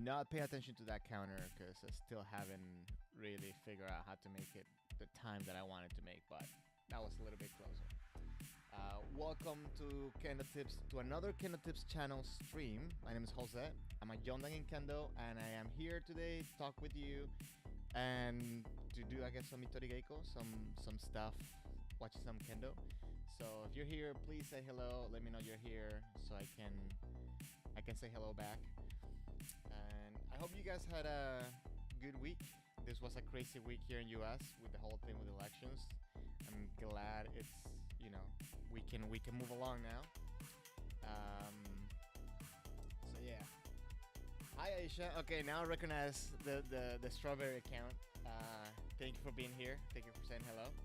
not pay attention to that counter because I still haven't really figured out how to make it the time that I wanted to make, but that was a little bit closer. Welcome to Kendo Tips, to another Kendo Tips channel stream. My name is Jose. I'm a Yondan in Kendo, and I am here today to talk with you and to do, I guess, some Mitorigeiko, some stuff, watch some Kendo. So if you're here, please say hello. Let me know you're here so I can say hello back. And I hope you guys had a good week. This was a crazy week here in US with the whole thing with elections. I'm glad it's, we can move along now. So yeah. Hi Aisha. Okay, now I recognize the strawberry account. Thank you for being here. Thank you for saying hello.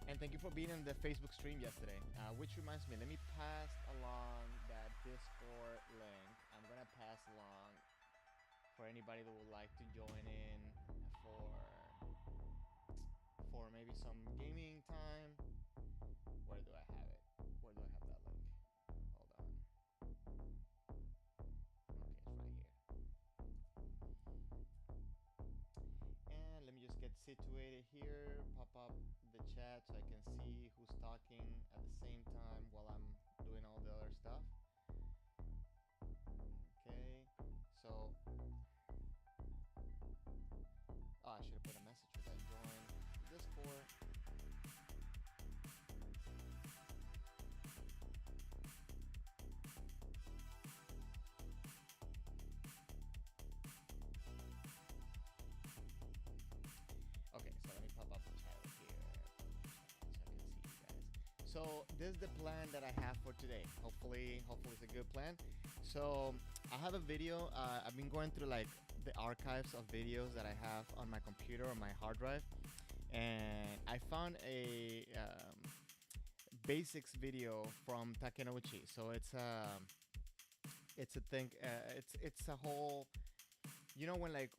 And thank you for being in the Facebook stream yesterday. Which reminds me, let me pass along that Discord link. I'm gonna pass along for anybody that would like to join in for maybe some gaming time. Where do I have it? Where do I have that link? Hold on. Okay, it's right here. And let me just get situated here, pop up the chat so I can see who's talking at the same time while I'm doing all the other stuff. Okay, so I should have put a message with that. Join Discord. Okay, so let me pop up the chat here so I can see you guys. So this is the plan that I have for today. Hopefully it's a good plan. So I have a video. I've been going through like the archives of videos that I have on my computer or my hard drive, and I found a basics video from Takenouchi. So it's a thing. It's a whole.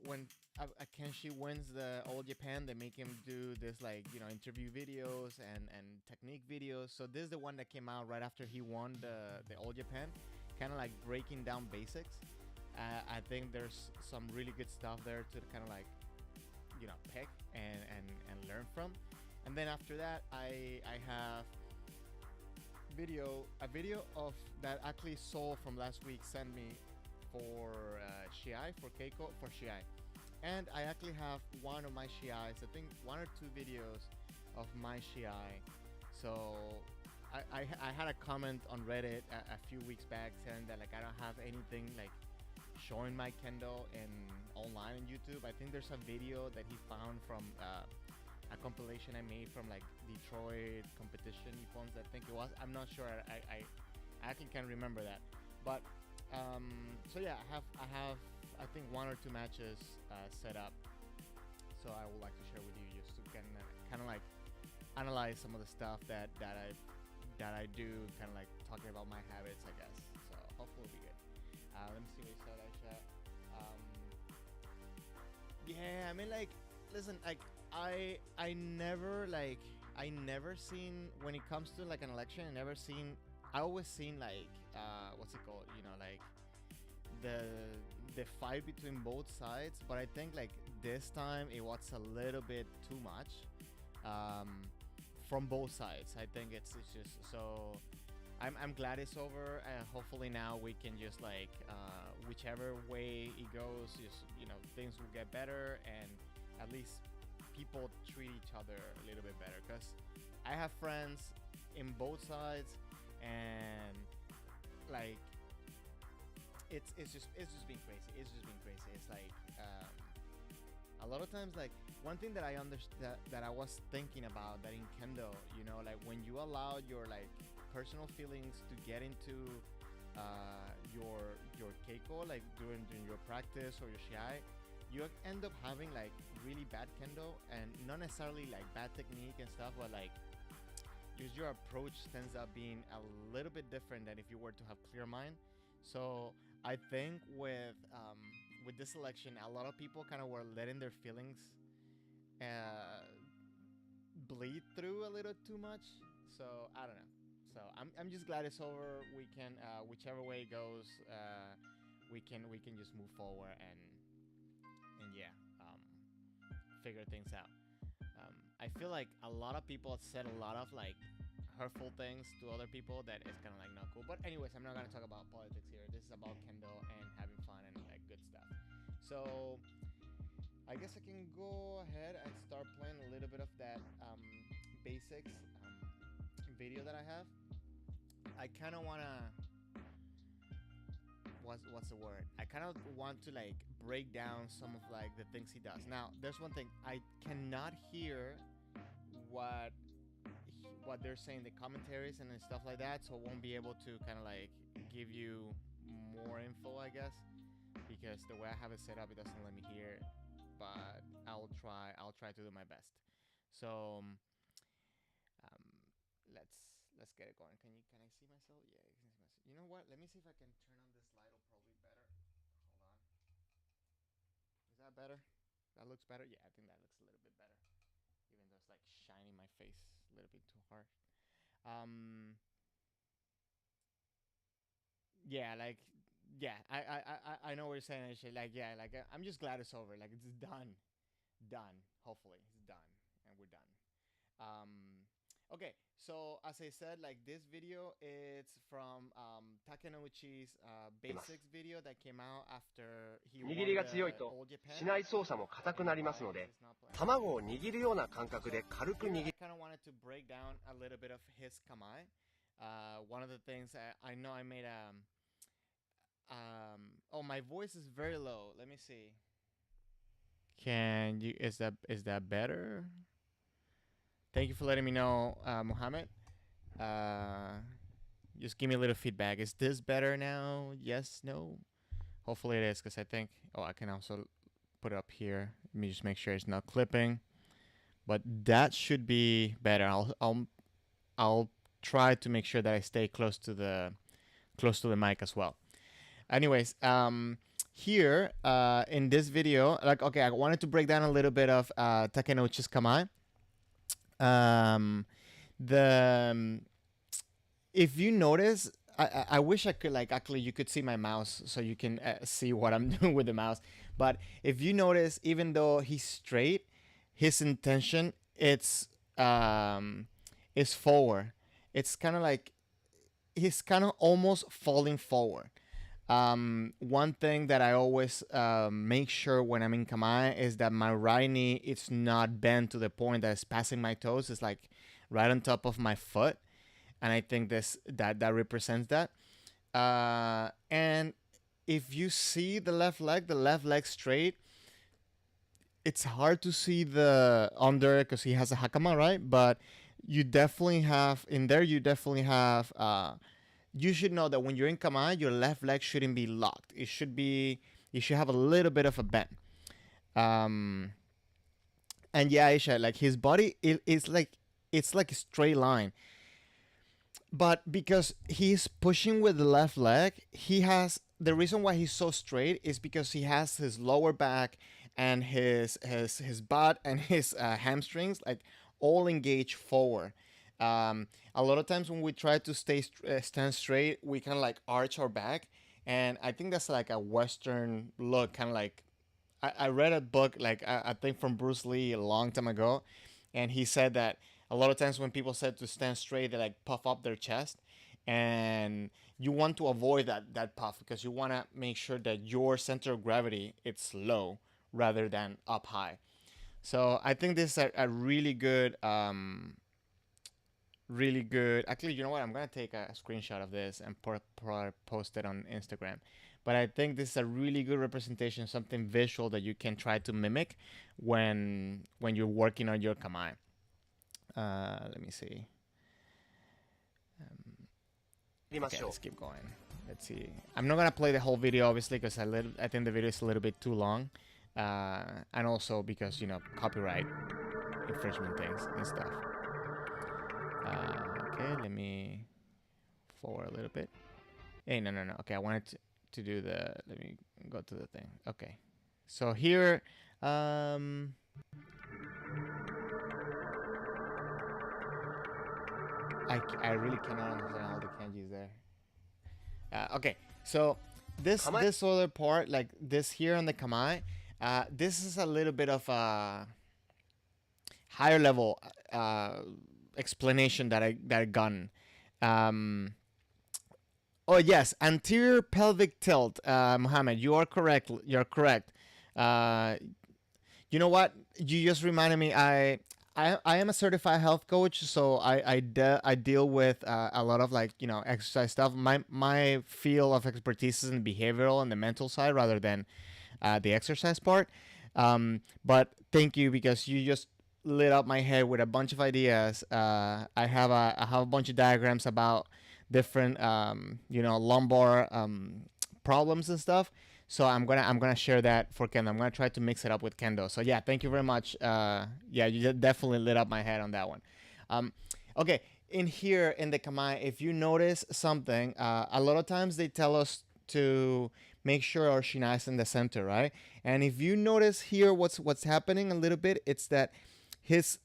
When a Kenshi wins the All Japan, they make him do this interview videos and technique videos. So this is the one that came out right after he won the All Japan, kind of like breaking down basics. I think there's some really good stuff there to kind of pick and learn from. And then after that, I have a video of that actually Soul from last week sent me for Shiai, for Keiko, for Shiai. And I actually have one of my Shiais, I think 1 or 2 videos of my Shiai. So I had a comment on Reddit a few weeks back saying that I don't have anything showing my Kendo online on YouTube. I think there's a video that he found from a compilation I made from Detroit competition Nippons, I think it was. I'm not sure. I actually can't remember that. But so yeah, I have I think 1 or 2 matches set up. So I would like to share with you just to kind of analyze some of the stuff that I do, kind of talking about my habits, I guess. So hopefully it'll be good. Let me see what you said, Aisha. Yeah, I mean, listen, I never seen, when it comes to an election, I always seen what's it called? The fight between both sides, but I think this time it was a little bit too much from both sides. I think it's just so. I'm glad it's over. Hopefully now we can just whichever way it goes, just things will get better, and at least people treat each other a little bit better. Because I have friends in both sides, and it's just been crazy. It's just been crazy. It's a lot of times, one thing that I understand that I was thinking about that in Kendo, when you allow your personal feelings to get into your keiko, during your practice or your shiai, you end up having really bad Kendo, and not necessarily bad technique and stuff, but just your approach tends up being a little bit different than if you were to have clear mind. So I think with this election, a lot of people kind of were letting their feelings bleed through a little too much. So I don't know. So I'm just glad it's over. We can whichever way it goes, we can just move forward and yeah, figure things out. I feel like a lot of people said a lot of like hurtful things to other people that is kind of like not cool. But anyways, I'm not gonna talk about politics here. This is about kendo and having fun and like good stuff. So I guess I can go ahead and start playing a little bit of that basics video that I have. I kind of wanna what's the word? I kind of want to like break down some of like the things he does. Now, there's one thing I cannot hear what they're saying, the commentaries and stuff like that, so I won't be able to kind of like give you more info, I guess, because the way I have it set up, it doesn't let me hear it. But I'll try to do my best. So let's get it going. Can I see myself? Yeah, I can see myself. You know what? Let me see if I can turn on this light. It'll probably better. Hold on. Is that better? That looks better. Yeah, I think that looks a little bit better. Even though it's like shining my face a little bit too hard. Yeah, like yeah, I know what you're saying. Actually, like yeah, like I'm just glad it's over. Like it's done. Hopefully it's done and we're done. Okay, so as I said, like this video, it's from Takenouchi's basics video that came out after he won 握りが強い the と All Japan. しない操作も硬くなりますので、 It's not playing. 卵を握るような感覚で軽く Here 握 I kind of wanted to break down a little bit of his kamae. One of the things I know I made oh, my voice is very low. Let me see. Can you is that better? Thank you for letting me know, Mohammed. Just give me a little feedback. Is this better now? Yes, no. Hopefully it is, because I think. Oh, I can also put it up here. Let me just make sure it's not clipping. But that should be better. I'll try to make sure that I stay close to the mic as well. Anyways, here in this video, like okay, I wanted to break down a little bit of Takenouchi's kamae. If you notice, I wish I could like actually you could see my mouse so you can see what I'm doing with the mouse. But if you notice, even though he's straight, his intention is forward. It's kind of like he's kind of almost falling forward. One thing that I always make sure when I'm in kamae is that my right knee it's not bent to the point that it's passing my toes. It's like right on top of my foot, and I think that represents that. And if you see the left leg straight, it's hard to see the under because he has a hakama, right? But you definitely have in there. You definitely have. You should know that when you're in kamae, your left leg shouldn't be locked. It should be. You should have a little bit of a bend. And yeah, Aisha, like his body, it's like a straight line. But because he's pushing with the left leg, he has the reason why he's so straight is because he has his lower back and his butt and his hamstrings like all engaged forward. A lot of times when we try to stand straight, we kind of like arch our back, and I think that's like a Western look, kind of like I read a book like I think from Bruce Lee a long time ago, and he said that a lot of times when people said to stand straight, they like puff up their chest, and you want to avoid that puff because you want to make sure that your center of gravity it's low rather than up high. So I think this is a really good. Really good. Actually, you know what? I'm gonna take a screenshot of this and post it on Instagram. But I think this is a really good representation, something visual that you can try to mimic when you're working on your kamae. Let me see. Okay, let's keep going. Let's see. I'm not gonna play the whole video, obviously, because I think the video is a little bit too long, and also because copyright infringement things and stuff. Okay, let me forward a little bit. Hey, no. Okay, I wanted to do the. Let me go to the thing. Okay, so here, I really cannot understand all the kanjis there. Okay, so this other part, like this here on the kamae, this is a little bit of a higher level explanation that I gotten. Um, oh yes, anterior pelvic tilt, Mohammed. You are correct. You're correct. Uh, you know what? You just reminded me. I am a certified health coach, so I deal with a lot of like exercise stuff. My field of expertise is in behavioral and the mental side rather than the exercise part. But thank you because you just lit up my head with a bunch of ideas. I have a bunch of diagrams about different lumbar problems and stuff. So I'm gonna share that for Kendo. I'm gonna try to mix it up with Kendo. So yeah, thank you very much. Yeah, you definitely lit up my head on that one. Okay, in here in the kamae, if you notice something, a lot of times they tell us to make sure our shinai is in the center, right? And if you notice here, what's happening a little bit, it's that his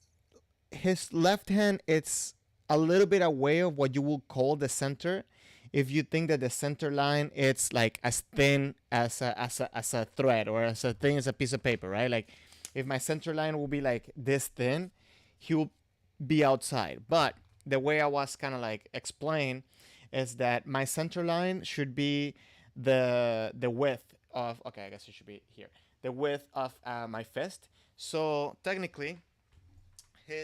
left hand, it's a little bit away of what you will call the center. If you think that the center line it's like as thin as a thread or as thin as a piece of paper, right? Like if my center line will be like this thin, he will be outside. But the way I was kind of like explained is that my center line should be the width of, okay, I guess it should be here, the width of my fist. So technically he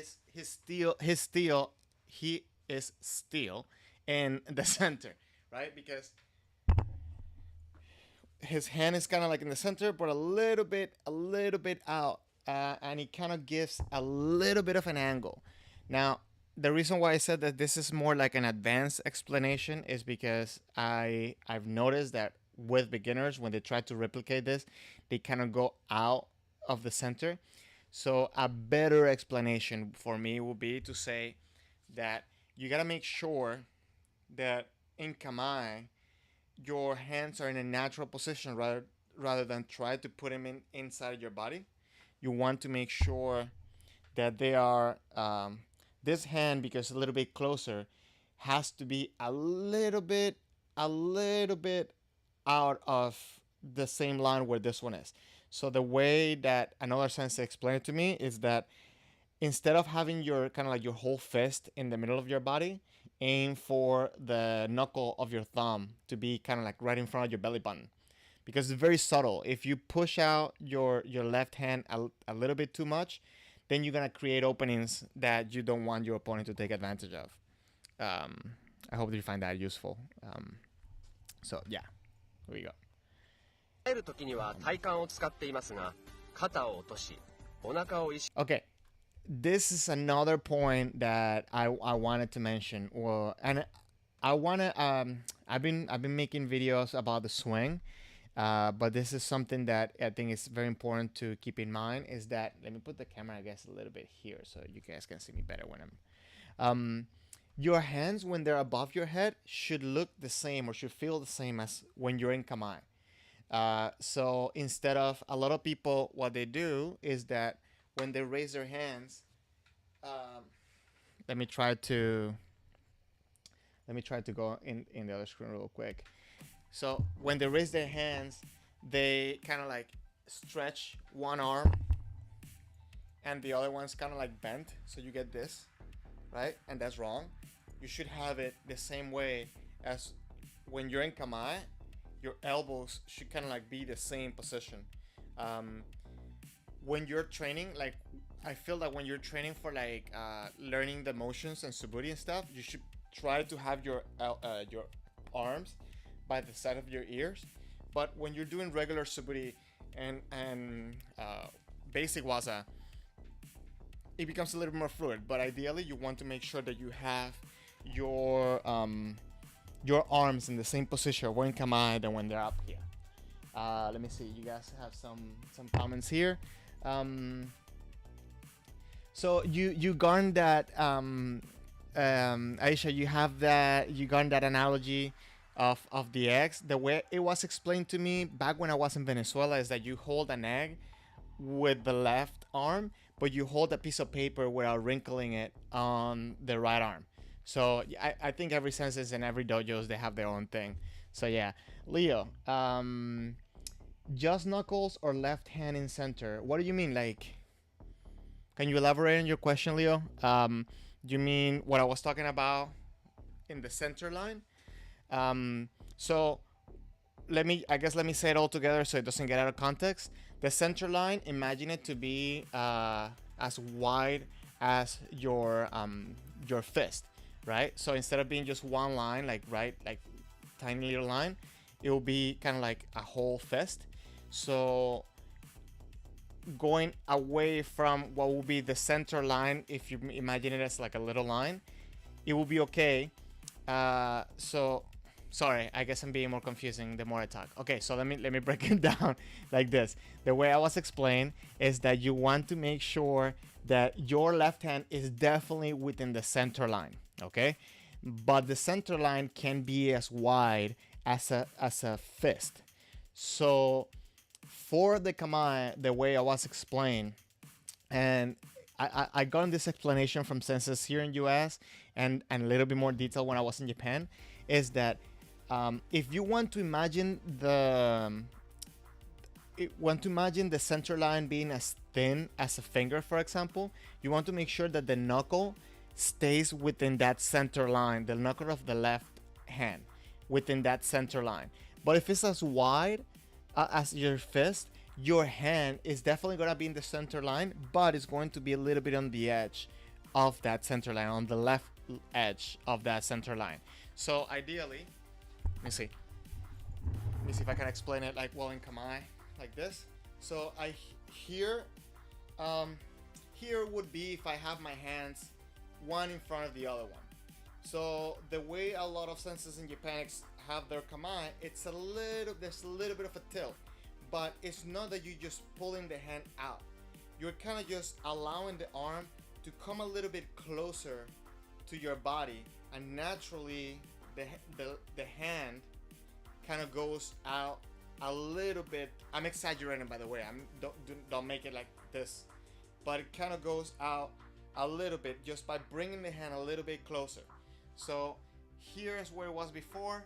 is still in the center, right? Because his hand is kind of like in the center, but a little bit out, and it kind of gives a little bit of an angle. Now, the reason why I said that this is more like an advanced explanation is because I've noticed that with beginners, when they try to replicate this, they kind of go out of the center. So a better explanation for me would be to say that you gotta make sure that in kamae your hands are in a natural position rather than try to put them inside your body. You want to make sure that they are this hand, because a little bit closer, has to be a little bit out of the same line where this one is. So the way that another sensei explained it to me is that instead of having your kind of like your whole fist in the middle of your body, aim for the knuckle of your thumb to be kind of like right in front of your belly button, because it's very subtle. If you push out your left hand a little bit too much, then you're gonna create openings that you don't want your opponent to take advantage of. I hope that you find that useful. So yeah, here we go. える時には体幹を使っていますが、肩を落とし、お腹を意識。 Okay, this is another point that I wanted to mention. Well, and I wanna I've been making videos about the swing, but this is something that I think is very important to keep in mind. Is that, let me put the camera, I guess, a little bit here so you guys can see me better when I'm. Your hands, when they're above your head, should look the same or should feel the same as when you're in kamae. So instead of, a lot of people, what they do is that when they raise their hands, let me try to go in the other screen real quick. So when they raise their hands, they kind of like stretch one arm and the other one's kind of like bent, so you get this, right? And that's wrong. You should have it the same way as when you're in kamae. Your elbows should kind of like be the same position. When you're training, like I feel that when you're training for like learning the motions and suburi and stuff, you should try to have your arms by the side of your ears. But when you're doing regular suburi and basic waza, it becomes a little bit more fluid. But ideally, you want to make sure that you have your arms in the same position when kamae than when they're up here. Let me see. You guys have some comments here. So you garnered that, Aisha. You garnered that analogy of the eggs. The way it was explained to me back when I was in Venezuela is that you hold an egg with the left arm, but you hold a piece of paper without wrinkling it on the right arm. So I think every sensei and every dojos, they have their own thing. So yeah, Leo, just knuckles or left hand in center? What do you mean? Like, can you elaborate on your question, Leo? Do you mean what I was talking about in the center line? So let me say it all together so it doesn't get out of context. The center line, imagine it to be as wide as your fist, right? So instead of being just one line, like right, like tiny little line, it will be kind of like a whole fist. So going away from what will be the center line, if you imagine it as like a little line, it will be okay. So sorry, I guess I'm being more confusing the more I talk. Okay, so let me break it down like this. The way I was explained is that you want to make sure that your left hand is definitely within the center line, okay? But the center line can be as wide as a fist. So for the kamae, the way I was explained, and I got this explanation from senses here in US and a little bit more detail when I was in Japan, is that if you want to imagine the center line being as thin as a finger, for example, you want to make sure that the knuckle stays within that center line, the knuckle of the left hand within that center line. But if it's as wide as your fist, your hand is definitely going to be in the center line, but it's going to be a little bit on the edge of that center line, on the left edge of that center line. So ideally, let me see if I can explain it like well in kamae, like this. So here would be if I have my hands one in front of the other one. So the way a lot of senses in Japan have their kamae, there's a little bit of a tilt, but it's not that you just pulling the hand out. You're kind of just allowing the arm to come a little bit closer to your body, and naturally the hand kind of goes out a little bit. I'm exaggerating, by the way. Don't make it like this, but it kind of goes out a little bit just by bringing the hand a little bit closer. So here is where it was before,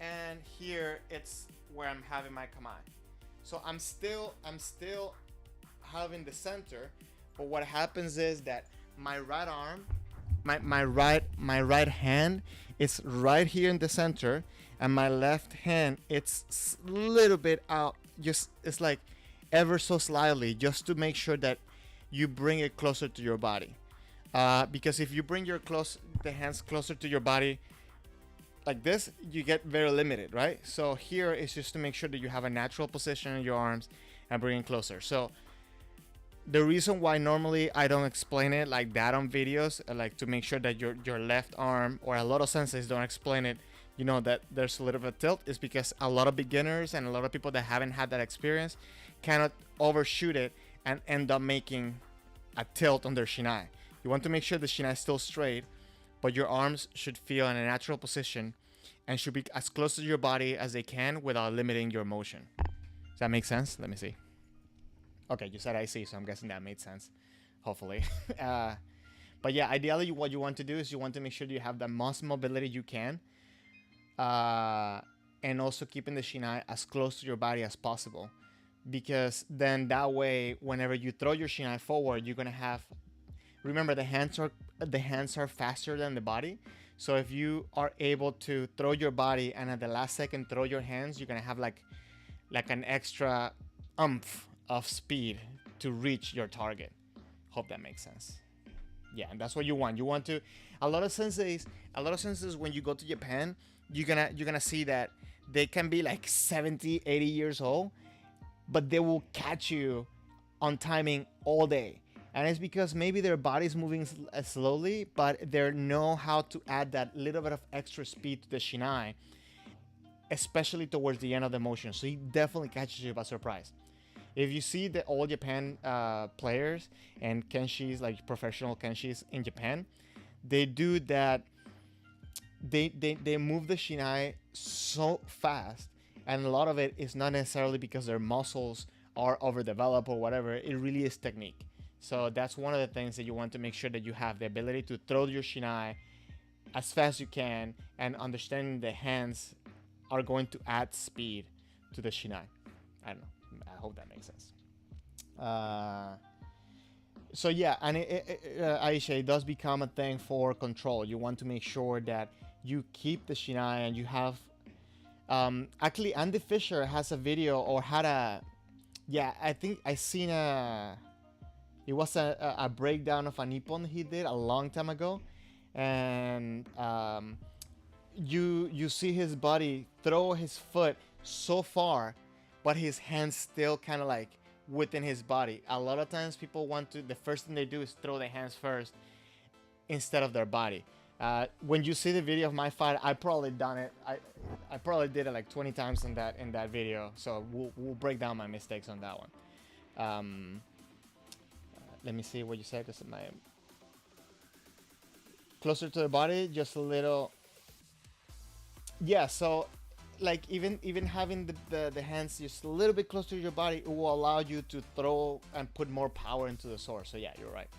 and here it's where I'm having my kamae. So I'm still having the center, but what happens is that my right arm, my right hand, is right here in the center, and my left hand, it's a little bit out. Just it's like ever so slightly, just to make sure that you bring it closer to your body. Because if you bring the hands closer to your body like this, you get very limited, right? So here is just to make sure that you have a natural position in your arms and bring it closer. So the reason why normally I don't explain it like that on videos, like to make sure that your left arm, or a lot of senseis don't explain it, that there's a little bit of tilt, is because a lot of beginners and a lot of people that haven't had that experience cannot overshoot it and end up making a tilt on their shinai. You want to make sure the shinai is still straight, but your arms should feel in a natural position and should be as close to your body as they can without limiting your motion. Does that make sense? Let me see. Okay, you said I see, so I'm guessing that made sense. Hopefully. But yeah, ideally what you want to do is you want to make sure that you have the most mobility you can, and also keeping the shinai as close to your body as possible, because then that way whenever you throw your shinai forward, you're gonna have, remember, the hands are faster than the body. So if you are able to throw your body and at the last second throw your hands, you're gonna have like an extra oomph of speed to reach your target. Hope that makes sense. Yeah, and that's what you want. You want to, a lot of senseis when you go to Japan, you're gonna see that they can be like 70, 80 years old, but they will catch you on timing all day. And it's because maybe their body's moving slowly, but they know how to add that little bit of extra speed to the shinai, especially towards the end of the motion. So he definitely catches you by surprise. If you see the All Japan players and kenshis, like professional kenshis in Japan, they do that. They move the shinai so fast, and a lot of it is not necessarily because their muscles are overdeveloped or whatever. It really is technique. So that's one of the things that you want to make sure that you have the ability to throw your shinai as fast as you can, and understanding the hands are going to add speed to the shinai. I don't know. I hope that makes sense. So yeah, and Aisha, it does become a thing for control. You want to make sure that you keep the shinai and you have. Actually, Andy Fisher has a video or had a. Yeah, I think I seen a. It was a breakdown of a nippon he did a long time ago, and you see his body throw his foot so far, but his hands still kind of like within his body. A lot of times people want to, the first thing they do is throw their hands first instead of their body. When you see the video of my fight, I probably done it. I probably did it like 20 times in that video. So we'll break down my mistakes on that one. Let me see what you said. Cause my closer to the body, just a little. Yeah. So like even having the hands just a little bit closer to your body, it will allow you to throw and put more power into the sword. So yeah, you're right.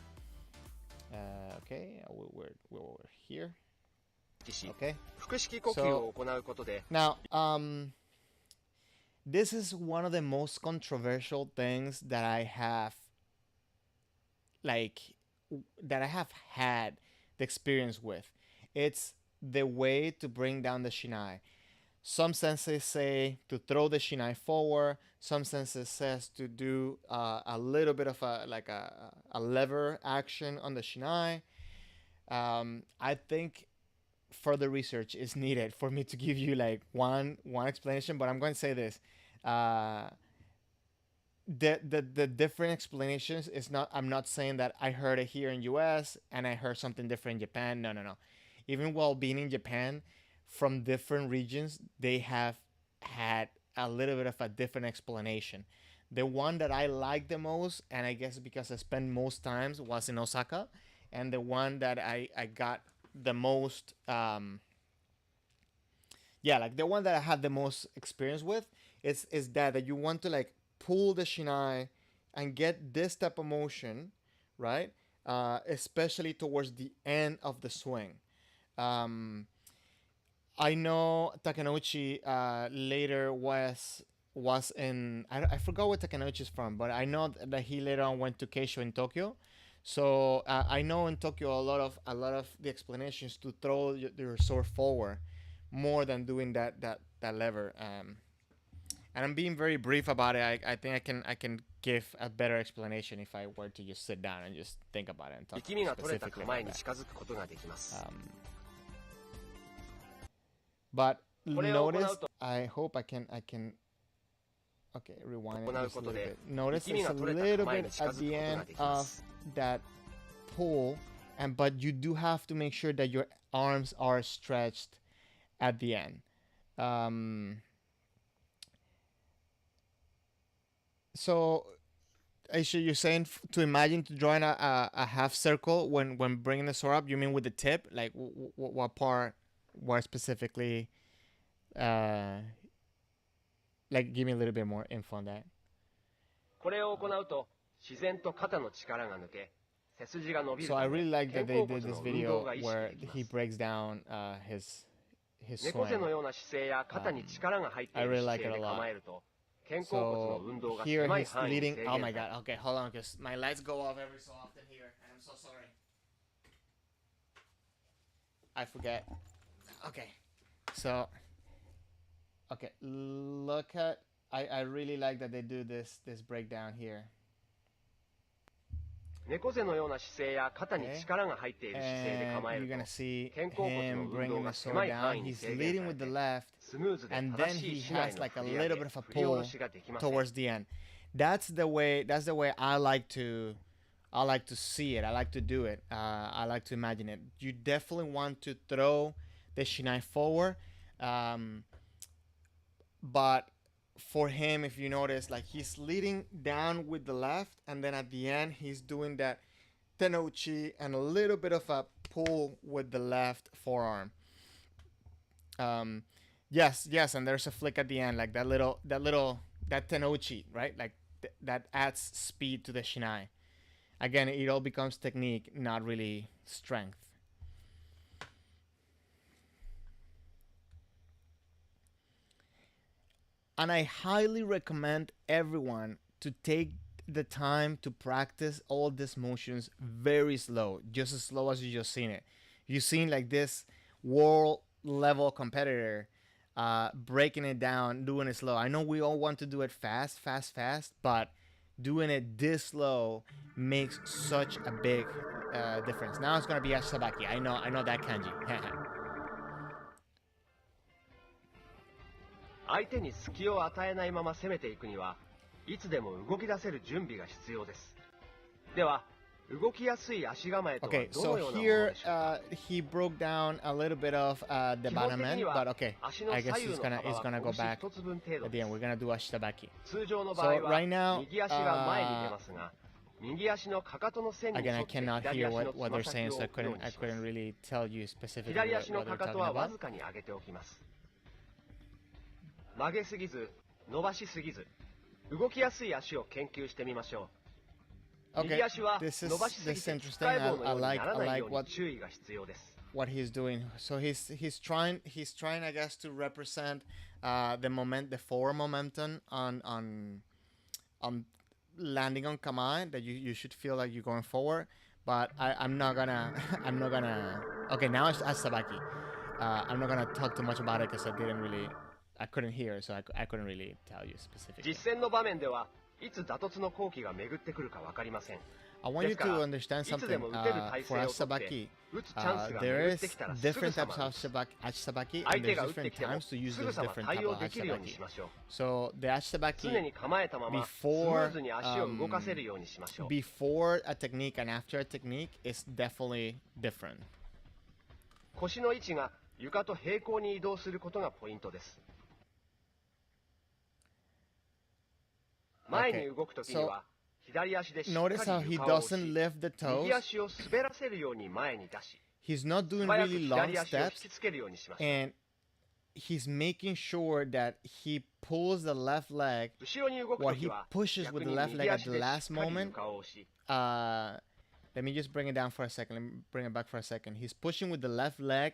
Okay, we're here. Okay. So now, this is one of the most controversial things that I have, had the experience with. It's the way to bring down the shinai. Some senses say to throw the shinai forward. Some senses says to do a little bit of a lever action on the shinai. I think further research is needed for me to give you like one explanation, but I'm going to say this. The different explanations is not, I'm not saying that I heard it here in US and I heard something different in Japan. No. Even while being in Japan, from different regions, they have had a little bit of a different explanation. The one that I like the most, and I guess because I spent most times, was in Osaka, and the one that I got the most, like the one that I had the most experience with is that you want to like pull the shinai and get this type of motion, right? Especially towards the end of the swing. I know Takenouchi later was in, I forgot where Takenouchi is from, but I know that he later on went to Keisho in Tokyo. So I know in Tokyo a lot of the explanations to throw your sword forward more than doing that lever. And I'm being very brief about it. I think I can give a better explanation if I were to just sit down and just think about it and talk specifically about that. But notice, I hope I can. Okay, rewind it just a little bit. Notice it's a little bit at the end of that pull, but you do have to make sure that your arms are stretched at the end. So, Aisha, you're saying to imagine to drawing a half circle when bringing the sword up. You mean with the tip? Like what part? What specifically? Like, give me a little bit more info on that. So I really like that they did this video where he breaks down his swing. I really like it a lot. So here he's leading. Oh my god. Okay, hold on, because my lights go off every so often here, and I'm so sorry. I forget. Okay. So, okay, look at, I really like that they do this breakdown here. Okay. And you're gonna see him bringing the sword down. He's leading with the left, and then he has like a little bit of a pull towards the end. That's the way I like to see it. I like to do it. I like to imagine it. You definitely want to throw the shinai forward, but for him, if you notice, like he's leading down with the left, and then at the end he's doing that tenouchi and a little bit of a pull with the left forearm. Yes, and there's a flick at the end, like that tenouchi, right? Like that adds speed to the shinai. Again, it all becomes technique, not really strength. And I highly recommend everyone to take the time to practice all these motions very slow, just as slow as you just seen it. You've seen like this world level competitor breaking it down, doing it slow. I know we all want to do it fast, but doing it this slow makes such a big difference. Now it's gonna be Ashtavaki. I know that kanji. 相手に隙を与えないまま攻めていくにはいつでも動き出せる準備が必要です。では、動きやすい足構えとはど Okay, の so ようなもの here でしょうか。 he broke down a little bit of the 基本 bottom 的 end, に but は okay, 足の I 左 guess 右 he's の gonna 幅 he's は gonna go 拳 back 一つ分程 at 度 the で end. す。 We're gonna do Ashtavaki. 通常の場合 So は right now, 右足が前に出ますが、右足のかかとの線に again, 沿 I って cannot 左 hear 足の what つ they're ま saying, 先 so を I 置くよう couldn't に I しま couldn't す。 really tell you specifically 左 what, 足の what か they're かと talking はわ about. ずかに上げておきます。曲げすぎず、伸ばしすぎず、動きやすい足を研究してみましょう。 Okay, 右足は this 伸ばしすぎ is て interesting. つっかえ棒のようにな I らない like ように注意が必要です。 what he's doing. So he's trying I guess to represent the forward momentum on landing on kamae, that you should feel like you're going forward. But I'm not gonna I'm not gonna. Okay, now it's Ashtavaki. I'm not gonna talk too much about it because I couldn't hear, so I couldn't really tell you specifically. 実践の場面ではいつ打突の好機が巡ってくるか分かりません。 I want you to understand something. For Ashtavaki, there is different types of Ashtavaki, and there's different times to use this different type of Ashtavaki. So the 常 Ashtavaki に構えたままスム before ーズに足を動かせるようにしましょう。 before a technique and after a technique is definitely different. 腰の位置が床と平行に移動することがポイントです。前に動くときには左足でしっか Notice how り he 床を押し doesn't lift the 右 toes. 足を滑らせるように前に出し He's not 素 doing 早く really long 左足を引 steps, きつけるようにしましょう。 and he's making sure that he pulls the left leg. 後ろに動く What とき he は pushes 逆 with the に left 右 leg at 足 the でしっ last かり moment. 床を押し Let me just bring it down for a second. Let me bring it back for a second. He's pushing with the left leg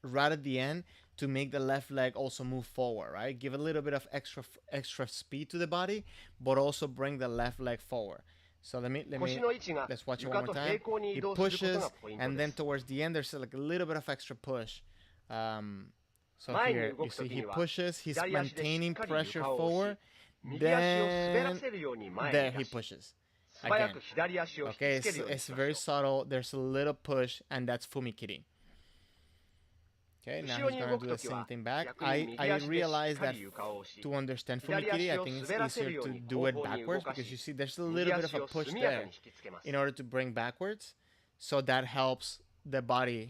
right at the end to make the left leg also move forward, right? Give a little bit of extra speed to the body, but also bring the left leg forward. So let's watch it one more time. He pushes, and then towards the end, there's like a little bit of extra push. So here, you see he pushes, he's maintaining pressure forward, then there he pushes. Again. Okay, it's very subtle. There's a little push, and that's fumikiri. Okay, now he's gonna do the same thing back. I realize that to understand fumikiri, I think it's easier to do it backwards, because you see there's a little bit of a push there in order to bring backwards. So that helps the body,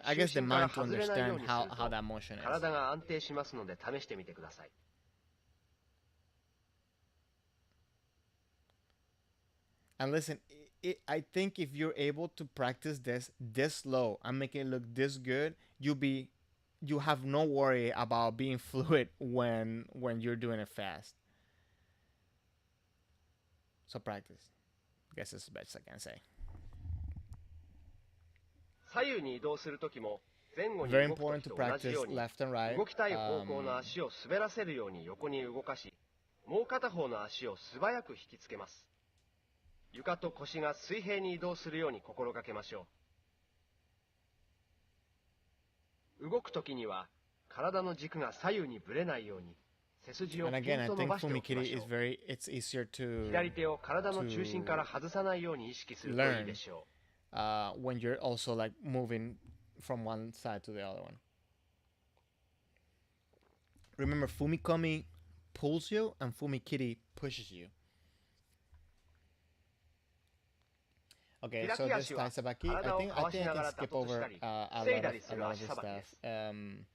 I guess the mind, to understand how that motion is. 体が安定しますので試してみてください。 And listen, I think if you're able to practice this slow and make it look this good, you have no worry about being fluid when you're doing it fast. So practice. I guess it's the best I can say. 左右に移動するときも前後に Very 動くと important き to と同じ practice ように left and right. 動きたい方向の足を滑らせるように横に動かし、もう片方の足を素早く引きつけます。床と腰が水平に移動するように心がけましょう。動くときには体の軸が左右にぶれないように背筋を And ピ again, ン I と伸 think ばしておきま fumikiri しょ is う。 it's easier to 左手を体の中心から外さないように意識するといいでしょう。 when you're also like moving from one side to the other one. Remember, fumikomi pulls you and fumikiri pushes you. Okay, so this Taisabaki, I think I can skip over a lot of this stuff.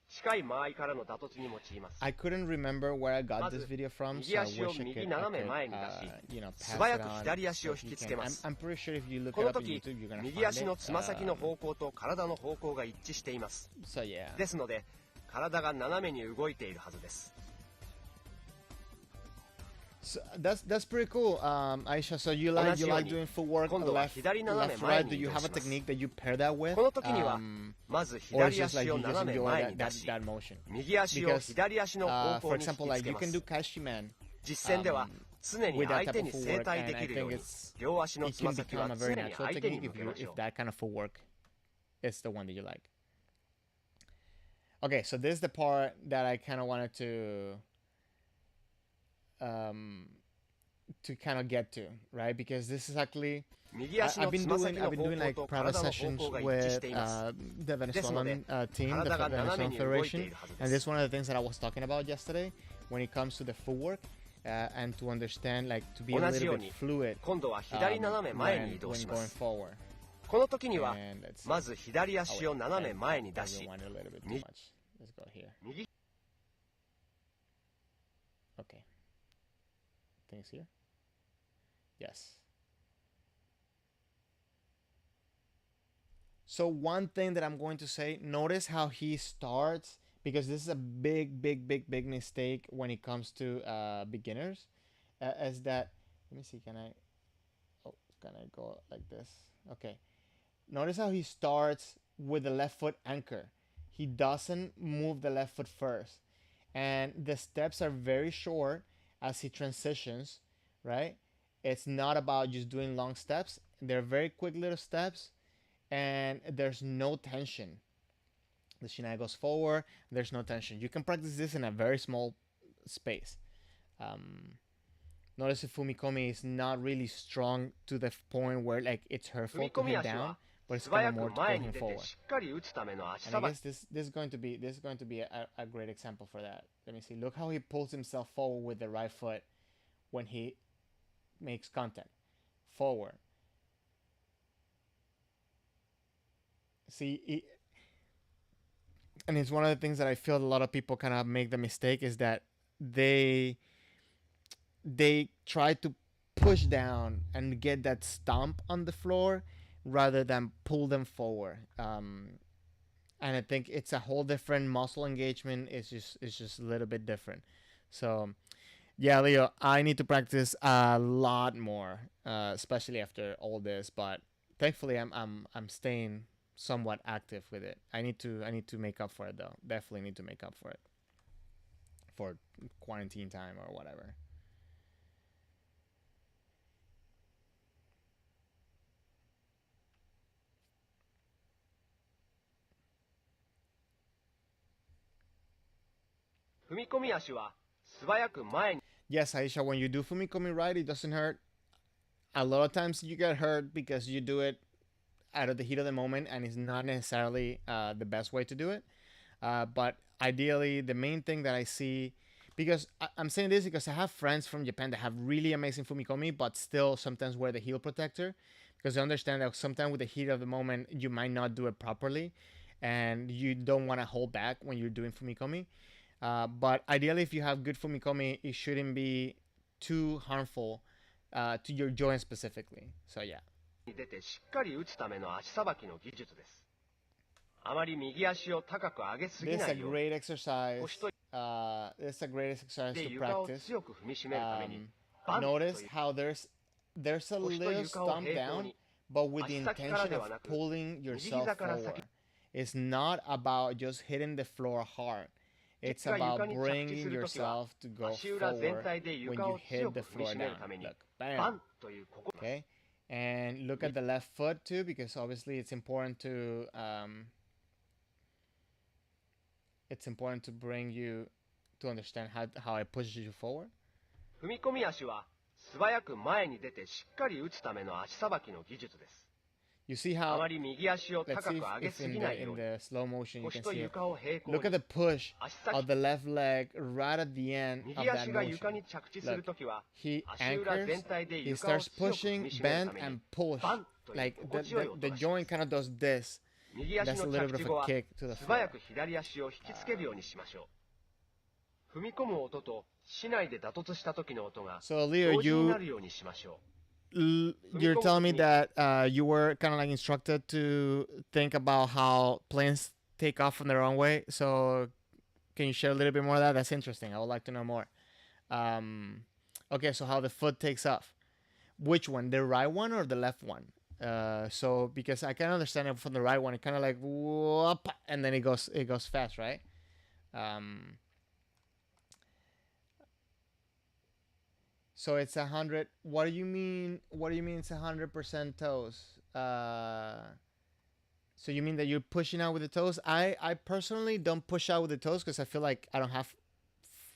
近い間合いからの打突に用います。 I couldn't remember where I got this video from, so I wish I could, pass 素早 it く on. 左足を So 引 you きつけ can. ます。 I'm pretty sure if you look こ it の up on 時、 YouTube, you're gonna 右 find 足の it. つま先の方向と体の方向が一致しています。 So yeah. ですので、体が斜めに動いているはずです。So that's pretty cool, Aisha. So you 同 like じ you よう like に doing footwork 今度は left 左斜め left 前 right? に Do you 移動 have a します technique that you pair that with? この時にはまず Or 左 is just 足 like を you just 斜め enjoy 前 that に出 that し that motion? 右足を Because 左足の方 for 向に引 example, き like つけ you ま can す do kashiman 実践では常に with that 相 type 手 of に正 footwork, 対で and I きるよう think に it's 両足の it つ can ま先 become は a 常 very に natural 相手に technique 向けましょ if that kind of footwork is the one that you like. Okay, so this is the part that I kind of wanted to kind of get to, right? Because this is actually う右足 I've の been つま doing 先の I've been 方 doing 向 like と private 体の方 sessions 向が一致 with しています the Venezuelan team, the 体が斜め Venezuelan に動いてい Federation, るはずで and す this is one of the things that I was talking about yesterday when it comes to the footwork and to understand, like, to be a 同じよ little う bit に fluid 今度は左斜め前に移動 when しま going す forward. この時には And let's see. まず左足を Oh, wait, 斜め I 前に出し rewind a little bit too 右 much. Let's go here. 右 Okay. Things here. Yes. So one thing that I'm going to say, notice how he starts, because this is a big mistake when it comes to beginners, is that, let me see, can I go like this? Okay. Notice how he starts with the left foot anchor. He doesn't move the left foot first. And the steps are very short as he transitions, right? It's not about just doing long steps. They're very quick little steps, and there's no tension. The shinai goes forward, there's no tension. You can practice this in a very small space. Notice if Fumikomi is not really strong to the point where, like, it's 踏 hurtful み to 込み him 足 down, は but it's 素 kind 早 of く more to pull 前に him 出て forward. しっかり打つための足 And I さば guess this is going to be a great example for that. Let me see. Look how he pulls himself forward with the right foot when he makes contact. Forward. See, and it's one of the things that I feel a lot of people kind of make the mistake is that they try to push down and get that stomp on the floor rather than pull them forward. And I think it's a whole different muscle engagement. It's just a little bit different. So yeah, Leo, I need to practice a lot more, especially after all this. But thankfully, I'm staying somewhat active with it. I need to make up for it though. Definitely need to make up for it for quarantine time or whatever. Yes, Aisha, when you do fumikomi right, it doesn't hurt. A lot of times you get hurt because you do it out of the heat of the moment, and it's not necessarily the best way to do it. But ideally, the main thing that I see, because I'm saying this because I have friends from Japan that have really amazing fumikomi, but still sometimes wear the heel protector because I understand that sometimes with the heat of the moment, you might not do it properly, and you don't want to hold back when you're doing fumikomi. But ideally, if you have good fumikomi, it shouldn't be too harmful to your joint specifically. So yeah. に出てしっかり打つための足さばきの技術です。あまり右足を高く上げすぎ This is な a いよう great exercise. 腰と This is a great exercise で to 床を practice. 強く踏みしめるために、バンと Notice いう how there's a 腰と little 床を stomp 平行 down, に but with the 足先から intention で of はなく pulling 右 yourself 膝から先 forward. It's not about just hitting the floor hard. しっ It's かり床 about に着地 bringing するときは yourself to go 足裏全 forward 体で when 床 you を強 hit く the 踏み floor しめる down. ために Look, バ bam. ンというここ Okay, and look at the left foot too, because obviously it's important to bring you to understand how it pushes you forward. 踏み込み足は素早く前に出てしっかり打つための足さばきの技術です。 You see あ how まり右足を let's 高 see く上げ if す in ぎ the ないよ in うに the slow motion you 腰 can と see it. 床を平行 Look at に the push 足 先 of the left leg right at the end of 右 that 足が床 motion. に着地する Look, ときは he 足裏 anchors, 全体で he 床を starts 強く踏 pushing, みしめる bend ために and push. バンという Like 心地よい音 the がしま joint す。 kind of does this. 右足 That's a の little 着 bit 地 of 後 a は kick to the 素早 floor. く左足を引きつけるようにしましょう。踏み込む音と竹内で打突した時の音が So Leo, 同時になるようにしましょう。you're telling me that you were kind of like instructed to think about how planes take off from their own way. So can you share a little bit more of that? That's interesting. I would like to know more. Okay, so how the foot takes off. Which one, the right one or the left one? So because I can understand it from the right one, it kind of like whoop, and then it goes fast, right? Um, so it's 100. What do you mean? What do you mean it's 100% toes? So you mean that you're pushing out with the toes? I personally don't push out with the toes because I feel like I don't have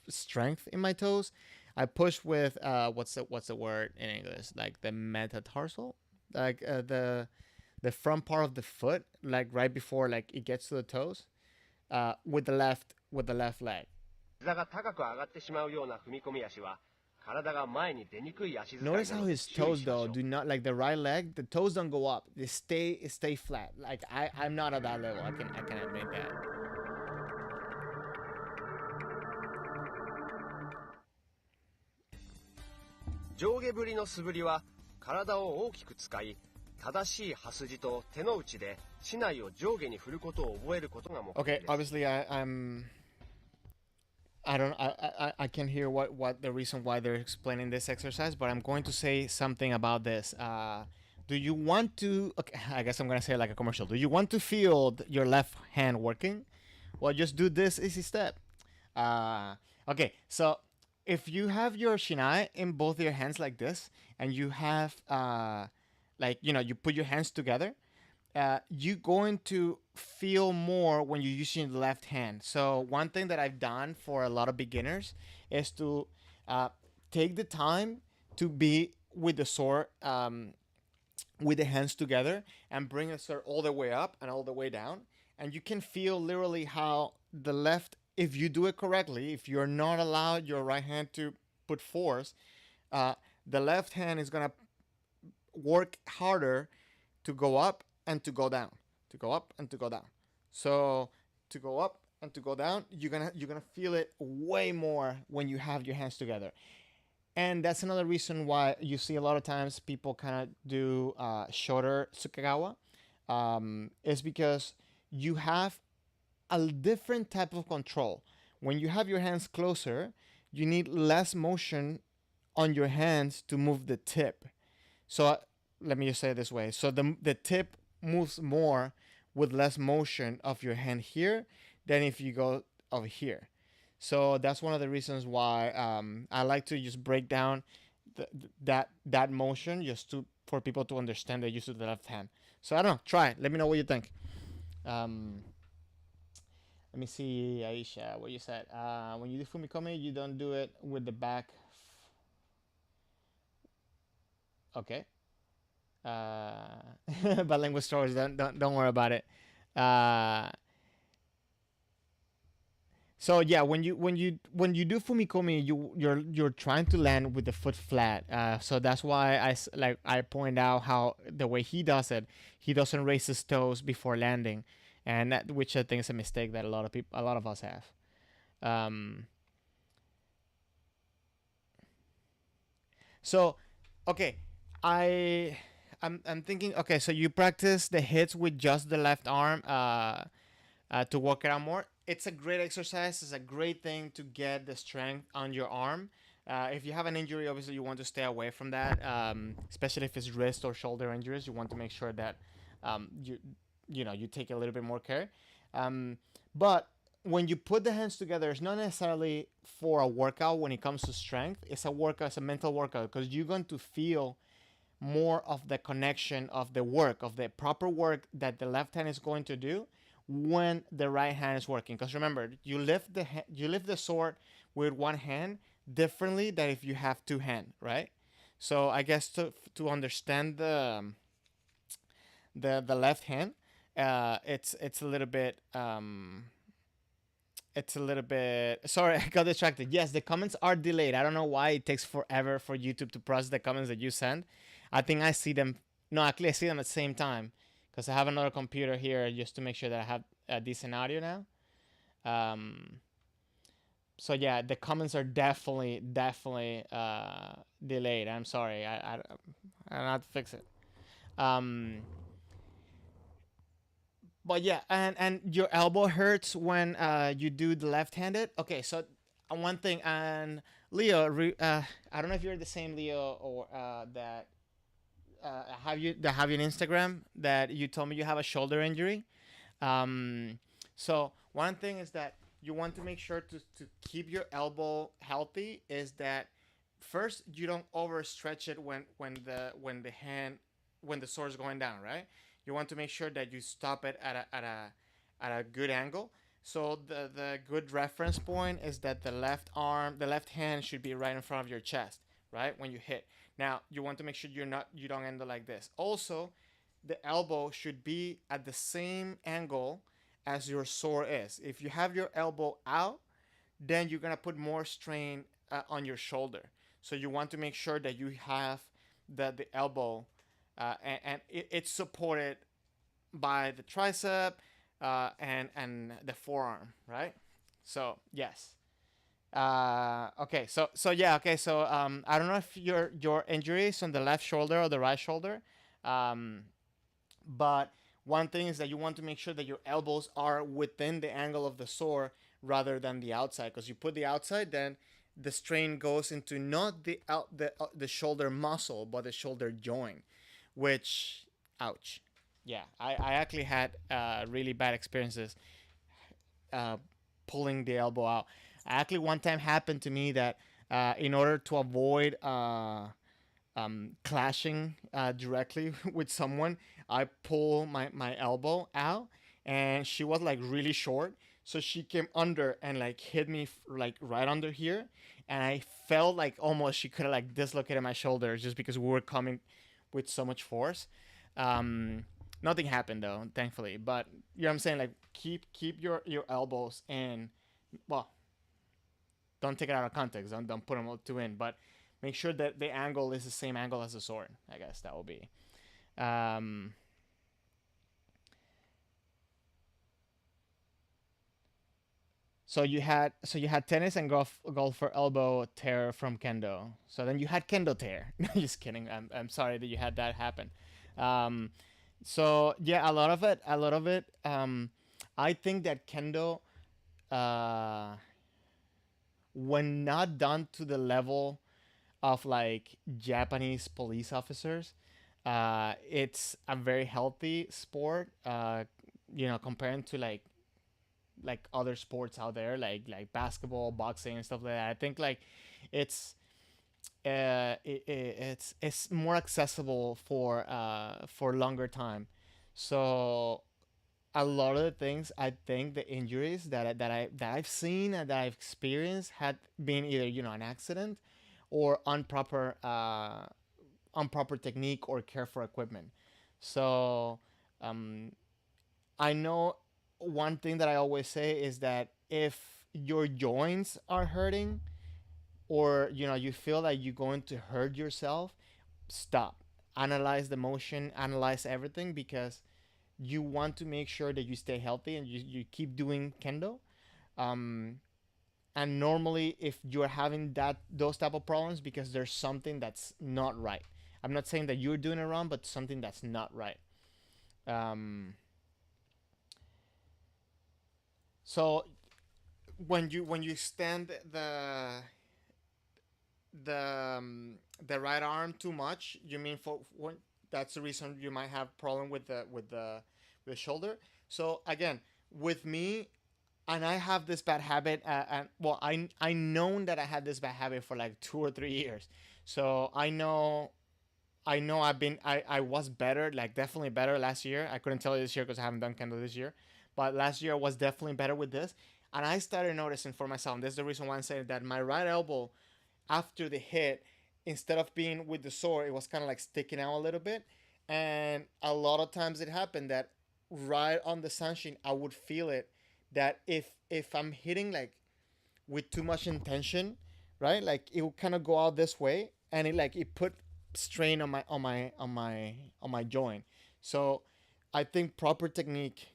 strength in my toes. I push with what's the word in English? Like the metatarsal, like the front part of the foot, like right before like it gets to the toes, with the left leg. 膝が高く上がってしまうような踏み込み足は体が前に出にくい足使い Notice な how ので his 注意 toes しま though しょう。 do not, like the right leg, the toes don't go up. They stay flat. Like I'm not at that level. I can admit that. 上下振りの素振りは体を大きく使い、正しい刃筋と手の内で竹刀を上下に振ることを覚えることが目的 Okay, です。 obviously I can't hear what the reason why they're explaining this exercise, but I'm going to say something about this. Do you want to? Okay, I guess I'm gonna say it like a commercial. Do you want to feel your left hand working? Well, just do this easy step. Okay, so if you have your shinai in both your hands like this, and you have like you put your hands together, you're going to feel more when you're using the left hand. So one thing that I've done for a lot of beginners is to uh, take the time to be with the sword, with the hands together, and bring the sword all the way up and all the way down. And you can feel literally how the left, if you do it correctly, if you're not allowed your right hand to put force, the left hand is gonna work harder to go up and to go down, to go up and to go down. So to go up and to go down, you're gonna feel it way more when you have your hands together. And that's another reason why you see a lot of times people kind of do shorter tsukegawa, is because you have a different type of control. When you have your hands closer, you need less motion on your hands to move the tip. So let me just say it this way. So the tip moves more with less motion of your hand here than if you go over here. So that's one of the reasons why I like to just break down that motion just for people to understand the use of the left hand. So I don't know. Try it. Let me know what you think. Let me see, Aisha, what you said. When you do fumikome, you don't do it with the back. Okay. But language stories, don't worry about it. So yeah, when you do fumikomi, you're trying to land with the foot flat. So that's why I point out how the way he does it, he doesn't raise his toes before landing, and which I think is a mistake that a lot of us have. So okay, I'm thinking. Okay, so you practice the hits with just the left arm. To work it out more. It's a great exercise. It's a great thing to get the strength on your arm. If you have an injury, obviously you want to stay away from that, especially if it's wrist or shoulder injuries. You want to make sure that you take a little bit more care. But when you put the hands together, it's not necessarily for a workout when it comes to strength. It's a workout, it's a mental workout because you're going to feel more of the connection of the work, of the proper work that the left hand is going to do when the right hand is working. Because remember, you lift the sword with one hand differently than if you have two hands, right? So I guess to understand the left hand, it's a little bit sorry, I got distracted. Yes, the comments are delayed. I don't know why it takes forever for YouTube to process the comments that you send. I think I see them. No, actually, I see them at the same time because I have another computer here just to make sure that I have a decent audio now. So yeah, the comments are definitely delayed. I'm sorry. I don't have to fix it. But yeah, and your elbow hurts when you do the left-handed. Okay, so one thing, and Leo, I don't know if you're the same Leo or that have you an Instagram that you told me you have a shoulder injury. Um, so one thing is that you want to make sure to keep your elbow healthy. Is that first you don't overstretch it when the sword is going down, right? You want to make sure that you stop it at a good angle. So the good reference point is that the left hand should be right in front of your chest, right? When you hit. Now you want to make sure you don't end up like this. Also, the elbow should be at the same angle as your sore is. If you have your elbow out, then you're gonna put more strain on your shoulder. So you want to make sure that you have the elbow and it's supported by the tricep and the forearm, right? So yes. Okay. So yeah. Okay. So I don't know if your injury is on the left shoulder or the right shoulder, um, but one thing is that you want to make sure that your elbows are within the angle of the sore rather than the outside. Because you put the outside, then the strain goes into not the shoulder muscle, but the shoulder joint, which, ouch. Yeah, I actually had really bad experiences uh, pulling the elbow out. Actually, one time happened to me that in order to avoid clashing directly with someone, I pull my elbow out, and she was like really short, so she came under and like hit me like right under here, and I felt like almost she could have like dislocated my shoulder just because we were coming with so much force. Um, Nothing happened though, thankfully. But you know what I'm saying, like keep your elbows in. Well, don't take it out of context. Don't put them all two in, but make sure that the angle is the same angle as the sword. I guess that will be. Um, so you had tennis and golf for elbow tear from kendo. So then you had kendo tear. Just kidding. I'm sorry that you had that happen. Um, so yeah, a lot of it. I think that kendo, uh, when not done to the level of like Japanese police officers, it's a very healthy sport. You know, comparing to like other sports out there, like basketball, boxing, and stuff like that. I think like it's it's more accessible for longer time. So a lot of the things, I think the injuries that I've seen and that I've experienced had been either, you know, an accident or improper technique or care for equipment. So um, I know one thing that I always say is that if your joints are hurting, or you know you feel like you're going to hurt yourself, stop, analyze the motion, analyze everything, because you want to make sure that you stay healthy and you keep doing kendo. um, and normally if you're having those type of problems, because there's something that's not right. I'm not saying that you're doing it wrong, but something that's not right. um, so when you extend the right arm too much, you mean for when that's the reason you might have problem with the shoulder. So again, with me, and I have this bad habit, and well, I known that I had this bad habit for like 2 or 3 years. So I know I was better, like definitely better last year. I couldn't tell you this year because I haven't done kendo this year, but last year I was definitely better with this, and I started noticing for myself. And this is the reason why I'm saying that my right elbow after the hit, instead of being with the sword, it was kind of like sticking out a little bit. And a lot of times it happened that right on the sunshine, I would feel it. That if I'm hitting like with too much intention, right? Like it will kind of go out this way, and it put strain on my joint. So I think proper technique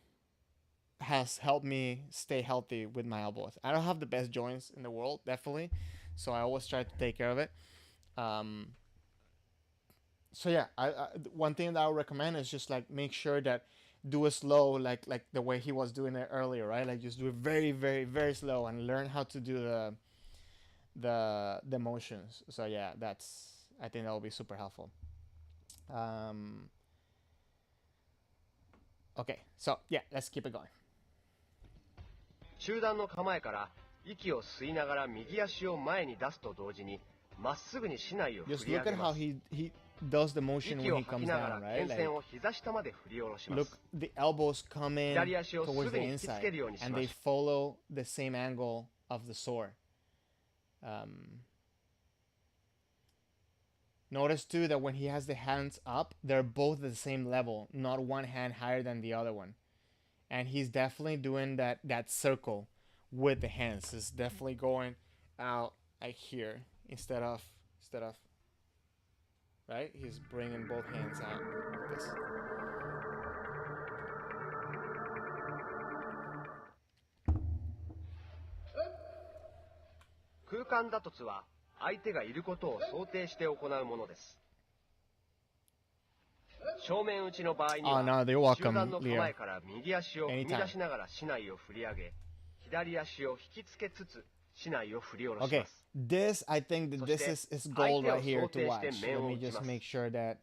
has helped me stay healthy with my elbows. I don't have the best joints in the world, definitely, so I always try to take care of it. Um, so yeah, one thing that I would recommend is just like make sure that do it slow, like the way he was doing it earlier, right? Like just do it very, very, very slow, and learn how to do the motions. So yeah, I think that will be super helpful. Okay, so yeah, let's keep it going. 中段の構えから息を吸いながら右足を前に出すと同時にまっすぐに竹刀を振 Just り上 look げ at ま how す。 he does the motion 息 when を he 吐 comes きながら down, right? 剣 Like, 線を膝下まで振り下ろしま look, す。 the elbows come in 左足を towards す the ぐに引きつ inside, けるようにし and ま they す。 follow the same angle of the sword. Notice too that when he has the hands up, they're both at the same level, not one hand higher than the other one. And he's definitely doing that circle with the hands. It's definitely going out like here instead of right. He's bringing both hands out like this. 空間打突は相手がいることを想定して行うものです。正面打ちの場合には、 no, you're welcome, 中段の構えから右足を踏み Anytime. 出しながら竹刀を振り上げ、左足を引きつけつつ竹刀を振り下ろし Okay, ます。 this I think that this is gold right here to watch. Let me just make sure that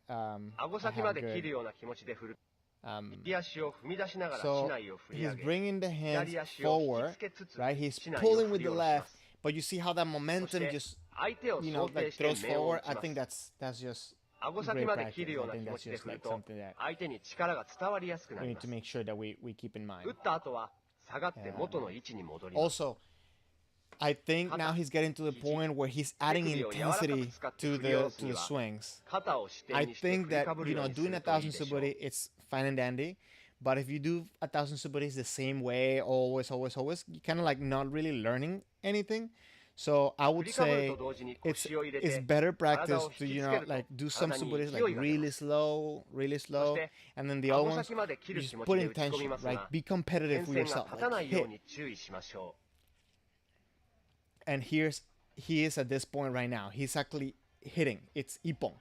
顎 I 先ま have で切る good. ような気持ちで振る。右足を踏み出しながら竹 So 刀を振り he's 上げ、 bringing the hands 左足を引き forward, つけつつ right? He's 竹刀を pulling 振 with り the 下ろしま left, す。 but you see how that そし momentum て just 相手を you 想 know 定 like して throws 面を forward. 打ち I ま think す。 that's just 顎先 great まで切 practice. るよう I な think 気持 that's ちで just 振る like と something that 相手に力が伝わりやすくな we り need ま to す。 make sure that we keep in mind. 打った後は下がって元の位置に戻ります。 Also, I think now he's getting to the point where he's adding intensity to the swings. 肩を支 I 点にして think 振り that かぶる you よう know にす doing る a といい thousand でしょう。 suburi it's fine and dandy, but if you do a thousand suburis the same way always, you kind of like not really learning anything. So I 振 would りかぶる say と同時に it's 腰を入れ it's て better 体 practice を to 引き you つけ know ると like do some 体に suburis 勢 like いが出ます。 really そ slow, して and then the other 顎 ones 先まで切 you る just 気持 put ちで打ち込み intention, ます right? が、 Be competitive 剣 with 線が yourself, 立た like ないよう hit. に注意しましょ And he is at this point right now. He's actually hitting. It's ippon.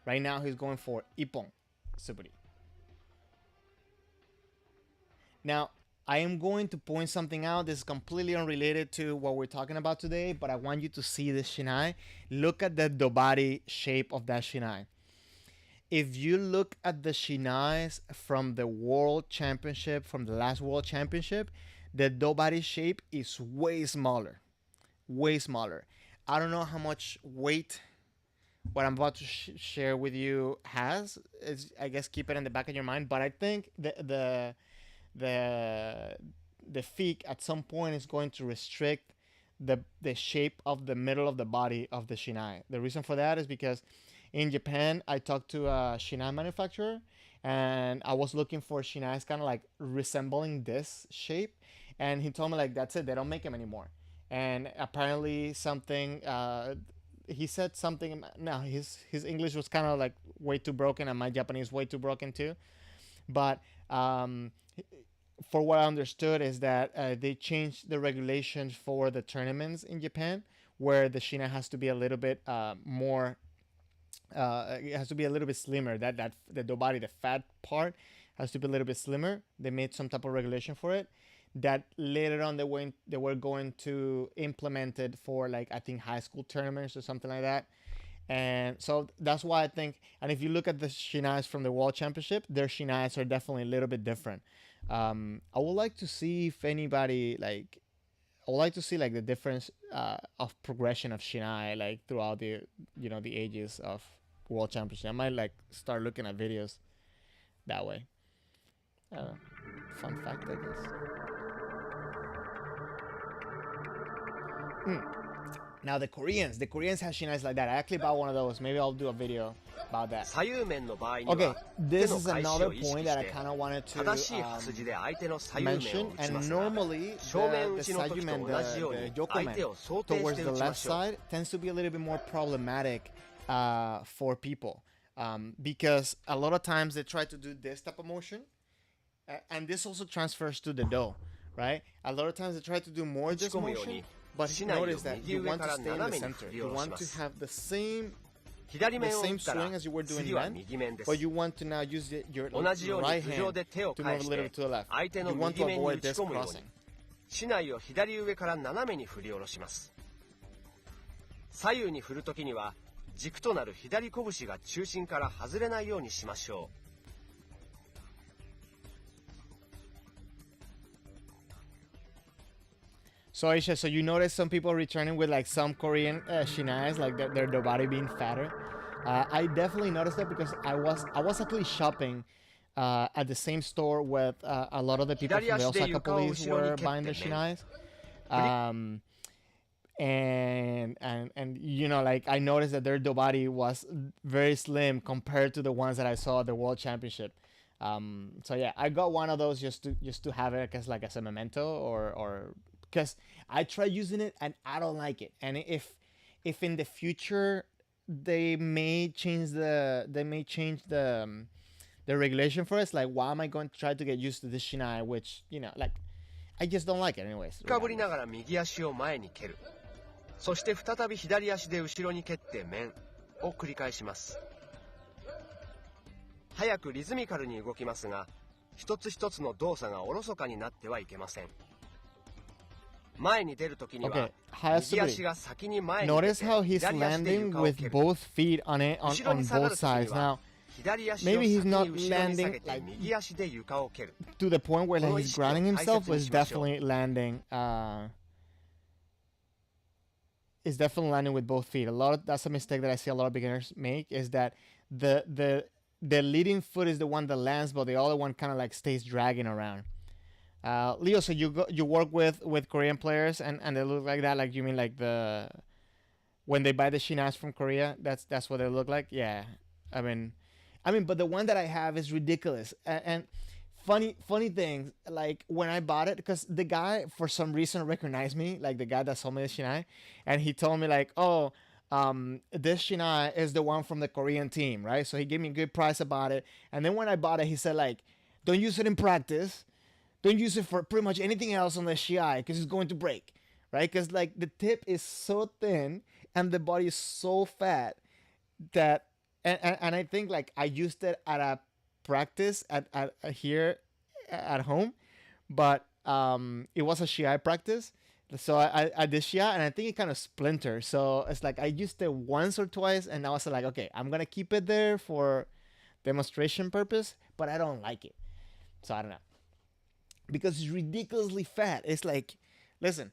Right now he's going for ippon suburi. Now, I am going to point something out. This is completely unrelated to what we're talking about today, but I want you to see this shinai. Look at the dobari shape of that shinai. If you look at the shinais from the world championship, from the last world championship, the dobari shape is way smaller. Way smaller. I don't know how much weight what I'm about to share with you has. Is, I guess, keep it in the back of your mind. But I think the feet at some point is going to restrict the shape of the middle of the body of the shinai. The reason for that is because in Japan, I talked to a shinai manufacturer, and I was looking for shinais kind of like resembling this shape, and he told me like that's it, they don't make them anymore. And apparently something he said something. No, his English was kind of like way too broken, and my Japanese way too broken too. But for what I understood is that they changed the regulations for the tournaments in Japan, where the shina has to be a little bit more. It has to be a little bit slimmer. That the dobari, the fat part, has to be a little bit slimmer. They made some type of regulation for it. That later on they were going to implement it for like I think high school tournaments or something like that. And so that's why I think. And if you look at the shinais from the World Championship, their shinais are definitely a little bit different. I would like to see if anybody like. I would like to see like the difference of progression of shinai like throughout the the ages of World Championship. I might like start looking at videos that way. I don't know. Fun fact, I guess. Now the Koreans have shinais like that. I actually bought one of those. Maybe I'll do a video about that. 左右面の場合に Okay, は this 手の is 返し another を意識 point し that I て kind of wanted to 正しい刃筋で相手の左右面を mention. 打ち And ますが、 normally 正面 the 打ちの時 Sajumen, と同じように the 相手 Yokomen を想定し towards て the 打ちま left しょう。 side tends to be a little bit more problematic for people because a lot of times they try to do this type of motion, and this also transfers to the do, right? A lot of times they try to do more of this motion, but notice that you want to stay in the center. You want to have the same 左面を打った swing ら as you were doing 次は then, 右面です。 but you want to now use your 同じように right 頭上 hand で手を to 返 move a し little て bit to the left. 相手の You want 右 to 面に avoid 打ち this 込むように crossing. 竹刀を左上から斜めに振り下ろします。左右に振るときには軸となる左拳が中心から外れないようにしましょう。So Aisha, so you notice some people returning with like some Korean shinais, like their body being fatter. I definitely noticed that because I was actually shopping at the same store with a lot of the people from the Osaka police were buying their shinais. And you know, like I noticed that their body was very slim compared to the ones that I saw at the World Championship. So yeah, I got one of those just to have it as like as a memento or because I tried using it and I don't like it. And if in the future they may change the regulation for us, like why am I going to try to get used to this shinai, which you know, like I just don't like it anyways. 深ぶりながら右足を前に蹴る。そして再び左足で後ろに蹴って面を繰り返します。早くリズミカルに動きますが、一つ一つの動作がおろそかになってはいけません。前に出るときには、右足が先に前に出て、 Notice how he's landing with both feet on both sides. Now, maybe he's not landing like to the point where like, he's grounding himself, but he's definitely landing. Is definitely landing with both feet. That's a mistake that I see a lot of beginners make, is that the leading foot is the one that lands, but the other one kind of like stays dragging around. Leo, so you work with Korean players and they look like that? Like you mean like when they buy the shinais from Korea, that's what they look like? Yeah, I mean, but the one that I have is ridiculous. And funny things, like when I bought it, because the guy for some reason recognized me, like the guy that sold me the shinai, and he told me like, oh, this shinai is the one from the Korean team, right? So he gave me a good price about it. And then when I bought it, he said like, don't use it in practice. Don't use it for pretty much anything else on the shinai because it's going to break, right? Because like the tip is so thin and the body is so fat that, and I think like I used it at a practice at here at home, but it was a shinai practice. So I did shinai and I think it kind of splintered. So it's like I used it once or twice and I was like, okay, I'm gonna keep it there for demonstration purpose, but I don't like it. So I don't know. Because it's ridiculously fat. It's like, listen,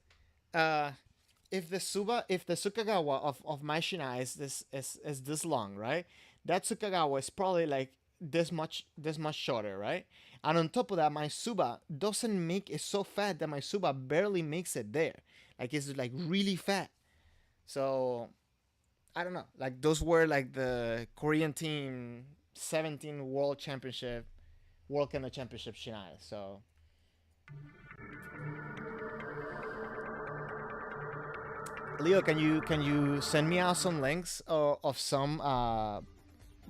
if the Tsukagawa of my shinai is this long, right? That Tsukagawa is probably like this much shorter, right? And on top of that, my Suba doesn't make it so fat that my Suba barely makes it there. Like it's like really fat. So I don't know. Like those were like the Korean team 17 World Kendo Championship shinai. So Leo, can you send me out some links of some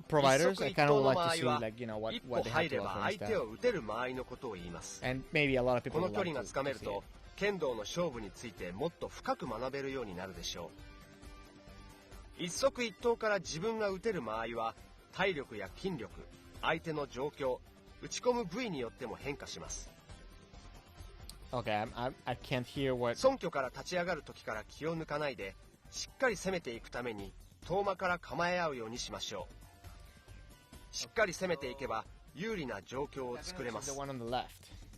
providers? I kind of would like to see like you know what they have to offer and stuff. And maybe a lot of people would like to see it. 剣道の勝負についてもっと深く学べるようになるでしょう。一足一刀から自分が打てる間合いは体力や筋力、相手の状況、打ち込む部位によっても変化します。Okay, I can't hear what. 尊虚から立ち上がる時から気を抜かないで、しっかり攻めていくために遠間から構え合うようにしましょう。しっかり攻めていけば有利な状況を作れます。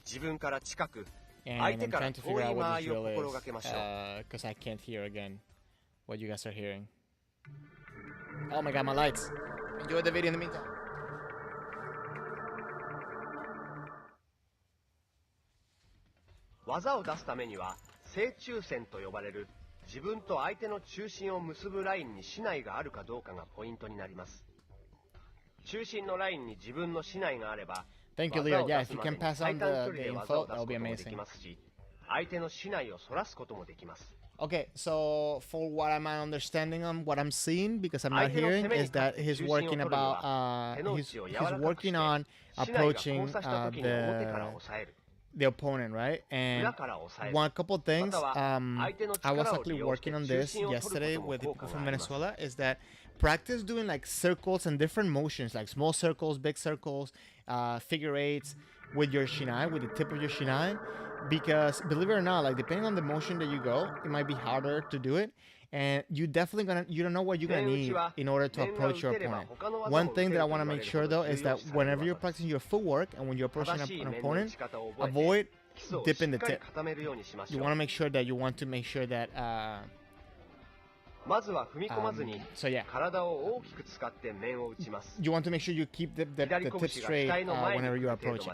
自分から近く、相手から遠い間合いを心がけましょう。Because I can't hear again what you guys are hearing. Oh my god, my lights. Enjoy the video in the meantime. 技を出すためには正中線と呼ばれる自分と相手の中心を結ぶラインに竹刀があるかどうかがポイントになります。中心のラインに自分の竹刀があれば、Thank you, Leo. Yeah, if you can pass on the info, that will be amazing. 相手の竹刀をそらすこともできます。Okay, so for what I'm understanding on what I'm seeing, because I'm not hearing, is that he's working about he's working on approaching the opponent, right? And one couple things, I was actually working on this yesterday with the people from Venezuela, is that practice doing like circles and different motions, like small circles, big circles, figure eights with your shinai, with the tip of your shinai, because believe it or not, like depending on the motion that you go, it might be harder to do it. and you don't know what you're gonna need in order to approach your opponent. One thing that I want to make sure though is that whenever you're practicing your footwork and when you're approaching an opponent, avoid dipping the tip. You want to make sure that you want to make sure that so yeah, you want to make sure you keep the tip straight whenever you're approaching.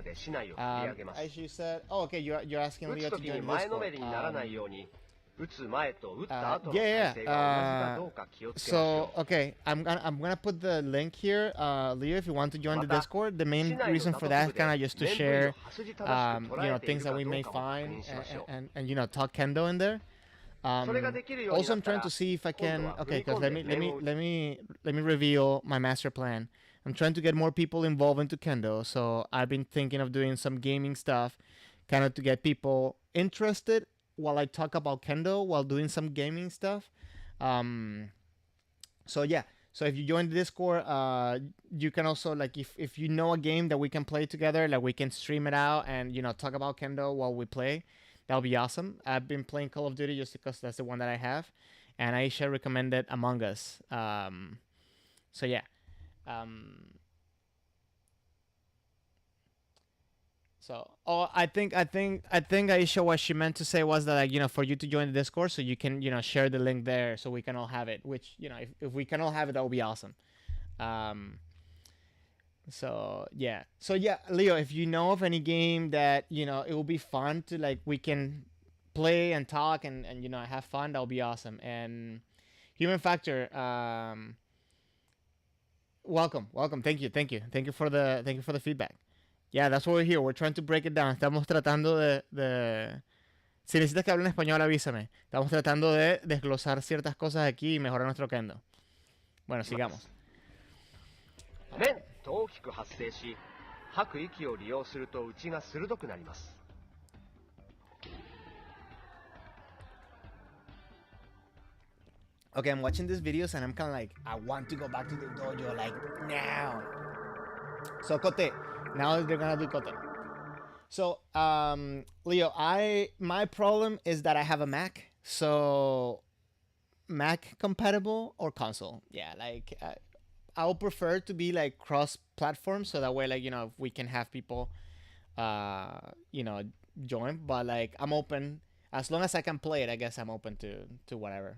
As you said, oh okay, you're asking Leo to join Discord. So okay, I'm gonna put the link here, Leo. If you want to join the Discord, the main reason for that is kind of just to share, things that we may find and talk kendo in there. Also, I'm trying to see if I can. Okay, because let me reveal my master plan. I'm trying to get more people involved into kendo. So I've been thinking of doing some gaming stuff, kind of to get people interested while I talk about kendo while doing some gaming stuff. So yeah. So if you join the Discord, you can also like if you know a game that we can play together, like we can stream it out and talk about kendo while we play. That'll be awesome. I've been playing Call of Duty just because that's the one that I have, and Aisha recommended Among Us. So yeah. I think Aisha, what she meant to say was that for you to join the Discord, so you can share the link there, so we can all have it. Which if we can all have it, that would be awesome. So yeah, Leo, if you know of any game that it will be fun to we can play and talk and have fun, that will be awesome. And Human Factor, welcome, thank you for the feedback. Yeah, that's what we're here. We're trying to break it down. Estamos tratando de si necesitas que hable en español, avísame. Estamos tratando de desglosar ciertas cosas aquí y mejorar nuestro kendo. Bueno, sigamos. Men と大きく発生し、吐く息を利用すると内が鋭くなります。Okay, I'm watching these videos and I'm kind of like, I want to go back to the dojo like now. So kote, now they're gonna do kote. So Leo, my problem is that I have a Mac, so Mac compatible or console. Yeah, I would prefer to be cross-platform, so that way if we can have people join, but I'm open as long as I can play it. I guess I'm open to whatever.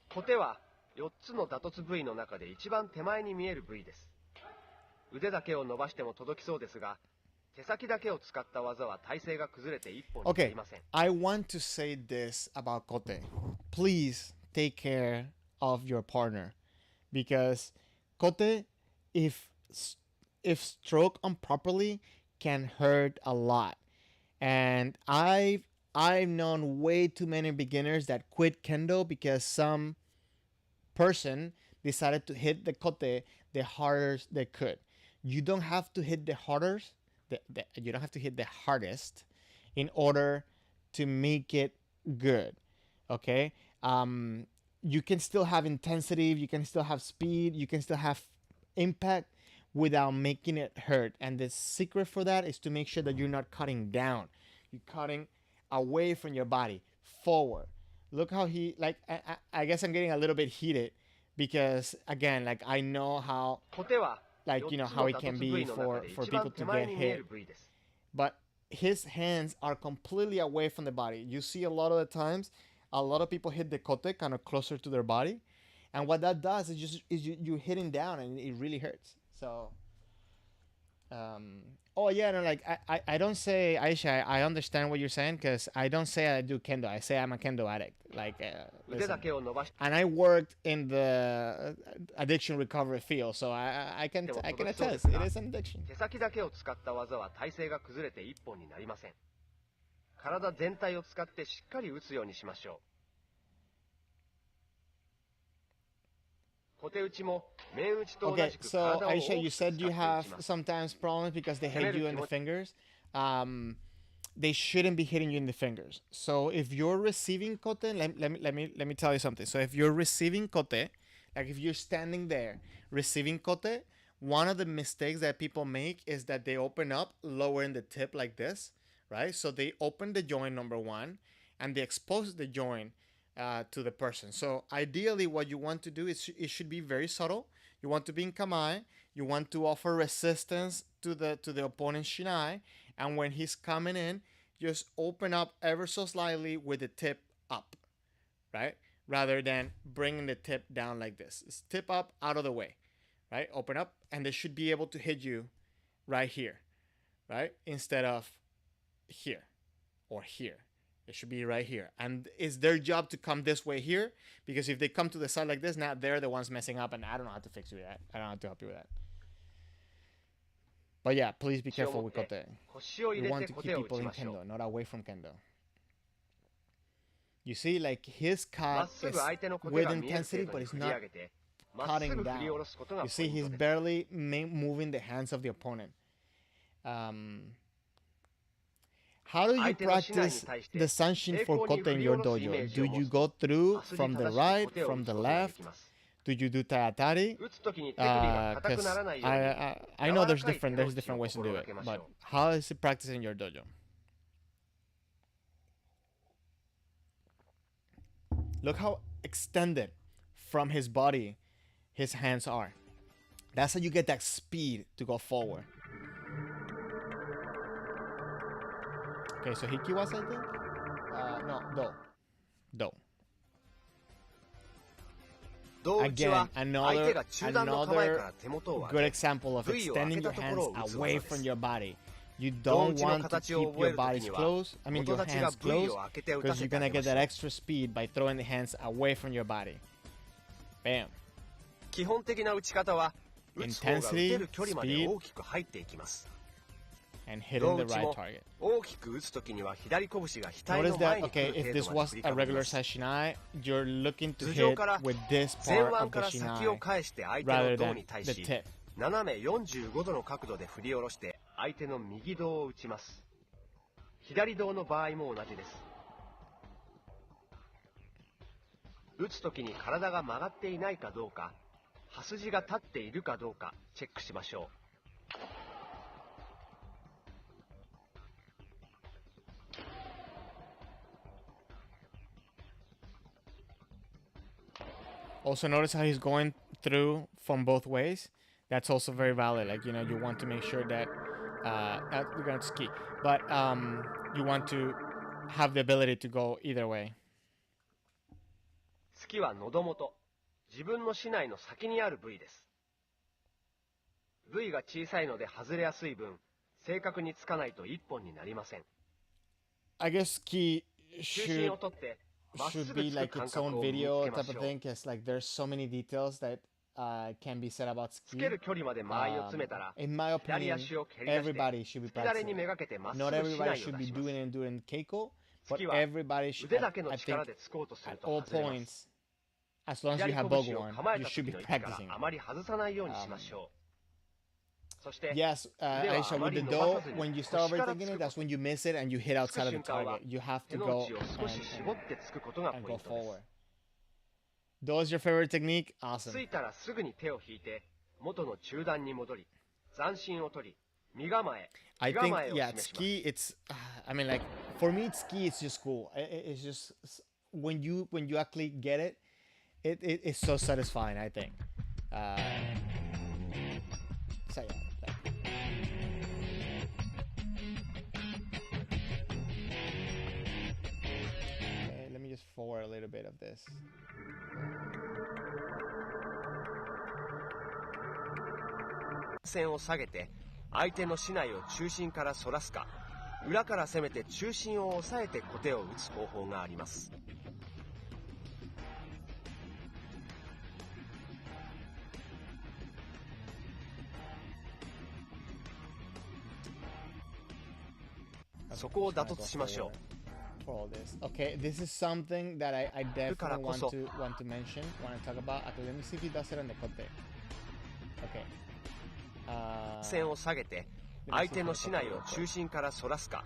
コテは4つの打突部位の中で一番手前に見える部位です。腕だけを伸ばしても届きそうですが、手先だけを使った技は体勢が崩れて一本になりません。Okay, I want to say this about kote. Please take care of your partner. Because kote, if stroked improperly, can hurt a lot. And I've known way too many beginners that quit kendo because some person decided to hit the kote the hardest they could. You don't have to hit the hardest. You don't have to hit the hardest in order to make it good. Okay. You can still have intensity, you can still have speed, you can still have impact without making it hurt. And the secret for that is to make sure that you're not cutting down. You're cutting away from your body, forward. Look how he, I guess I'm getting a little bit heated because, again, I know how, how it can be for people to get hit. But his hands are completely away from the body. You see a lot of the times, a lot of people hit the kote kind of closer to their body, and what that does is you're hitting down and it really hurts. So I don't say, Aisha, I understand what you're saying, because I don't say I do kendo, I say I'm a kendo addict. And I worked in the addiction recovery field, so I can attest, it is an addiction. 手先だけを使った技は体勢が崩れて一本になりません。体全体を使ってしっかり打つようにしましょう。Okay, so Aisha, you said you have sometimes problems because they hit you in the fingers. They shouldn't be hitting you in the fingers. So if you're receiving kote, let me tell you something. So if you're receiving kote, if you're standing there receiving kote, one of the mistakes that people make is that they open up, lowering the tip like this, right? So they open the joint, number one, and they expose the joint to the person. So ideally, what you want to do is it should be very subtle. You want to be in kamae. You want to offer resistance to the opponent's shinai, and when he's coming in, just open up ever so slightly with the tip up, right? Rather than bringing the tip down like this. It's tip up, out of the way, right? Open up, and they should be able to hit you right here, right? Instead of here or here. It should be right here. And it's their job to come this way here, because if they come to the side like this, now they're the ones messing up, and I don't know how to fix you with that. I don't know how to help you with that. But yeah, please be careful with kote. You want to keep people in kendo, not away from kendo. You see, like his cut is with intensity, but it's not cutting down. You see, he's barely moving the hands of the opponent. How do you practice the sanshin for kote in your dojo? Do you go through from the right, from the left? Do you do tayatari? Because I know there's different ways to do it, but how is it practiced in your dojo? Look how extended from his body his hands are. That's how you get that speed to go forward. Okay, so Hikiwas, I think? No, Do. Again, another good example of extending your hands away from your body. You don't want to keep your bodies close, your hands close, because you're going to get that extra speed by throwing the hands away from your body. Bam. Intensity, speed, and hitting the right target. Notice that, okay, if this was a regular size shinai, you're looking to hit with this part of the shinai rather than the tip. 斜め45度の角度で振り下ろして相手の右胴を打ちます。左胴の場合も同じです。打つときに体が曲がっていないかどうか、刃筋が立っているかどうかチェックしましょう。Also notice how he's going through from both ways. That's also very valid. Like, you want to make sure that we're going to ski, but you want to have the ability to go either way. 突きは喉元、自分の竹刀の先にある部位です。部位が小さいので外れやすい分、正確につかないと一本になりません。I guess ski should be like its own video type of thing, because like there's so many details that can be said about ski. In my opinion, everybody should be practicing. Not everybody should be doing it and doing keiko, but everybody should, I think, at all points, as long as you have boguan, you should be practicing. Yes, Aisha, with the do, when you start overthinking it, that's when you miss it and you hit outside of the target. You have to go and go forward. Do is your favorite technique? Awesome. I think, yeah, ski, it's, like, for me, ski, it's just cool. It's just, when you actually get it, it's so satisfying, I think. So, yeah. Okay, let me just forward a little bit of this. 線を下げて相手の竹刀を中心から反らすか、裏から攻めて中心を押さえて小手を打つ方法があります。そこを打突しましょう。For all this. Okay, this is something that I definitely want to mention, want to talk about. Okay, let me see if he does it on the kote. Okay. 線を下げて相手の竹刀を中心から反らすか、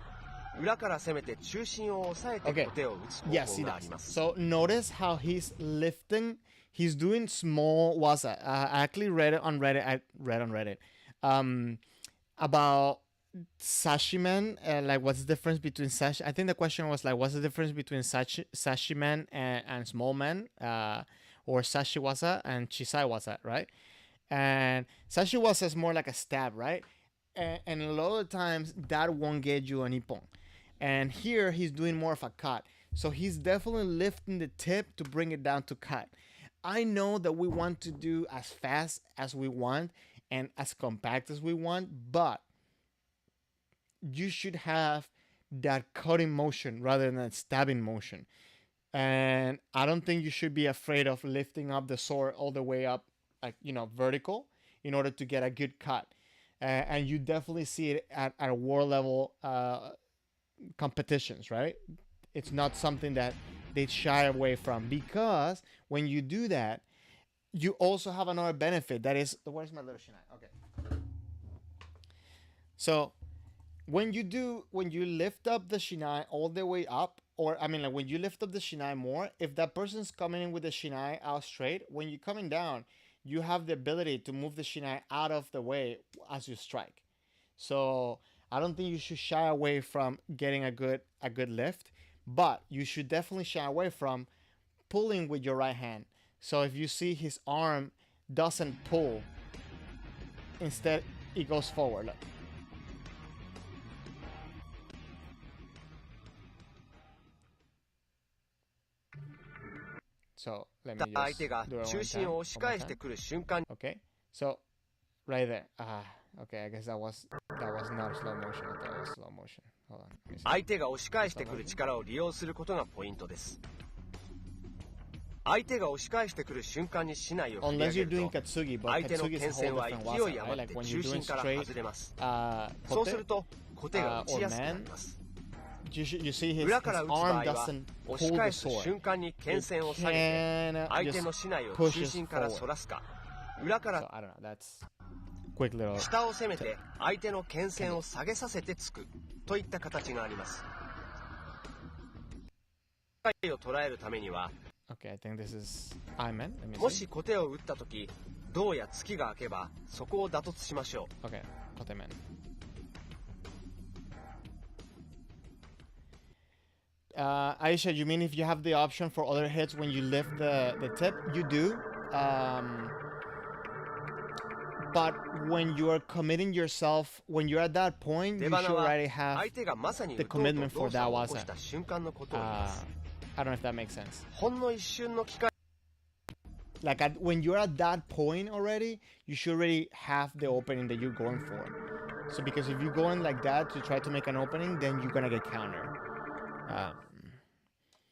裏から攻めて中心を押さえて小手を打つ方法があります。So notice how he's lifting. He's doing small waza. I actually read on Reddit. About sashimen, like what's the difference between I think the question was like, what's the difference between sashimen and small men, or sashiwaza and chisaiwaza, right? And sashiwaza is more like a stab, right? And a lot of times that won't get you an ippon. And here he's doing more of a cut. So he's definitely lifting the tip to bring it down to cut. I know that we want to do as fast as we want and as compact as we want, but you should have that cutting motion rather than that stabbing motion. And I don't think you should be afraid of lifting up the sword all the way up, like, vertical, in order to get a good cut. And you definitely see it at world level competitions, right? It's not something that they shy away from, because when you do that, you also have another benefit. That is, where's my little shinai? Okay. So when you lift up the shinai all the way up, or I mean, like when you lift up the shinai more, if that person's coming in with the shinai out straight, when you're coming down, you have the ability to move the shinai out of the way as you strike. So I don't think you should shy away from getting a good lift, but you should definitely shy away from pulling with your right hand. So if you see his arm doesn't pull, instead it goes forward. Look. So let me just do it one time. Okay, so right there. Okay, I guess that was not slow motion. I thought it was slow motion. Hold on. 相手が押し返してくる力を利用することがポイントです。相手が押し返してくる瞬間に竹刀を振り上げると、相手の剣線は勢い余って中心から外れます。そうすると、小手が打ちやすくなります。裏から打つ場合は、押し返す瞬間に剣線を下げて、相手の竹刀を中心から反らすか、裏から下を攻めて相手の剣線を下げさせて突くといった形があります。機会を捉えるためには、もし小手を打ったとき、胴や突きが開けば、そこを打突しましょう。Aisha, you mean if you have the option for other hits when you lift the tip? You do. But when you are committing yourself, when you're at that point, you should already have the commitment for that waza. I don't know if that makes sense. Like when you're at that point already, you should already have the opening that you're going for. So because if you go in like that to try to make an opening, then you're gonna get countered.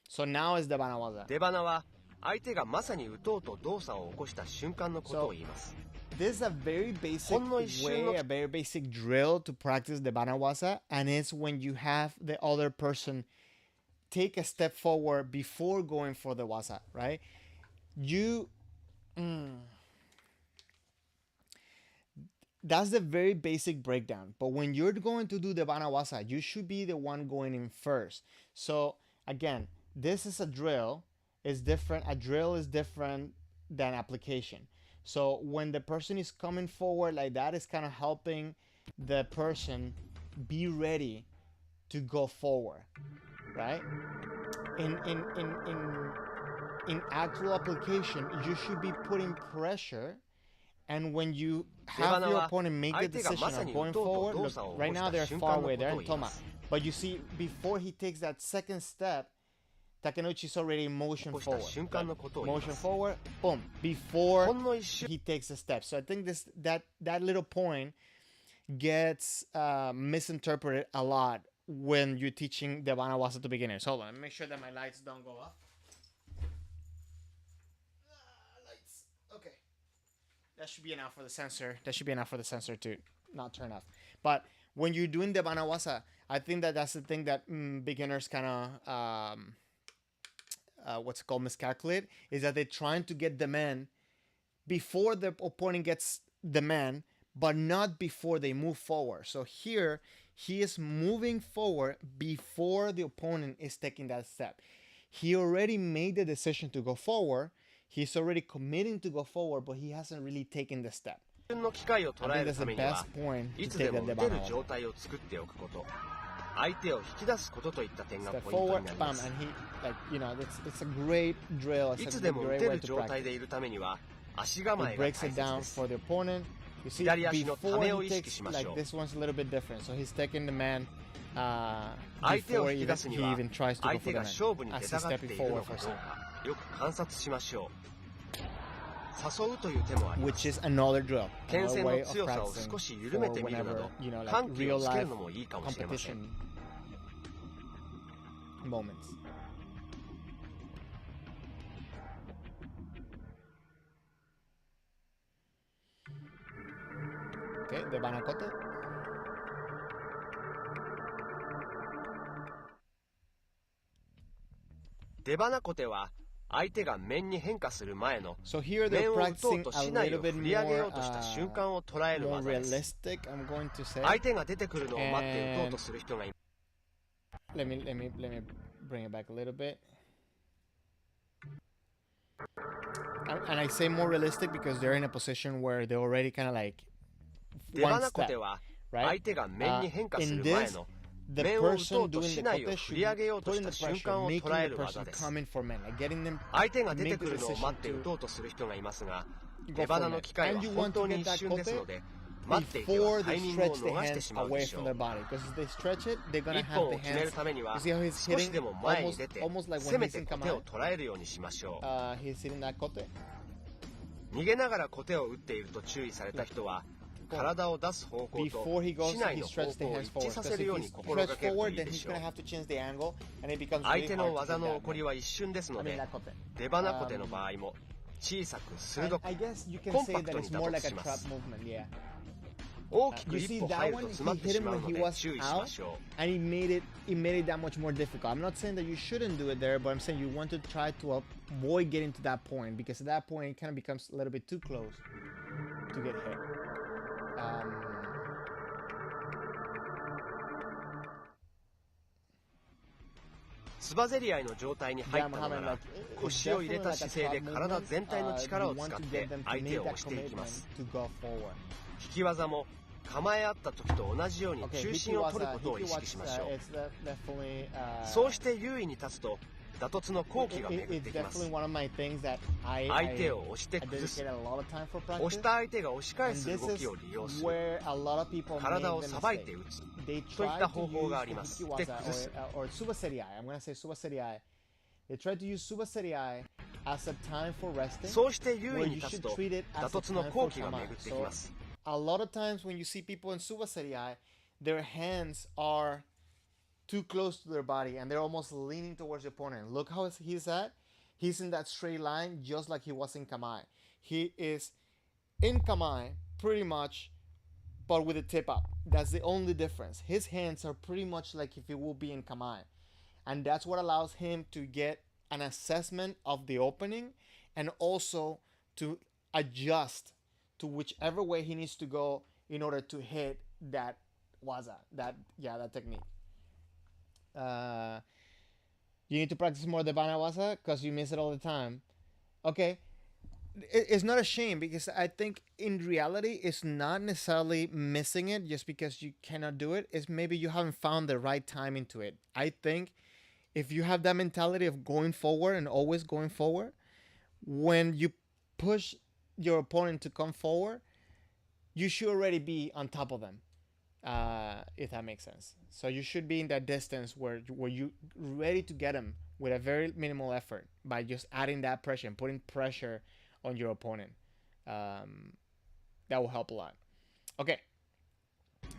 So now is the Debana waza. 出花は相手がまさに打とうと動作を起こした瞬間のことを言います。This is a very basic way, a very basic drill to practice the Debana waza, and it's when you have the other person take a step forward before going for the waza, right? That's the very basic breakdown. But when you're going to do the Debana waza, you should be the one going in first. So again, this is a drill. It's different. A drill is different than application. So when the person is coming forward like that, it's kind of helping the person be ready to go forward, right? In actual application, you should be putting pressure, and when you have your opponent make the decision of going forward, look, right now they're far away, they're in Toma. But you see, before he takes that second step, Takenouchi's already motion forward. Motion forward, boom, before he takes a step. So I think that little point gets misinterpreted a lot when you're teaching the Debana waza to beginners. Hold on, let me make sure that my lights don't go off. Lights. Okay. That should be enough for the sensor. That should be enough for the sensor to not turn off. But when you're doing the Debana waza, I think that's the thing that beginners kind of what's it called, miscalculate, is that they're trying to get the man before the opponent gets the man, but not before they move forward. So here he is moving forward before the opponent is taking that step. He already made the decision to go forward. He's already committing to go forward, but he hasn't really taken the step. 分の機会を I 捉え think る that's た the めには best point い to つで take も the 打てる Debana 状 waza. 態を作っておくこと、相手を引き出すことといった点が Step ポイント forward, になり bam, ます。 and he, like, you know, it's a great drill. い It's つ a でも打 great て way る to 状態で practice. いるためには足構え He が breaks 大 it 切 down です。 for the opponent. You see, 左足のた before めを he 意識 takes, しましょ like, う。 this one's a little bit different. So he's taking the man 相手を before 引き出すに he は even tries to go 相 for 手 the が man 勝負に as 出 he's たがって stepping いる forward の for かどう some, かよく観察しましょう。誘うという手もありま which す。 is another drill, 剣 another 線 way の of 強さを practicing 少し緩め for てみるな whenever, ど you know, like 緩急 real をつける life のもいいかもしれません。 competition moments. Okay, the banakote. 出花コテは相手が面に変化する前の So here 面 they're を打とう practicing と a しない little を bit 振り上げよ more, うとした瞬間を捉える more 技です。 realistic, I'm going to say. 相手が出てくるのを待って打とうとする人がいます。 Let me bring it back a little bit. And I say more realistic because they're in a position where they're already kind of like 出 one 花コ step, テは right? 相手が面に変化す In る前 this, の the 面を打と person うと doing し the ないを kote 振り上げよう should と put し in た the 瞬 pressure, 間を making 捉え the る技 person です。 come in for men, like getting them 相手が出て make く the るのを decision 待って打 to とうとする人がいますが、 go 出 for 花 men. の機会は And you 本 want 当 to に get 一 that 瞬ですの kote で、待っていては before タ they イミングを stretch the 逃して hands しまうで away しょ from う。 their body. Because if they stretch it, they're gonna 一 have 本 the を決める hands. ために You は see how he's 少し hitting でも前に出て almost like せ when め he's て in コテを Kamai. 捉えるようにしましょう。 He's hitting that kote. 逃げながらコテを打っていると注意された人は体を出す方向と Before he goes, 竹刀 he の方 stretches the 向を hands 一致 forward. さ Because せる if よう he に心 stretches がけると forward, いい then で he's しょう。 gonna have to change the angle, and it becomes 相 really 手 hard の to 技 hit の that 起こり man. は一瞬ですの I mean で that kote. 出花コテの場合も小さく And 鋭く I guess you can コン say パク that トに it's 打 more と like し a ま trap す。 movement, yeah. 大きく You 一 see 歩 that 入る one, と詰まっ he て hit し him まう when の he で was 注意し out, ましょう。 and he made it that much more difficult. I'm not saying that you shouldn't do it there, but I'm saying you want to try to avoid getting to that point, because at that point it kind of becomes a little bit too close to get hit. Um, つばぜり合いの状態に入 yeah, ったのな Mohammed, ら like it's 腰を入れ definitely た like a 姿勢で trap 体 movement. 全体の You 力を want 使っ to て get them to 相 make 手を that 押していきま commitment す。 to go forward. 引き技も構え合った時と同じように Okay, 中心を取る Hikiwasa, ことを意識しましょう。 it's definitely そうして優位に立つと打突の好機が巡って it's きます。 definitely one of my things that 相手を押して I 崩す dedicate a lot of time for 押 practice. した相手が押し返 And す this 動 is きを利用する where a lot of people make 体を the さばいて mistake. 打つ They といっ try た to 方法 use があります。で Hikiwasa 崩す or Subaseriai. I'm gonna say Subaseriai. They try to use Subaseriai as a time for resting, そうして優 where 位に you 立つ should と treat it 打 as a 突の time 好 for 機が Kamai. 巡ってき So ます。 a lot of times when you see people in Subaseriai, their hands are too close to their body and they're almost leaning towards the opponent. Look how he's at. He's in that straight line just like he was in Kamai. He is in Kamai pretty much, but with the tip up. That's the only difference. His hands are pretty much like if he will be in Kamai. And that's what allows him to get an assessment of the opening and also to adjust to whichever way he needs to go in order to hit that waza, that technique. You need to practice more the bana waza because you miss it all the time. Okay, it's not a shame because I think in reality it's not necessarily missing it just because you cannot do it. It's maybe you haven't found the right time into it. I think if you have that mentality of going forward and always going forward, when you push your opponent to come forward, you should already be on top of them, if that makes sense. So you should be in that distance where you ready to get them with a very minimal effort by just adding that pressure and putting pressure on your opponent. That will help a lot. Okay.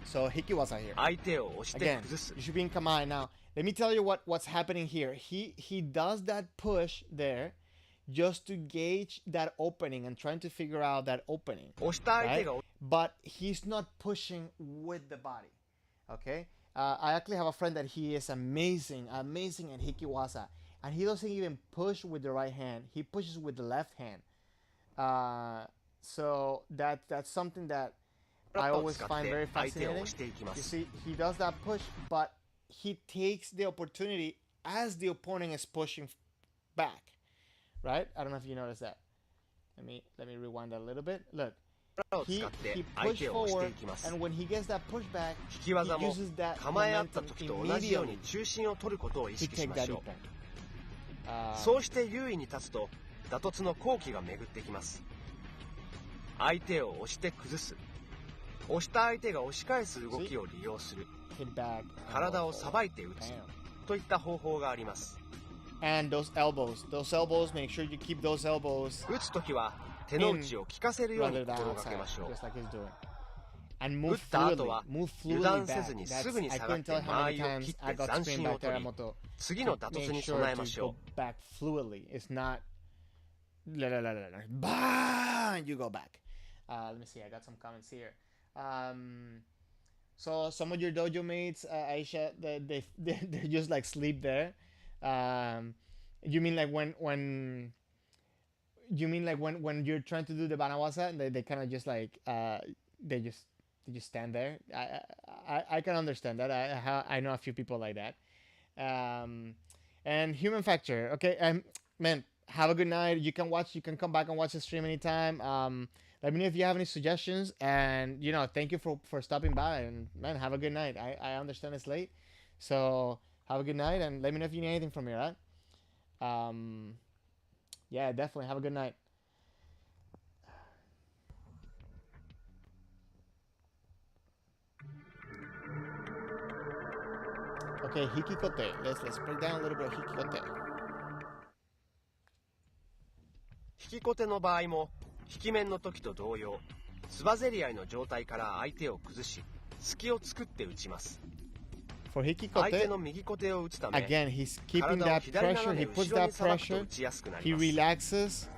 So Hikiwasa here. 相手を押して Again, 崩す you should be in Kamai. Now, let me tell you what's happening here. He does that push there just to gauge that opening and trying to figure out that opening. 押した相手 Right? が But he's not pushing with the body. Okay? I actually have a friend that he is amazing at Hikiwasa. And he doesn't even push with the right hand. He pushes with the left hand. So that's something that I を always 使っ find て very 相手を fascinating. 押していきま You す。 see, he does that push, but he takes the opportunity as the opponent is pushing back. Right? I don't know if you noticed that. Let me rewind that a little bit. Look, he pushed forward, and when he gets that pushback, 引き技 he も uses that 構え合った momentum 時と同じように immediately 中心を取ることを意 to 識し take ま that しょ ippen. う。そうして優位に立つと打突の好機が巡ってきます。相手を押して崩す。押した相手が押し返す動きを利用する。体をさばいて打つといった方法があります。And those elbows, make sure you keep those elbows 打つときは手の内を効かせるように rather than 心がけ outside, ましょう。 just like he's doing. And 打 move った後は fluidly, move 油 fluidly 断せ back. ずに That's, すぐに I 下がっ couldn't て tell how 間合 many いを times 切っ I て got 斬 screen 新を back 取 there, り Moto. 次の打突 Make に sure 備えま to しょ go back fluidly. It's not bang, you go back. Let me see. I got some comments here. So some of your dojo mates, Aisha, they just like sleep there. You mean like when when you're trying to do the banawasa, and they kind of just like they just stand there. I can understand that. I know a few people like that. And human factor. Okay, man, have a good night. You can come back and watch the stream anytime. Let me know if you have any suggestions, and thank you for stopping by. And man, have a good night. I understand it's late, so have a good night, and let me know if you need anything from me. Right? Yeah, definitely have a good night. Okay, hikikote. Let's break down a little bit of hikikote. 引き小手の場合も引き面の時と同様、つばぜり合いの状態から相手を崩し、隙を作って打ちます。For 相手 hikikote, の右小手を打つため、 again, he's keeping 体を that 左 pressure. 斜め He 後 puts ろに that さばくと pressure. 打ちやすくな He ります。 relaxes,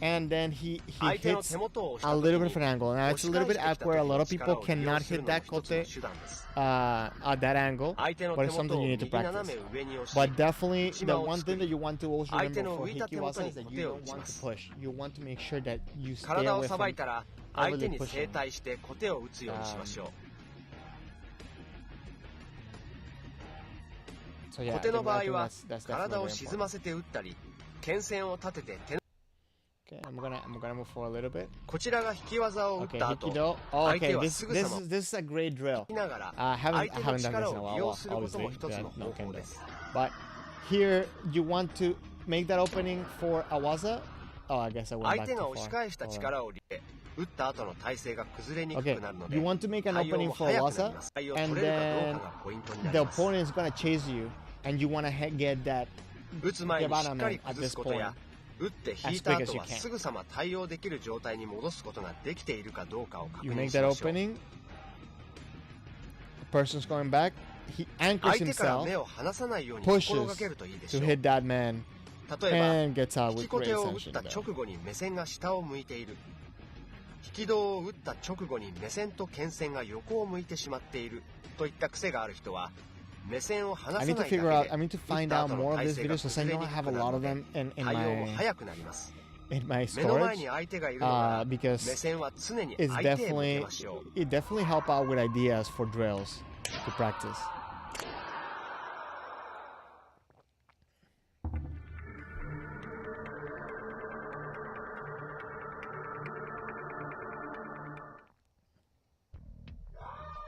and then he 相手の hits 手元を押した a 時 little bit に of an angle. Now 押 it's し a 返 little して bit きた awkward. A 時 lot の of people 力を利用 cannot する hit のも that 一つの kote 手段です。 at that angle, 相手の but 手 it's 元 something を you 右 need to 斜 practice. め上に押し、 But definitely, 内 the 間を one 作 thing that り、 you want to always 相手 remember の for 浮いた手元 hikiwasa に is that 小 you 手を don't 打ち want ま to す。 push. You want to make sure that you stay 体を away さば from いたら相手 overly に正 pushing. 対して小手を打つようにしましょう。 So yeah, 小 I 手の think 場 I 合 think は that's 体 definitely を very 沈ま important. せて打ったり、剣線を立てて手 Okay, I'm gonna move forward a little bit. こちらが引き技を打っ Okay, た後、 Hikido. Oh, 相手 okay, は this すぐ this さま is this is a great drill. 打ちながら I 相 haven't 手の done this 力 in a を利 while, 用することも obviously. 一つの No 方法 kendo. です。 But here you want to make that opening for a waza. Oh, I guess I went 相 back 手 too が押し far. 返した Hold on. 力を利用して打った後の体勢が崩れにく Okay, くなるので、 you want to make an 対応 opening も for a 早くな waza, ります。対応 and 取れるかどう then かがポイントにな the ります。 opponent is gonna chase you, and you wanna get that 打つ前にしっか Yabana り man at 崩 this すこと point や、打って引いた後はすぐさま対応できる状態に戻すことができているかどうかを確 You 認 make し that ましょう。 opening. The person's going back. He anchors 相手から himself 目を離さないように pushes 心がけるといいでし to ょう。 hit that man 例えば、 and gets out 引 with き小 great 手を打っ ascension た there. 直後に目線が下を向いている。引き胴を打った直後に目線と剣線が横を向いてしまっているといった癖がある人は、目線を離 I さ need な to いだけ figure out. で I need to 打っ find た out 後の more of 体 these 勢が videos because I 崩れ know に I く have く a な lot る of の them で、対応も早くなります。in my 目の前 storage に相手がいるのなら、目 because 線は常に it's 相手へ向け definitely ましょう。 it definitely help out with ideas for drills to practice.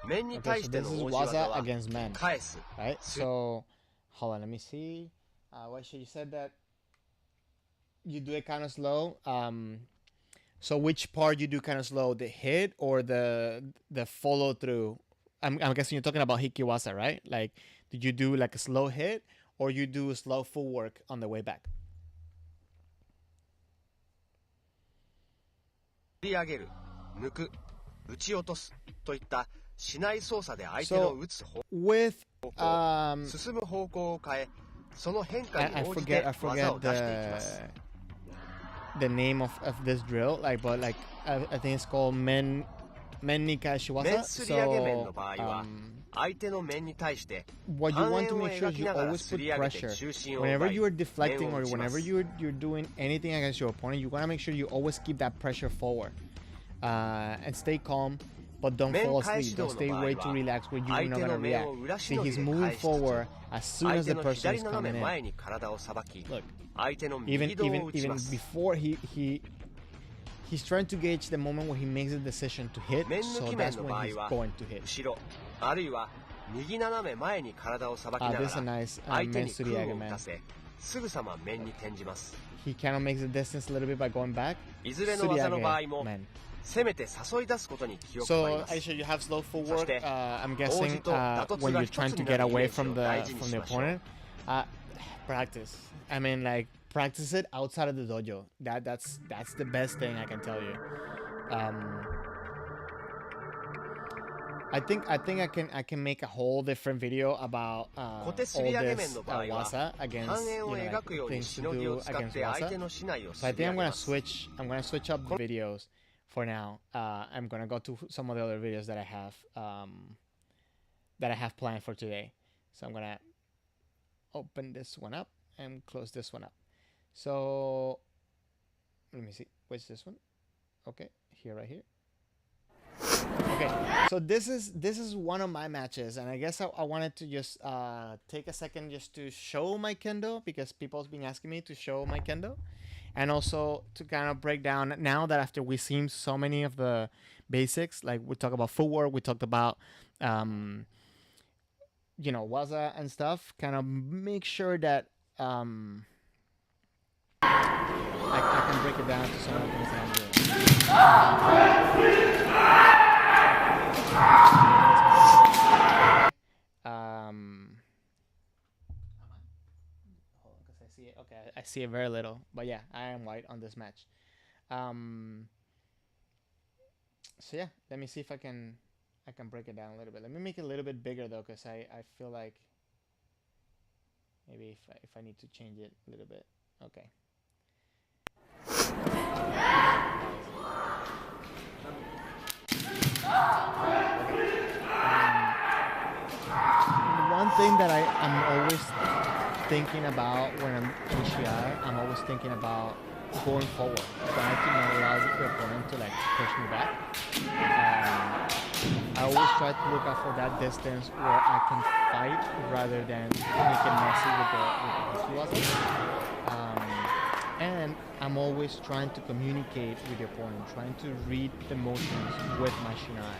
Okay, 面に Okay, 対 so して this の is 応じ技 waza は against men, 返す。 right? So hold on, let me see. Waisha, you said that you do it kind of slow. So which part you do kind of slow, the hit or the follow through? I'm guessing you're talking about hikiwasa, right? Like, did you do like a slow hit or you do slow footwork on the way back? 振り上げる、抜く、打ち落とすといったしない操作で相手の So 打つ方 with 向、進む方向を変え、その変化 I に応じて forget 技を出していきます。 the name of this drill, like, but like I think it's called men nikai 面 shiwasa. すり上げ面 So の場合は、相手の面に対して what you 半 want 円 to を make sure 描 is き you ながら always す put り上げて pressure 中心を whenever 奪い you are deflecting 面を or 打ちま whenever す。 you're doing anything against your opponent. You want to make sure you always keep that pressure forward, and stay calm, but don't 面 fall 返 asleep. し Don't 道 stay の場合 way too は relaxed where you're 相 not 手 gonna の面 react. を裏し See, のぎ he's で moving 返しつつ forward as soon 相 as 手 the の person 左 is 斜 coming め in. 前に体をさばき Look, 相手の even 右胴を even 打ちま even す。 before he He's trying to gauge the moment where he makes a decision to hit, so that's when he's going to hit. 後ろあるいは右斜め前に体をさばきながら This is a nice 相手に men's 空 Suriaga を打 man. たせすぐさま面に転じます He kind of makes the distance a little bit by going back. いずれの技の場合も man. せめて誘い出すことに気を配り So ます Aisha, you have slow footwork. I'm guessing 王子と打突 when が you're 一つ trying to にな get るイメ away ージを from 大事に the しましょう opponent. Practice. I mean, like practice it outside of the dojo. That's the best thing I can tell you. I think I can make a whole different video about all this waza against things to do against waza. So I think I'm gonna switch up the videos for now. I'm gonna go to some of the other videos that I have planned for today. So I'm gonna open this one up and close this one up. So let me see. Where's this one? Okay, here, right here. Okay, so this is one of my matches, and I guess I wanted to just take a second just to show my kendo, because people's been asking me to show my kendo, and also to kind of break down now that after we've seen so many of the basics, like we talked about footwork, we talked about waza and stuff, kind of make sure that I can break it down to some of the things that I'm doing. Hold on, because I see it. Okay, I see it very little, but yeah, I am white on this match. So yeah, let me see if I can break it down a little bit. Let me make it a little bit bigger though, because I feel like maybe if I need to change it a little bit. Okay. One thing that I'm always thinking about when I'm in Shiai, I'm always thinking about going forward, trying to not allow the opponent to like push me back. I always try to look out for that distance where I can fight rather than make it messy with the and I'm always trying to communicate with the opponent, trying to read the motions with my shinai.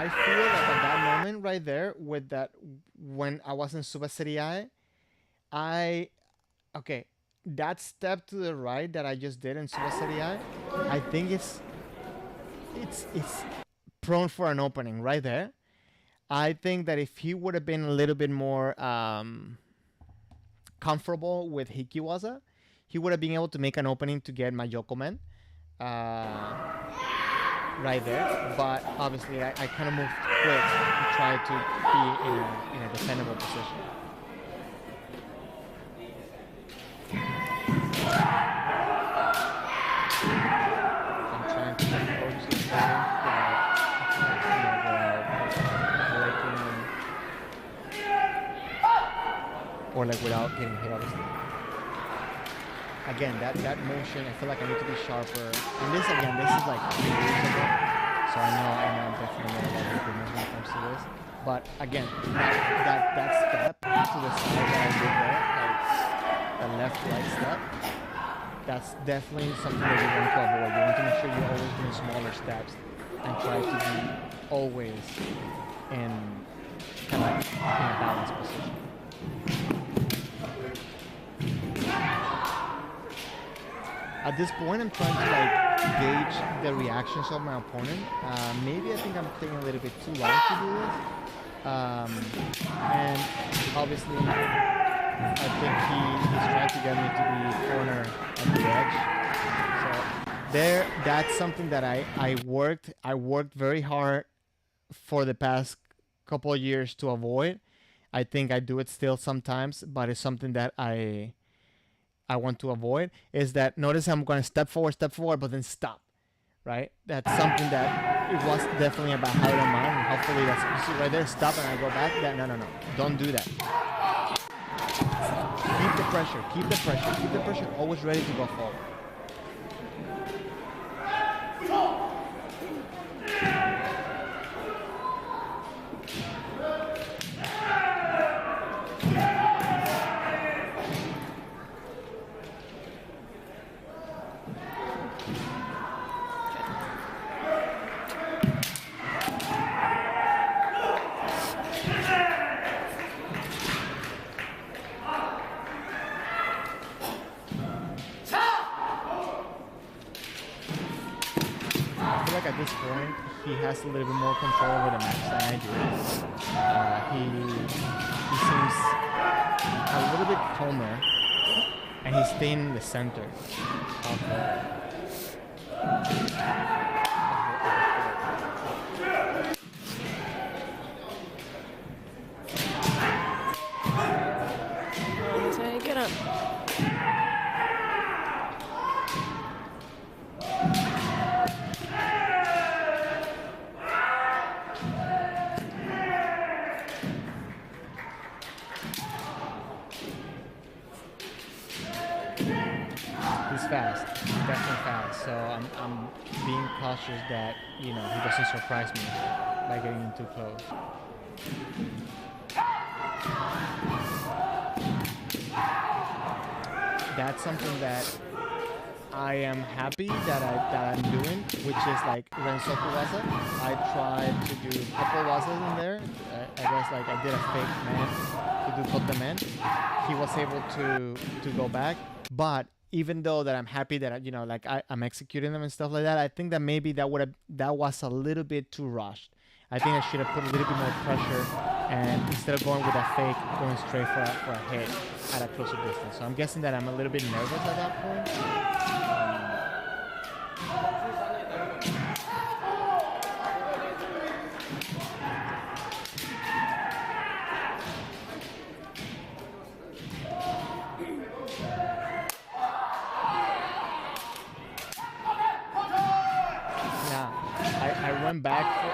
I feel like at that moment right there, with that, when I was in Suba Seriai, okay, that step to the right that I just did in Suba Seriai, I think it's prone for an opening right there. I think that if he would have been a little bit more comfortable with Hikiwaza, he would have been able to make an opening to get my Yokomen. Right there, but obviously I kind of moved quick and tried to be in a defendable position. I'm trying to approach this or like without getting hit, obviously. Again, that motion, I feel like I need to be sharper. And this is like 3 years ago, so I know I'm definitely more like improvement when it comes to this. But again, that step to the side that I did there, like the left-right step, that's definitely something that you want to avoid. You want to make sure you're always doing smaller steps and try to be always in kind of like in a balanced position. At this point, I'm trying to like gauge the reactions of my opponent. Maybe I think I'm taking a little bit too long to do this. And obviously, I think he's trying to get me to be corner at the edge. So that's something that I worked very hard for the past couple of years to avoid. I think I do it still sometimes, but it's something that I want to avoid. Is that, notice I'm going to step forward, but then stop, right? That's something that it was definitely about habit of mine, and hopefully that's, you see right there, stop and I go back. No, don't do that. pressure. Keep the pressure. Keep the pressure. Always ready to go forward. At this point, he has a little bit more control over the match than I do. He seems a little bit calmer, and he's staying in the center of the Take it up. Fast, definitely fast. So I'm being cautious that he doesn't surprise me by getting in too close. That's something that I am happy that I'm doing, which is like Rensoku waza. I tried to do a couple wazas in there. I guess like I did a fake man to do kote men. He was able to go back, but even though that I'm happy that I'm executing them and stuff like that, I think that maybe that was a little bit too rushed. I think I should have put a little bit more pressure, and instead of going with a fake, going straight for a hit at a closer distance. So I'm guessing that I'm a little bit nervous at that point.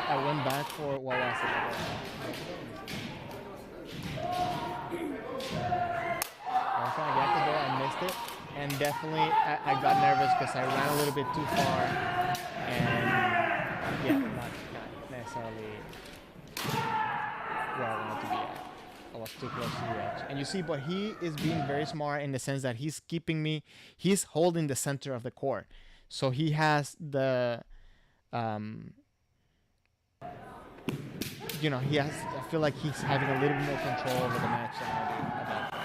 I went back for what was it? I missed it, and definitely I got nervous because I ran a little bit too far, and not necessarily where I wanted to be at. I was too close to the edge. And you see, but he is being very smart in the sense that he's keeping me, he's holding the center of the court. So he has the I feel like he's having a little bit more control over the match than I do at that point.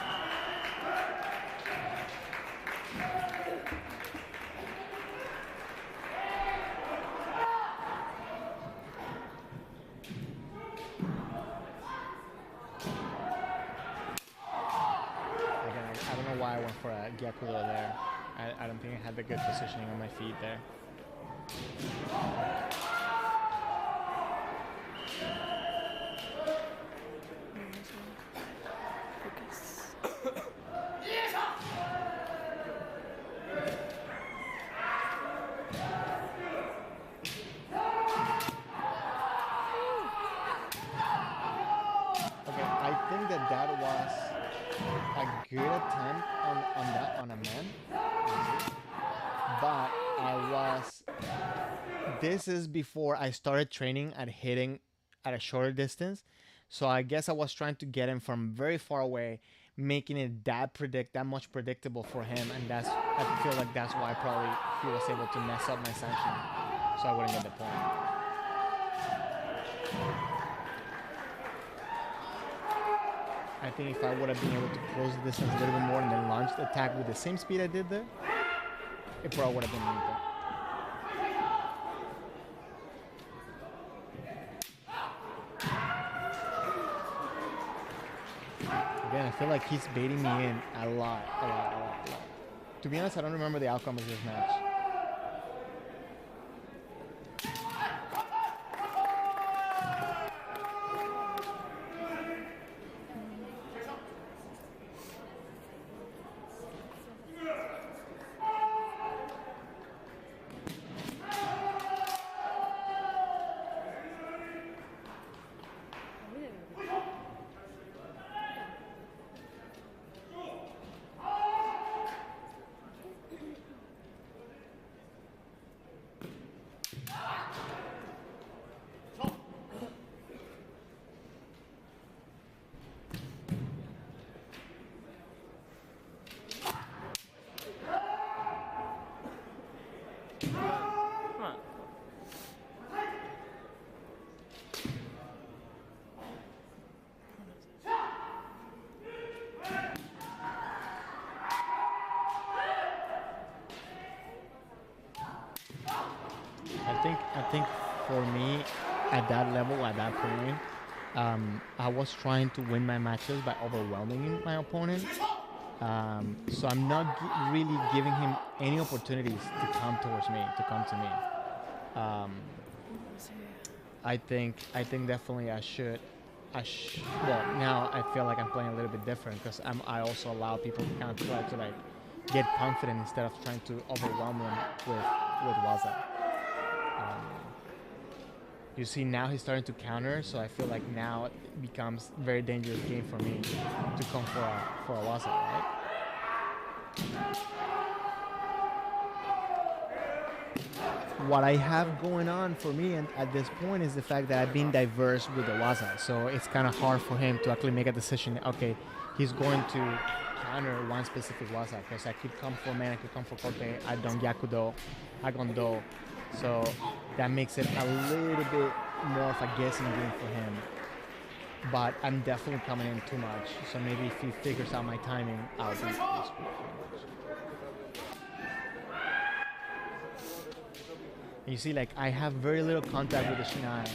Again, I don't know why I went for a Gyakudo there. I don't think I had the good positioning on my feet there. That was a good attempt on a man, but this is before I started training at hitting at a shorter distance, so I guess I was trying to get him from very far away, making it that much predictable for him, and I feel like that's why probably he was able to mess up my sanction, so I wouldn't get the point. I think if I would have been able to close the distance a little bit more and then launch the attack with the same speed I did there, it probably would have been anything. Again, I feel like he's baiting me in a lot. To be honest, I don't remember the outcome of this match. I think for me, at that level, at that point, I was trying to win my matches by overwhelming my opponent. So I'm not really giving him any opportunities to come towards me, to come to me. I think definitely well, now I feel like I'm playing a little bit different because I also allow people to kind of try to like get confident instead of trying to overwhelm them with waza. You see, now he's starting to counter, so I feel like now it becomes a very dangerous game for me to come for a waza, right? What I have going on for me and at this point is the fact that I've been diverse with the waza, so it's kind of hard for him to actually make a decision. Okay, he's going to counter one specific waza because I could come for man, I could come for kote, I don't yakudo, I gondo, so that makes it a little bit more of a guessing game for him. But I'm definitely coming in too much, so maybe if he figures out my timing, I'll be screwed. You see, like, I have very little contact with the shinai.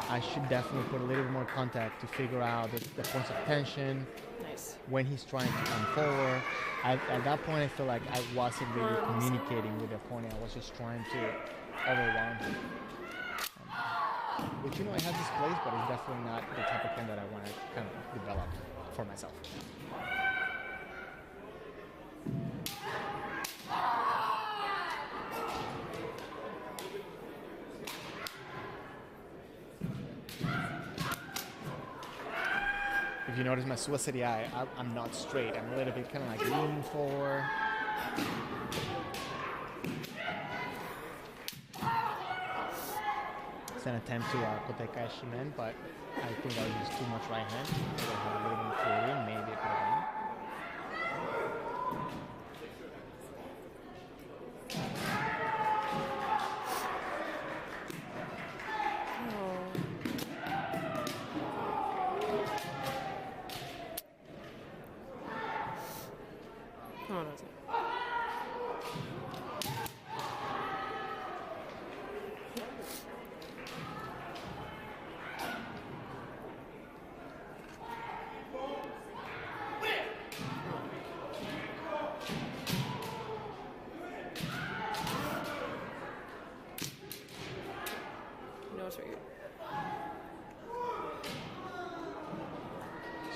I should definitely put a little bit more contact to figure out the points of tension. Nice. When he's trying to come forward. At that point, I feel like I wasn't really communicating with the opponent. I was just trying to overwhelm him. Which, you know, I have this place, but it's definitely not the type of thing that I want to kind of develop for myself. If you notice my suicide I'm not straight. I'm a little bit kind of like leaning forward. It's an attempt to kotekai shimen, but I think I'll use too much right hand. Maybe I have a little bit of freedom, maybe it could have been.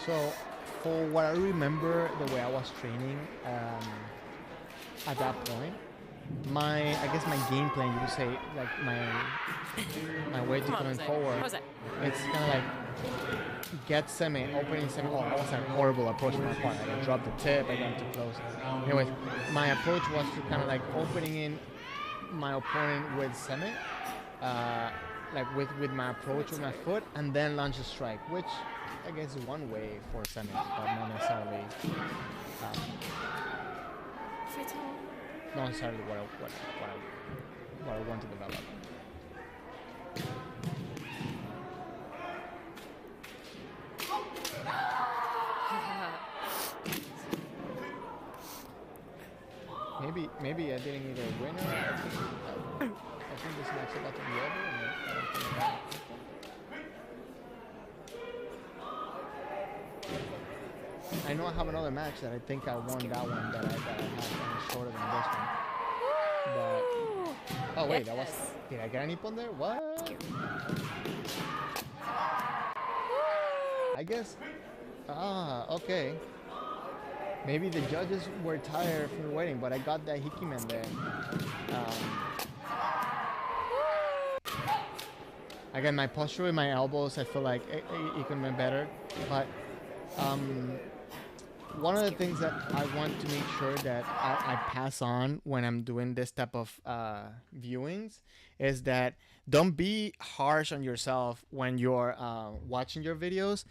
So, for what I remember, the way I was training at that point, I guess my game plan, you could say, like my way to coming forward, it's kind of like get semi, opening semi. Oh, that was a horrible approach on my part. I dropped the tip, I got too close. Anyways, my approach was to kind of like opening in my opponent with semi, like with my approach with my foot, and then launch a strike, which I guess is one way for semi, but not necessarily. Not necessarily what I want to develop. Maybe I didn't either win or I think this match is about to be over. And I don't think that. I know I have another match that I think I won that one that I had shorter than this one. But oh wait, did I get a nippon there? What? I guess. Okay. Maybe the judges were tired from waiting, but I got that hikimen there. Again, my posture with my elbows, I feel like it could have been better. But one of the things that I want to make sure that I pass on when I'm doing this type of viewings is that don't be harsh on yourself when you're watching your videos.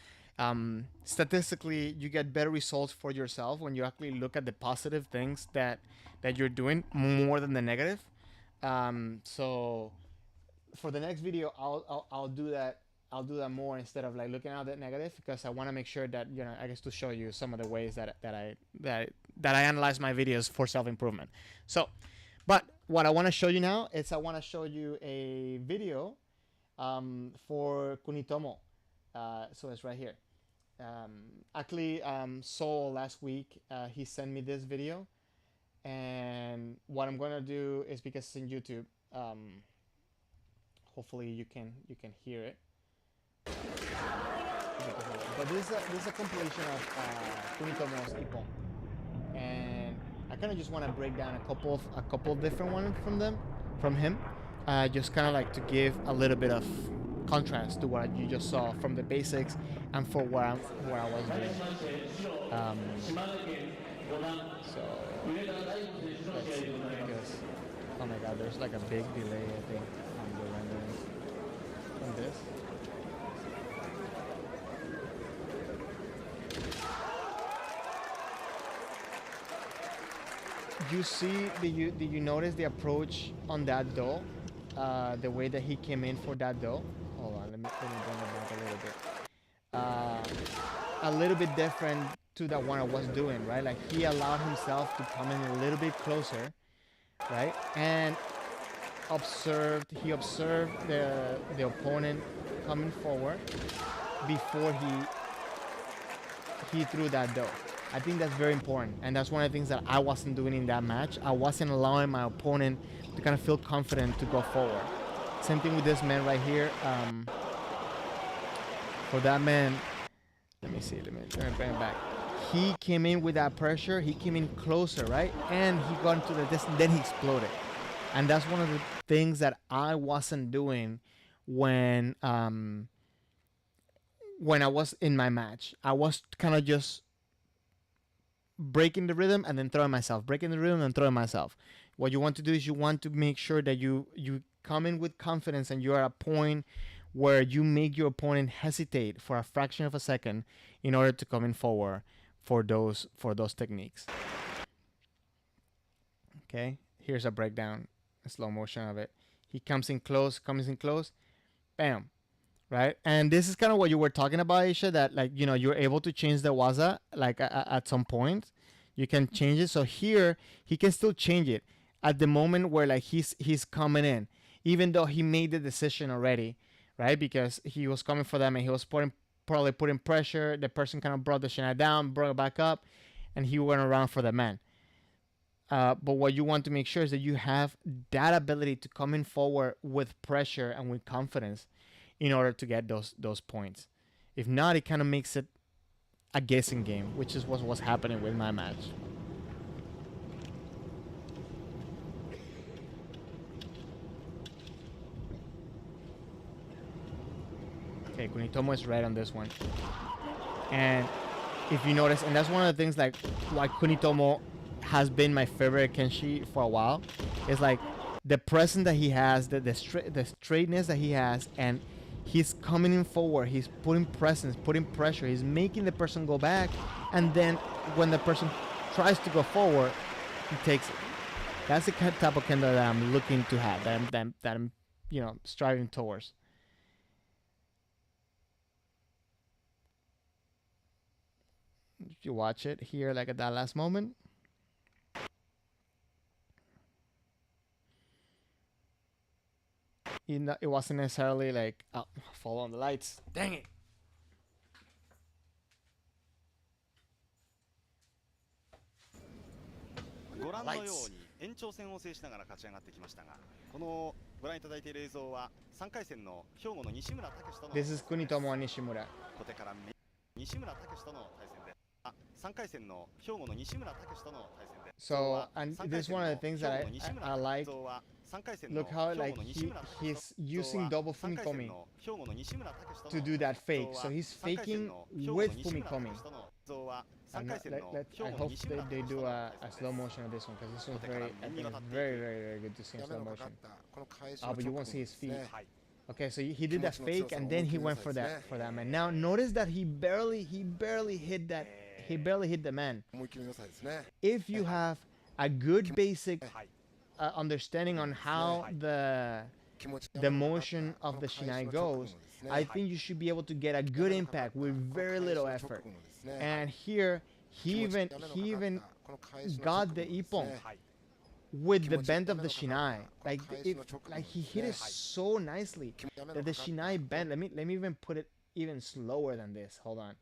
Statistically, you get better results for yourself when you actually look at the positive things that you're doing more than the negative. So for the next video, I'll do that. I'll do that more instead of like looking at the negative, because I want to make sure that, you know, I guess to show you some of the ways that I analyze my videos for self-improvement. So But what I want to show you now is I want to show you a video for Kunitomo. So it's right here. Actually, Sol last week, he sent me this video. And what I'm going to do is, because it's in YouTube, hopefully you can hear it. But this is a compilation of Kunitomo's Ippon. And I kind of just want to break down a couple of different ones from him, just kind of like to give a little bit of contrast to what you just saw from the basics and for where I was doing. So let's see, because oh my god, there's like a big delay, I think, on the rendering from this. You see, did you notice the approach on that do? The way that he came in for that do? Hold on, let me bring it back a little bit different to that one I was doing, right? Like he allowed himself to come in a little bit closer, right? And he observed the opponent coming forward before he threw that do. I think that's very important, and that's one of the things that I wasn't doing in that match. I wasn't allowing my opponent to kind of feel confident to go forward. Same thing with this man right here. For that man, let me bring it back. He came in with that pressure. He came in closer, right? And he got into the distance, then he exploded. And that's one of the things that I wasn't doing when I was in my match. I was kind of just breaking the rhythm and then throwing myself, breaking the rhythm and throwing myself. What you want to do is you want to make sure that you come in with confidence and you're at a point where you make your opponent hesitate for a fraction of a second in order to come in forward for those techniques. Okay, here's a breakdown, a slow motion of it. He comes in close, bam, right? And this is kind of what you were talking about, Aisha, that like, you know, you're able to change the waza like at some point. You can change it. So here he can still change it at the moment where like he's coming in, even though he made the decision already, right? Because he was coming for them and he was probably putting pressure. The person kind of brought the shinai down, brought it back up, and he went around for the man. But what you want to make sure is that you have that ability to come in forward with pressure and with confidence in order to get those points. If not, it kind of makes it a guessing game, which is what was happening with my match. Okay, Kunitomo is right on this one. And if you notice, and that's one of the things like why Kunitomo has been my favorite Kenshi for a while, is like the presence that he has, the straightness that he has, and he's coming in forward, he's putting presence, putting pressure, he's making the person go back, and then when the person tries to go forward, he takes it. That's the type of kendo that I'm looking to have, that I'm you know, striving towards. If you watch it here, like at that last moment. It wasn't necessarily like, oh, follow on the lights. Dang it. ご覧のように延長戦を制しながら勝ち上がってきましたが、このご覧いただいている映像は3回戦の兵庫の西村武史との This is Kunitomo and Nishimura. 小手から西村武史との対戦で、3回戦の兵庫の西村武史との対戦で。 So, and this is one of the things that I like. Look how like he's using double fumikomi to do that fake. So he's faking with fumikomi. I hope they do a slow motion of this one, because this one's very good to see in slow motion. Oh, but you won't see his feet. Okay, so he did that fake and then he went for that man. Now notice that he barely hit that. He barely hit the man. If you have a good basic understanding on how the motion of the shinai goes, I think you should be able to get a good impact with very little effort. And here he even got the ippon with the bend of the shinai. Like he hit it so nicely that the shinai bent. Let me even put it even slower than this. Hold on.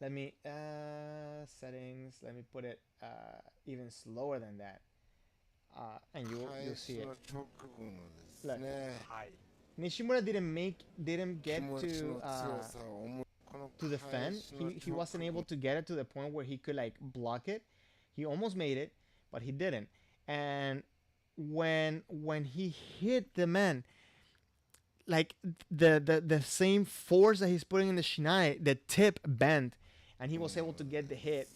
Let me settings. Let me put it even slower than that. And you'll see it. Look. Nishimura didn't get to defend. He wasn't able to get it to the point where he could like block it. He almost made it, but he didn't. And when he hit the man, like the same force that he's putting in the shinai, the tip bent, and he was able to get the hit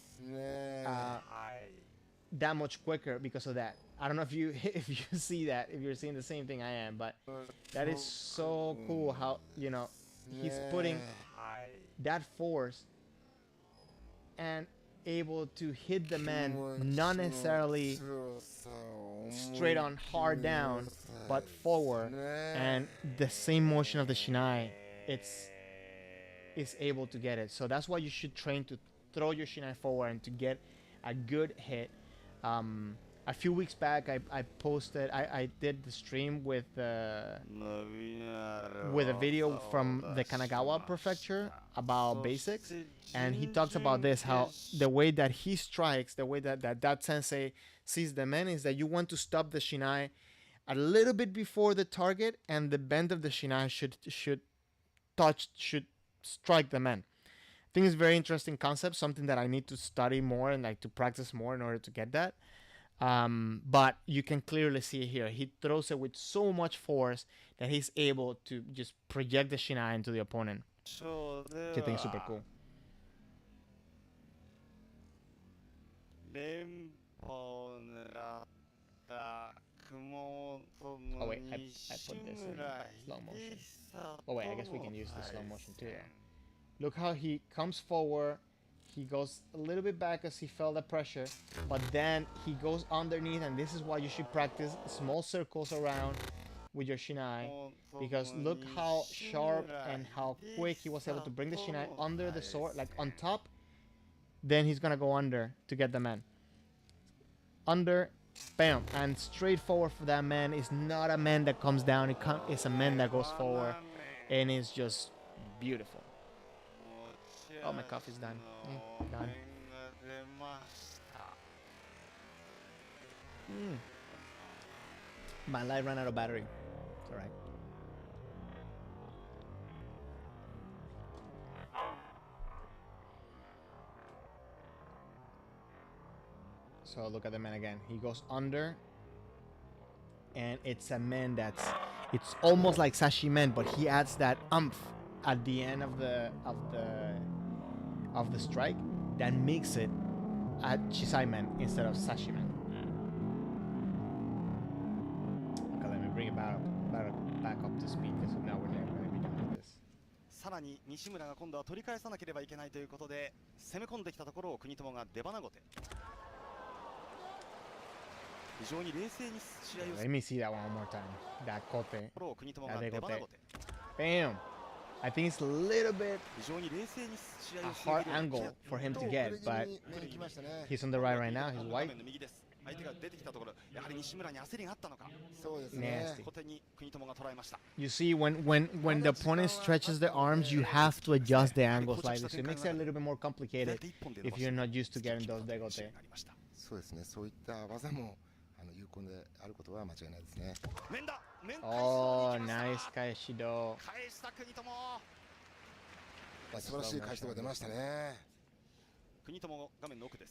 that much quicker because of that. I don't know if you see that, if you're seeing the same thing I am, but that is so cool how, you know, he's putting that force and able to hit the man, not necessarily straight on hard down, but forward, and the same motion of the shinai, it's able to get it. So that's why you should train to throw your shinai forward and to get a good hit. A few weeks back, I posted, I did the stream with a video from the Kanagawa prefecture about basics, and he talks about this, how the way that he strikes, the way that sensei sees the men is that you want to stop the shinai a little bit before the target, and the bend of the shinai should strike the men. I think it's a very interesting concept, something that I need to study more and like to practice more in order to get that. But you can clearly see here, he throws it with so much force that he's able to just project the shinai into the opponent, which I think is super cool. Oh wait, I put this in slow motion. Oh wait, I guess we can use the slow motion too though. Look how he comes forward. He goes a little bit back as he felt the pressure, but then he goes underneath, and this is why you should practice small circles around with your shinai, because look how sharp and how quick he was able to bring the shinai under the sword, like on top. Then he's gonna go under to get the man. Under, bam, and straight forward for that man. Is not a man that comes down. It's a man that goes forward, and it's just beautiful. Oh, my coffee's done. Done. My light ran out of battery. It's alright. So look at the man again. He goes under, and it's a man it's almost like sashimen, but he adds that umph at the end of the strike that makes it a chisaimen instead of sashimen. Okay, let me bring it back up to speed, because now we're never going to be done with this. さらに西村が今度は取り返さなければいけないということで攻め込んできたところを国友が出鼻ごて。非常に冷静に試合を。Let me see that one more time. That kote. ところを国友が出鼻ごて。Bam. I think it's a little bit a hard angle for him to get, but he's on the right now. He's white. Nasty. You see, when the opponent stretches the arms, you have to adjust the angle slightly, so it makes it a little bit more complicated if you're not used to getting those degote. Oh, nice Kaeshido.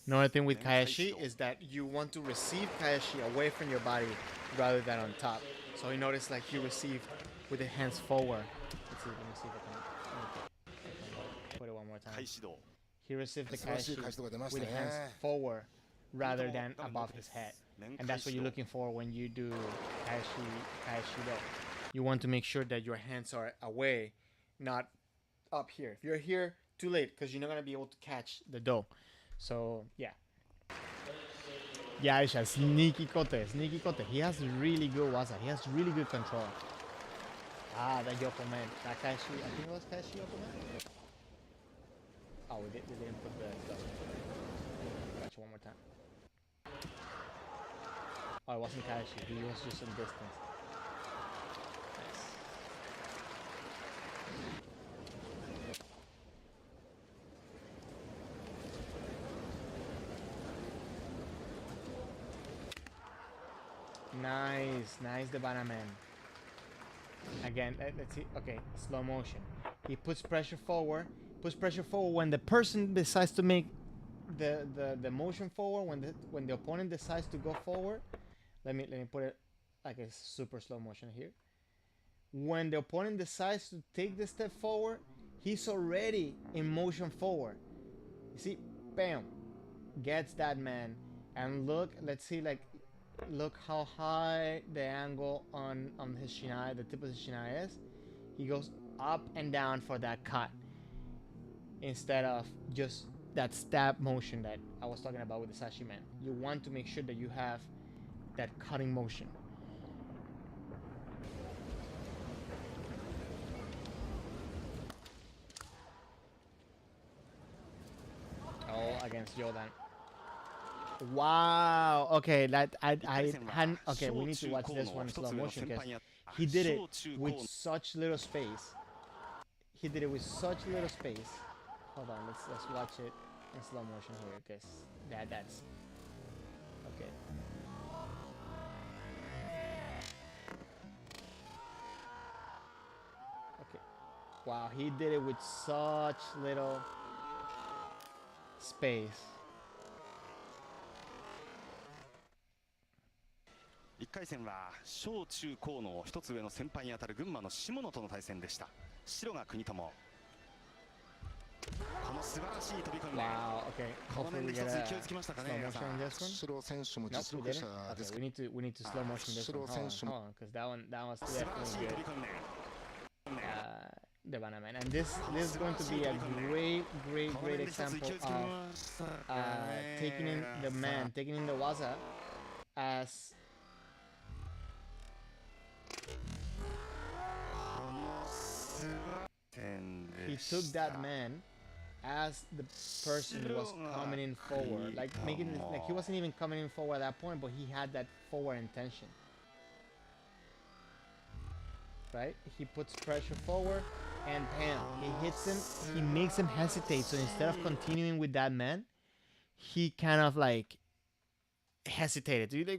Another thing with Kaeshi is that you want to receive Kaeshi away from your body rather than on top. So you notice like he received with the hands forward. Let's see, let me see if I can put it one more time. He received the Kaeshi with the hands forward rather than above his head. And that's what you're looking for when you do Kaeshido. You want to make sure that your hands are away, not up here. If you're here, too late, because you're not going to be able to catch the do. So, yeah. Yeah, Aisha, sneaky kote. He has really good waza. He has really good control. Ah, the Yoko man. That Kaeshi, I think it was Kaeshi Yoko man. Oh, we didn't put the do. Got you one more time. Oh, it wasn't Kaishi. He was just in distance. Nice, nice, the Banana Man. Again, let's see. Okay, slow motion. He puts pressure forward. Puts pressure forward when the person decides to make the motion forward. When the opponent decides to go forward. Let me put it like a super slow motion here. When the opponent decides to take the step forward, he's already in motion forward. You see, bam, gets that man. And look, let's see, like, look how high the angle on his shinai, the tip of his shinai is. He goes up and down for that cut instead of just that stab motion that I was talking about with the sashi man. You want to make sure that you have that cutting motion. Oh, against Jordan. Wow. Okay, that I hadn't. Okay, we need to watch this one in slow motion because he did it with such little space. He did it with such little space. Hold on, let's watch it in slow motion here because that's okay. Okay. Wow, he did it with such little space. 1回戦は小中高の一つ上の先輩にあたる群馬の下野との対戦でした。白が国友。この素晴らしい飛び込み。Wow, okay. この面で一つ勢いつきましたかね。白選手も実力者ですけど。We need to slow motion this one. Hold on, because that one was definitely good. The Banana Man, and this is going to be a great example of taking in the man, taking in the waza as he took that man as the person who was coming in forward, like making it, like he wasn't even coming in forward at that point, but he had that forward intention. Right? He puts pressure forward and bam, he hits him, he makes him hesitate. So instead of continuing with that man, he kind of like hesitated to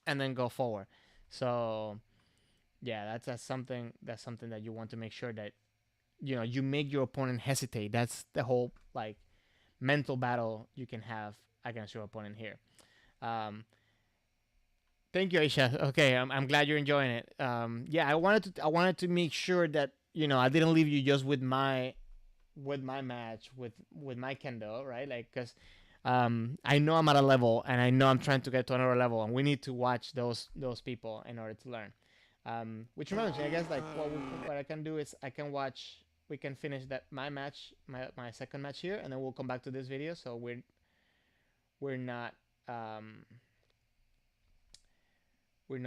and then go forward. So yeah, that's something that you want to make sure that you make your opponent hesitate. That's the whole like mental battle you can have against your opponent here. Thank you, Aisha. Okay, I'm glad you're enjoying it. Yeah, I wanted to make sure that I didn't leave you just with my match with my kendo, right? Like, because I know I'm at a level and I know I'm trying to get to another level, and we need to watch those people in order to learn. Which reminds me, I guess like what I can do is we can finish my match, my second match here, and then we'll come back to this video. So we're not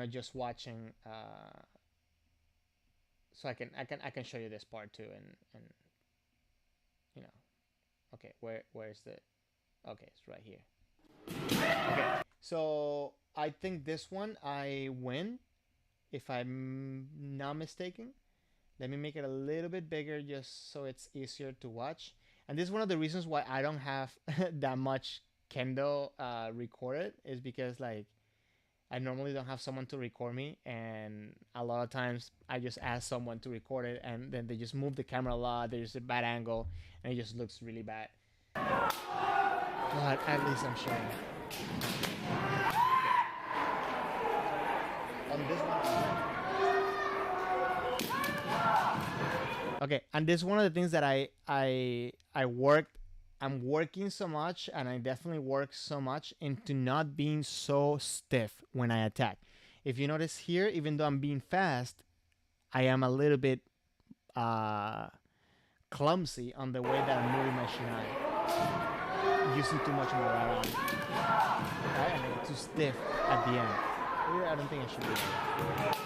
just watching. So I can show you this part too, and okay, where's the, okay, it's right here. Okay, so I think this one I win, if I'm not mistaken. Let me make it a little bit bigger just so it's easier to watch. And this is one of the reasons why I don't have that much kendo recorded, is because like I normally don't have someone to record me, and a lot of times I just ask someone to record it, and then they just move the camera a lot. There's a bad angle, and it just looks really bad. But at least I'm showing. On this one. Okay, and this is one of the things that I'm working so much, and I definitely work so much into not being so stiff when I attack. If you notice here, even though I'm being fast, I am a little bit clumsy on the way that I'm moving my shinai, using too much more around, right? And I get too stiff at the end. Maybe I don't think I should do that.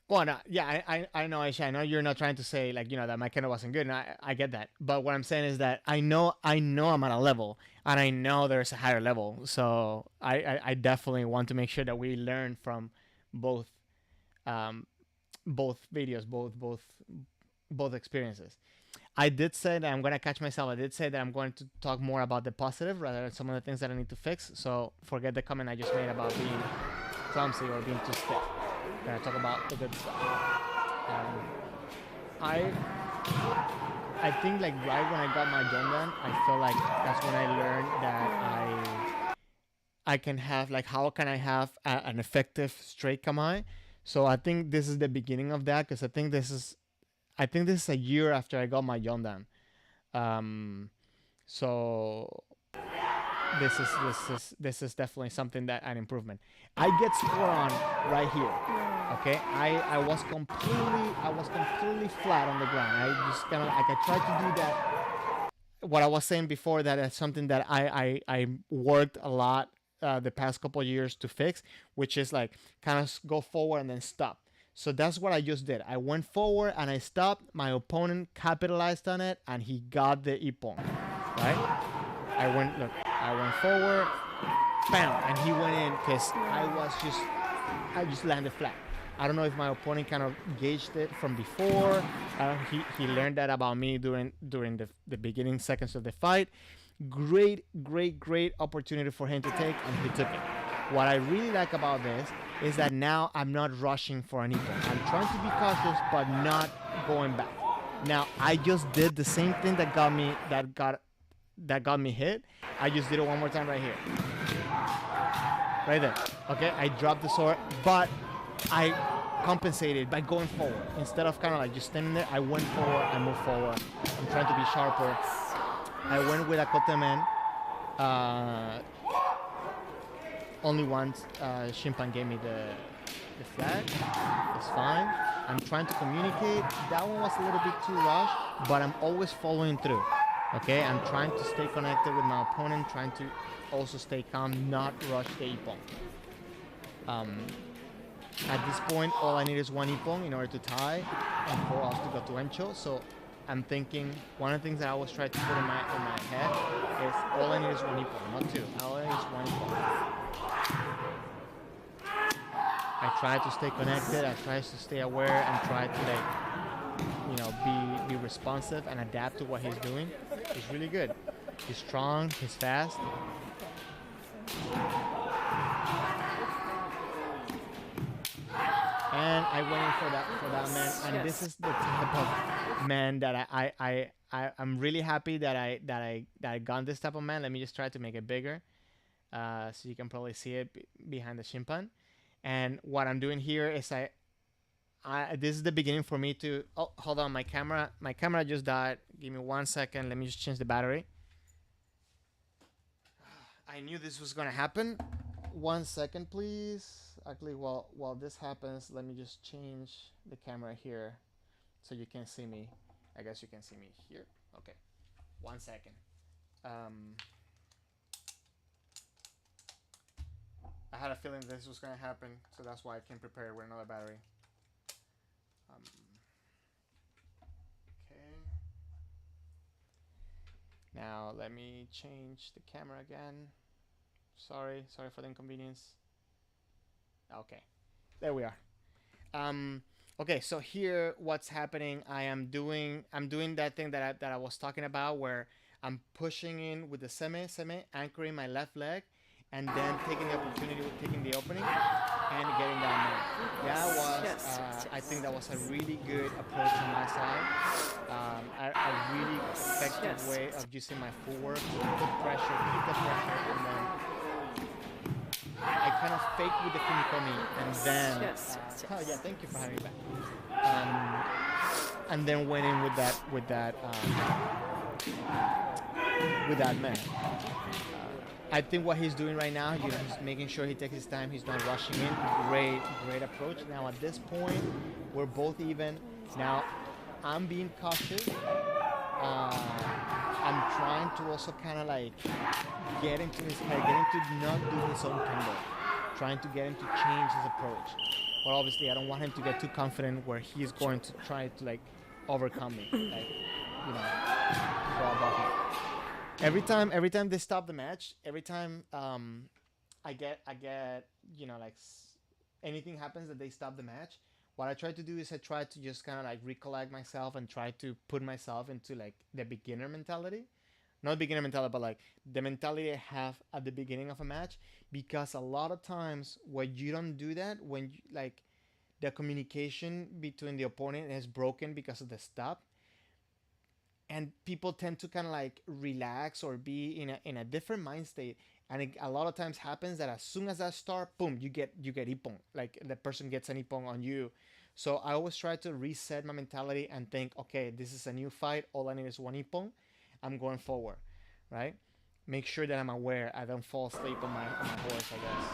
Well, no, yeah, I know, Aisha. I know you're not trying to say like that my kendo wasn't good, and I get that. But what I'm saying is that I know I'm at a level, and I know there's a higher level. So I definitely want to make sure that we learn from both um, both videos, both experiences. I did say that I'm gonna catch myself. I did say that I'm going to talk more about the positive rather than some of the things that I need to fix. So forget the comment I just made about being clumsy or being too stiff. I'm gonna talk about the good stuff. I think like right when I got my jump done, I feel like that's when I learned that I can have like how can I have an effective straight kamae. So I think this is the beginning of that because I think this is a year after I got my jump done. So this is definitely something that an improvement. I get score on right here. Okay, I was completely flat on the ground. I just kind of like I tried to do that. What I was saying before, that is something that I worked a lot the past couple of years to fix, which is like kind of go forward and then stop. So that's what I just did. I went forward and I stopped. My opponent capitalized on it and he got the ippon, right? I went forward, bam, and he went in because I just landed flat. I don't know if my opponent kind of gauged it from before. He learned that about me during the beginning seconds of the fight. Great opportunity for him to take, and he took it. What I really like about this is that now I'm not rushing for an ippon. I'm trying to be cautious, but not going back. Now I just did the same thing that got me hit. I just did it one more time right here, right there. Okay, I dropped the sword, but I compensated by going forward. Instead of kind of like just standing there, I went forward, I moved forward. I'm trying to be sharper. I went with a kotemen. Only once Shimpan gave me the flag. It's fine. I'm trying to communicate. That one was a little bit too rushed, but I'm always following through. Okay, I'm trying to stay connected with my opponent, trying to also stay calm, not rush the ippon. At this point, all I need is one ippon in order to tie and for us to go to encho. So I'm thinking, one of the things that I always try to put in my head is all I need is one ippon, not two. All I need is one ippon. I try to stay connected, I try to stay aware and try to be responsive and adapt to what he's doing. He's really good. He's strong, he's fast. And I went in for that man, and this is the type of man that I'm really happy that I got this type of man. Let me just try to make it bigger, so you can probably see it behind the shimpan. And what I'm doing here is this is the beginning for me to. Oh, hold on, my camera just died. Give me 1 second. Let me just change the battery. I knew this was gonna happen. 1 second, please. Actually, while this happens, let me just change the camera here so you can see me. I guess you can see me here. Okay. 1 second. I had a feeling this was gonna happen, so that's why I came prepared with another battery. Okay. Now let me change the camera again. Sorry for the inconvenience. Okay, there we are. Okay, so here what's happening? I'm doing that thing that I was talking about, where I'm pushing in with the seme, anchoring my left leg, and then taking the opportunity with taking the opening and getting that move. That was, I think that was a really good approach on my side. A really effective way of using my footwork to put pressure, keep the pressure, and then I kind of faked with the kumikomi, and then oh yeah, thank you for having me back. And then went in with that man. I think what he's doing right now, he's making sure he takes his time. He's not rushing in. Great approach. Now at this point, we're both even. Now I'm being cautious. I'm trying to also kind of like get into his head, getting to not do his own kendo, trying to get him to change his approach. but obviously I don't want him to get too confident where he's going to try to like overcome me, like, you know, go above me. Every time they stop the match, every time I get you know, like anything happens that they stop the match, what I try to do is I try to just kind of like recollect myself and try to put myself into like the beginner mentality. Not beginner mentality, but like the mentality I have at the beginning of a match. Because a lot of times when you don't do that, when you, like the communication between the opponent is broken because of the stop, and people tend to kind of like relax or be in a different mind state, and a lot of times happens that as soon as that start, boom, you get ippon, like the person gets an ippon on you. So I always try to reset my mentality and think, okay, this is a new fight, all I need is one ippon, I'm going forward, right? Make sure that I'm aware I don't fall asleep on my horse, I guess.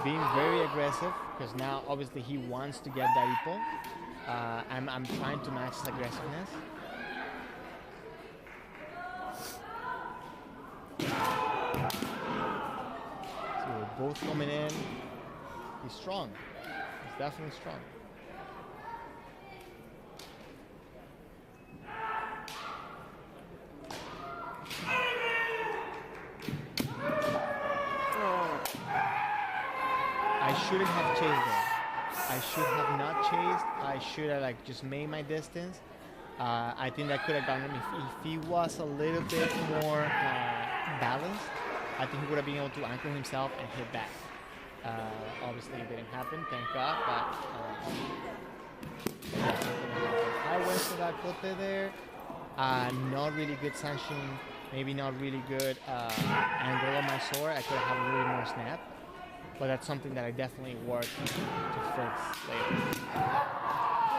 Being very aggressive, because now obviously he wants to get that ippon. I'm trying to match his aggressiveness. So we're both coming in. He's strong. He's definitely strong. I shouldn't have chased him. I should have not chased. I should have like just made my distance. I think that could have gotten him if he was a little bit more balanced. I think he would have been able to anchor himself and hit back. Obviously it didn't happen, thank God, but I went for that kote there. Not really good sanction, maybe not really good angle on my sword. I could have a little more snap. But that's something that I definitely worked to fix later.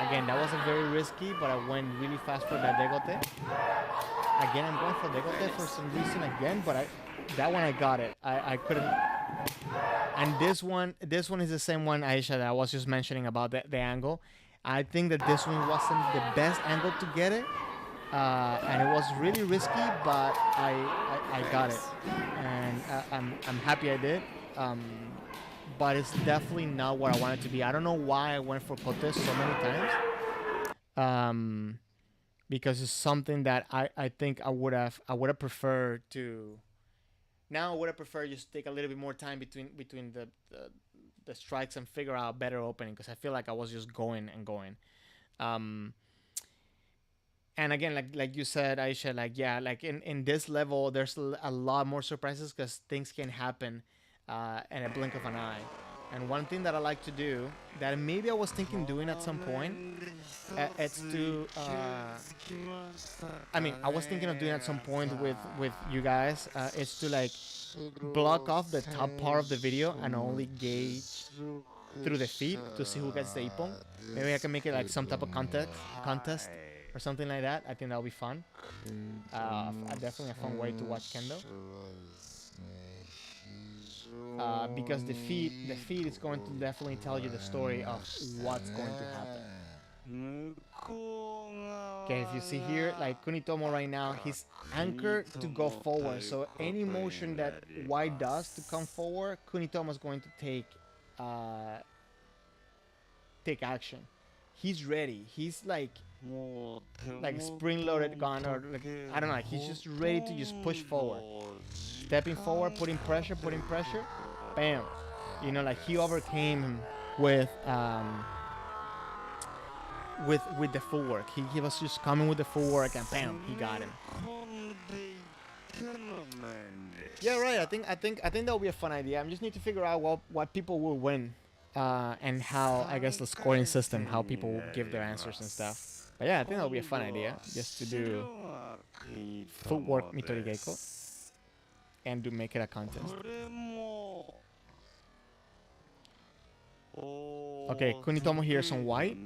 Again, that wasn't very risky, but I went really fast for that degote. Again, I'm going for degote for some reason again, but that one I got it. I couldn't. And this one is the same one, Aisha, that I was just mentioning about the angle. I think that this one wasn't the best angle to get it. And it was really risky, but I got it. And I'm happy I did. But it's definitely not what I want it to be. I don't know why I went for kote so many times. Because it's something that I think I would have preferred to. Now I would have preferred just take a little bit more time between the strikes and figure out a better opening, because I feel like I was just going and going. And again, like you said, Aisha, like yeah, like in this level, there's a lot more surprises because things can happen in a blink of an eye. And one thing that I like to do, that maybe I was thinking doing at some point, it's to, I was thinking of doing at some point with you guys, is to like block off the top part of the video and only gauge through the feet to see who gets the ippon. Maybe I can make it like some type of contest or something like that. I think that'll be fun. Definitely a fun way to watch Kendo. Because the feed is going to definitely tell you the story of what's going to happen. Okay, if you see here, like Kunitomo right now, he's anchored to go forward. So any motion that White does to come forward, Kunitomo is going to take action. He's ready. He's like spring-loaded gun, or like, I don't know. He's just ready to just push forward, stepping forward, putting pressure. Bam. You know, like he overcame him with the footwork. He was just coming with the footwork and bam, he got him. Yeah, right. I think that would be a fun idea. I just need to figure out what people will win, and how, I guess, the scoring system, how people will give their answers and stuff. But yeah, I think that would be a fun idea, just to do footwork Mitorigeiko and to make it a contest. Okay, Kunitomo here is on White,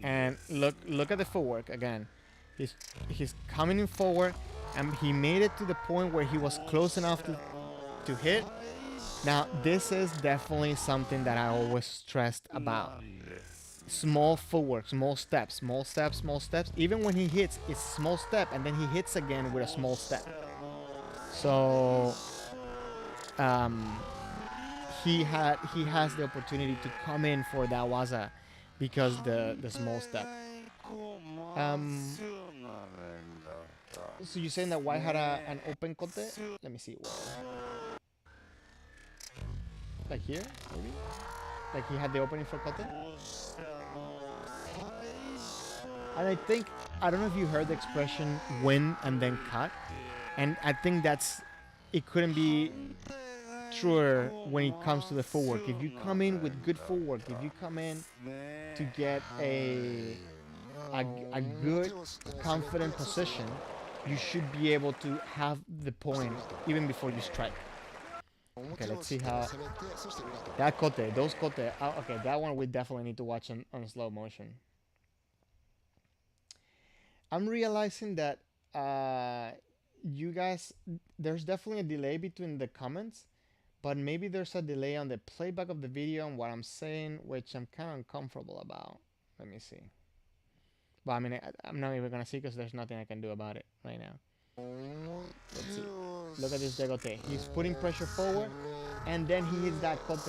and look at the footwork again. He's coming in forward, and he made it to the point where he was close enough to hit. Now, this is definitely something that I always stressed about. Small footwork, small steps, small steps, small steps. Even when he hits, it's small step, and then he hits again with a small step. So he has the opportunity to come in for that waza because the small step. So you're saying that White had an open kote? Let me see. Like here, maybe? Like he had the opening for kote? And I think, I don't know if you heard the expression win and then cut. And I think it couldn't be truer when it comes to the footwork. If you come in with good footwork, if you come in to get a good, confident position, you should be able to have the point even before you strike. Okay, let's see how that kote, those kote. Okay, that one we definitely need to watch on slow motion. I'm realizing that you guys, there's definitely a delay between the comments, but maybe there's a delay on the playback of the video and what I'm saying, which I'm kind of uncomfortable about. Let me see. Well, I mean, I'm not even gonna see because there's nothing I can do about it right now. Let's see. Look at this degote. He's putting pressure forward, and then he hits that kote.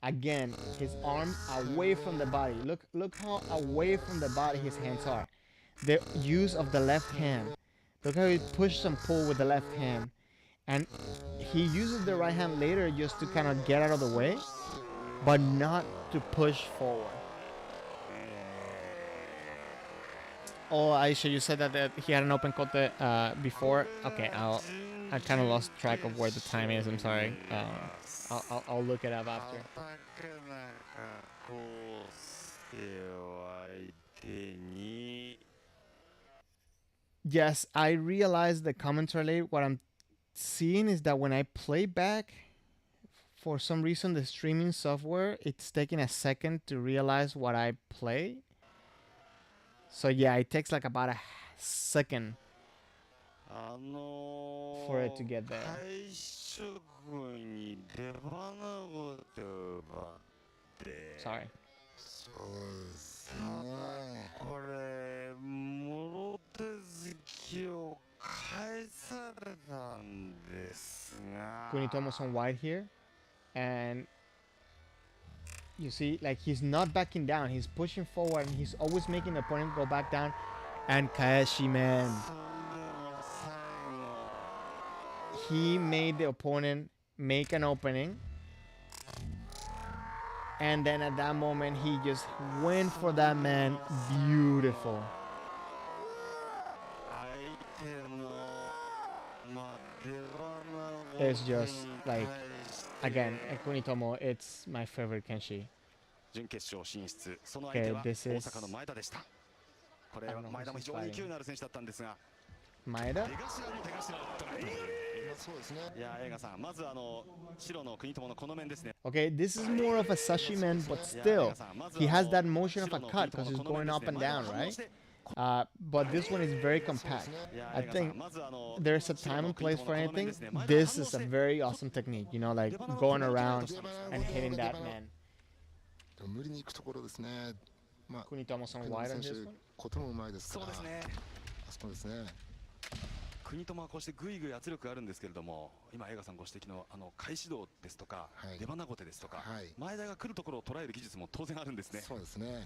Again, his arms away from the body. Look how away from the body his hands are. The use of the left hand. Look how he pushes and pull with the left hand. And he uses the right hand later just to kind of get out of the way, but not to push forward. Oh, Aisha, you said that he had an open kote before. Okay, I kind of lost track of where the time is. I'm sorry. I'll look it up after. Yes, I realized the commentary late. What I'm seeing is that when I play back, for some reason the streaming software, it's taking a second to realize what I play. So yeah, it takes like about a second for it to get there. Sorry. Kunitomo's on white here, and you see, like, he's not backing down. He's pushing forward, and he's always making the opponent go back down. And Kaeshi, man, he made the opponent make an opening, and then at that moment he just went for that, man. Beautiful. It's just like, again, Kunitomo, it's my favorite Kenshi. Okay, this is Maeda? Okay, this is more of a sashimen, but still, he has that motion of a cut because he's going up and down, right? But this one is very compact. I think there's a time and place for anything. This is a very awesome technique, you know, like going around and hitting that man. Kunitomo's on wide on this one. 国友はこうしてぐいぐい圧力があるんですけれども、今映画さんご指摘の開始道ですとか、出花ゴテですとか、前田が来るところを捉える技術も当然あるんですね。そうですね。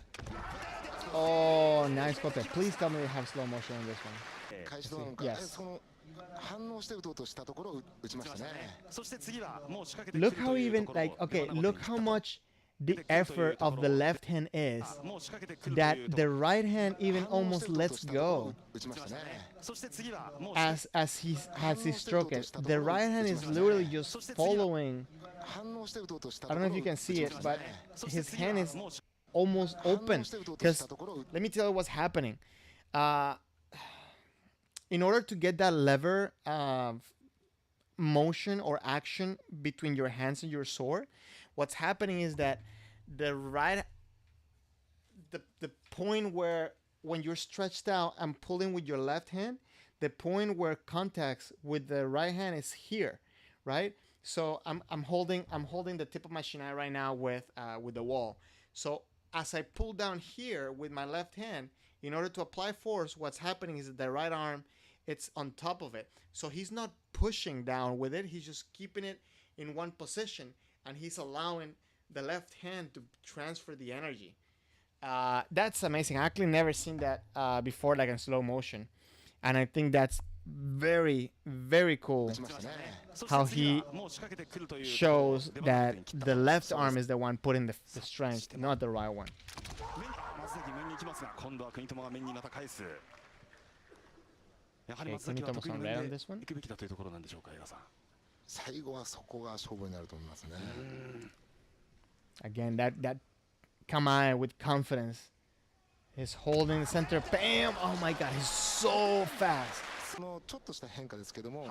Oh, nice kote. Please tell me we have slow motion on this one. 開始道なのか、その反応して打とうとしたところを打ちましたね。そして次はもう仕掛けてくる Look how even, like, okay, look how much the effort of the left hand is that the right hand even almost lets go as he strokes it. The right hand is literally just following. I don't know if you can see it, but his hand is almost open. Because let me tell you what's happening. In order to get that lever motion or action between your hands and your sword, what's happening is that the point where when you're stretched out and pulling with your left hand, the point where contacts with the right hand is here, right? So I'm holding the tip of my shinai right now with the wall. So as I pull down here with my left hand, in order to apply force, what's happening is that the right arm, it's on top of it. So he's not pushing down with it. He's just keeping it in one position, and he's allowing the left hand to transfer the energy. That's amazing. I actually never seen that before, like in slow motion. And I think that's very, very cool how he shows that the left arm is the one putting the strength, not the right one. Okay, Kunitomo-san read on this one? 最後はそこが勝負になると思いますね。Again, that Kamae with confidence. He's holding the center. Bam! Oh my god, he's so fast. そのちょっとした変化ですけども。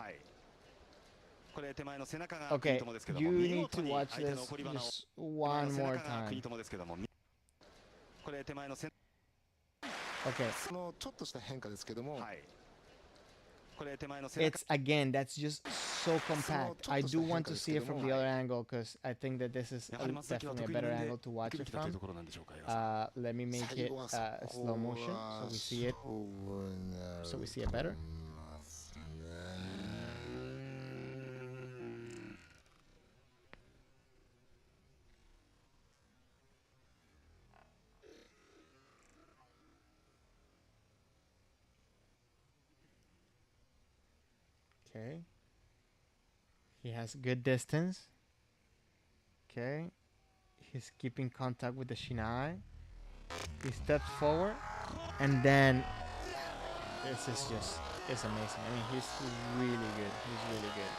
Okay, you need to watch this just one more time. Okay. そのちょっとした変化ですけども。It's again, that's just so compact. I do want to see it from the other angle because I think that this is definitely a better angle to watch it from. Let me make it slow motion so we see it. So we see it better. Okay. He has good distance. Okay. He's keeping contact with the shinai. He steps forward. And then this is just, it's amazing. I mean, he's really good. He's really good.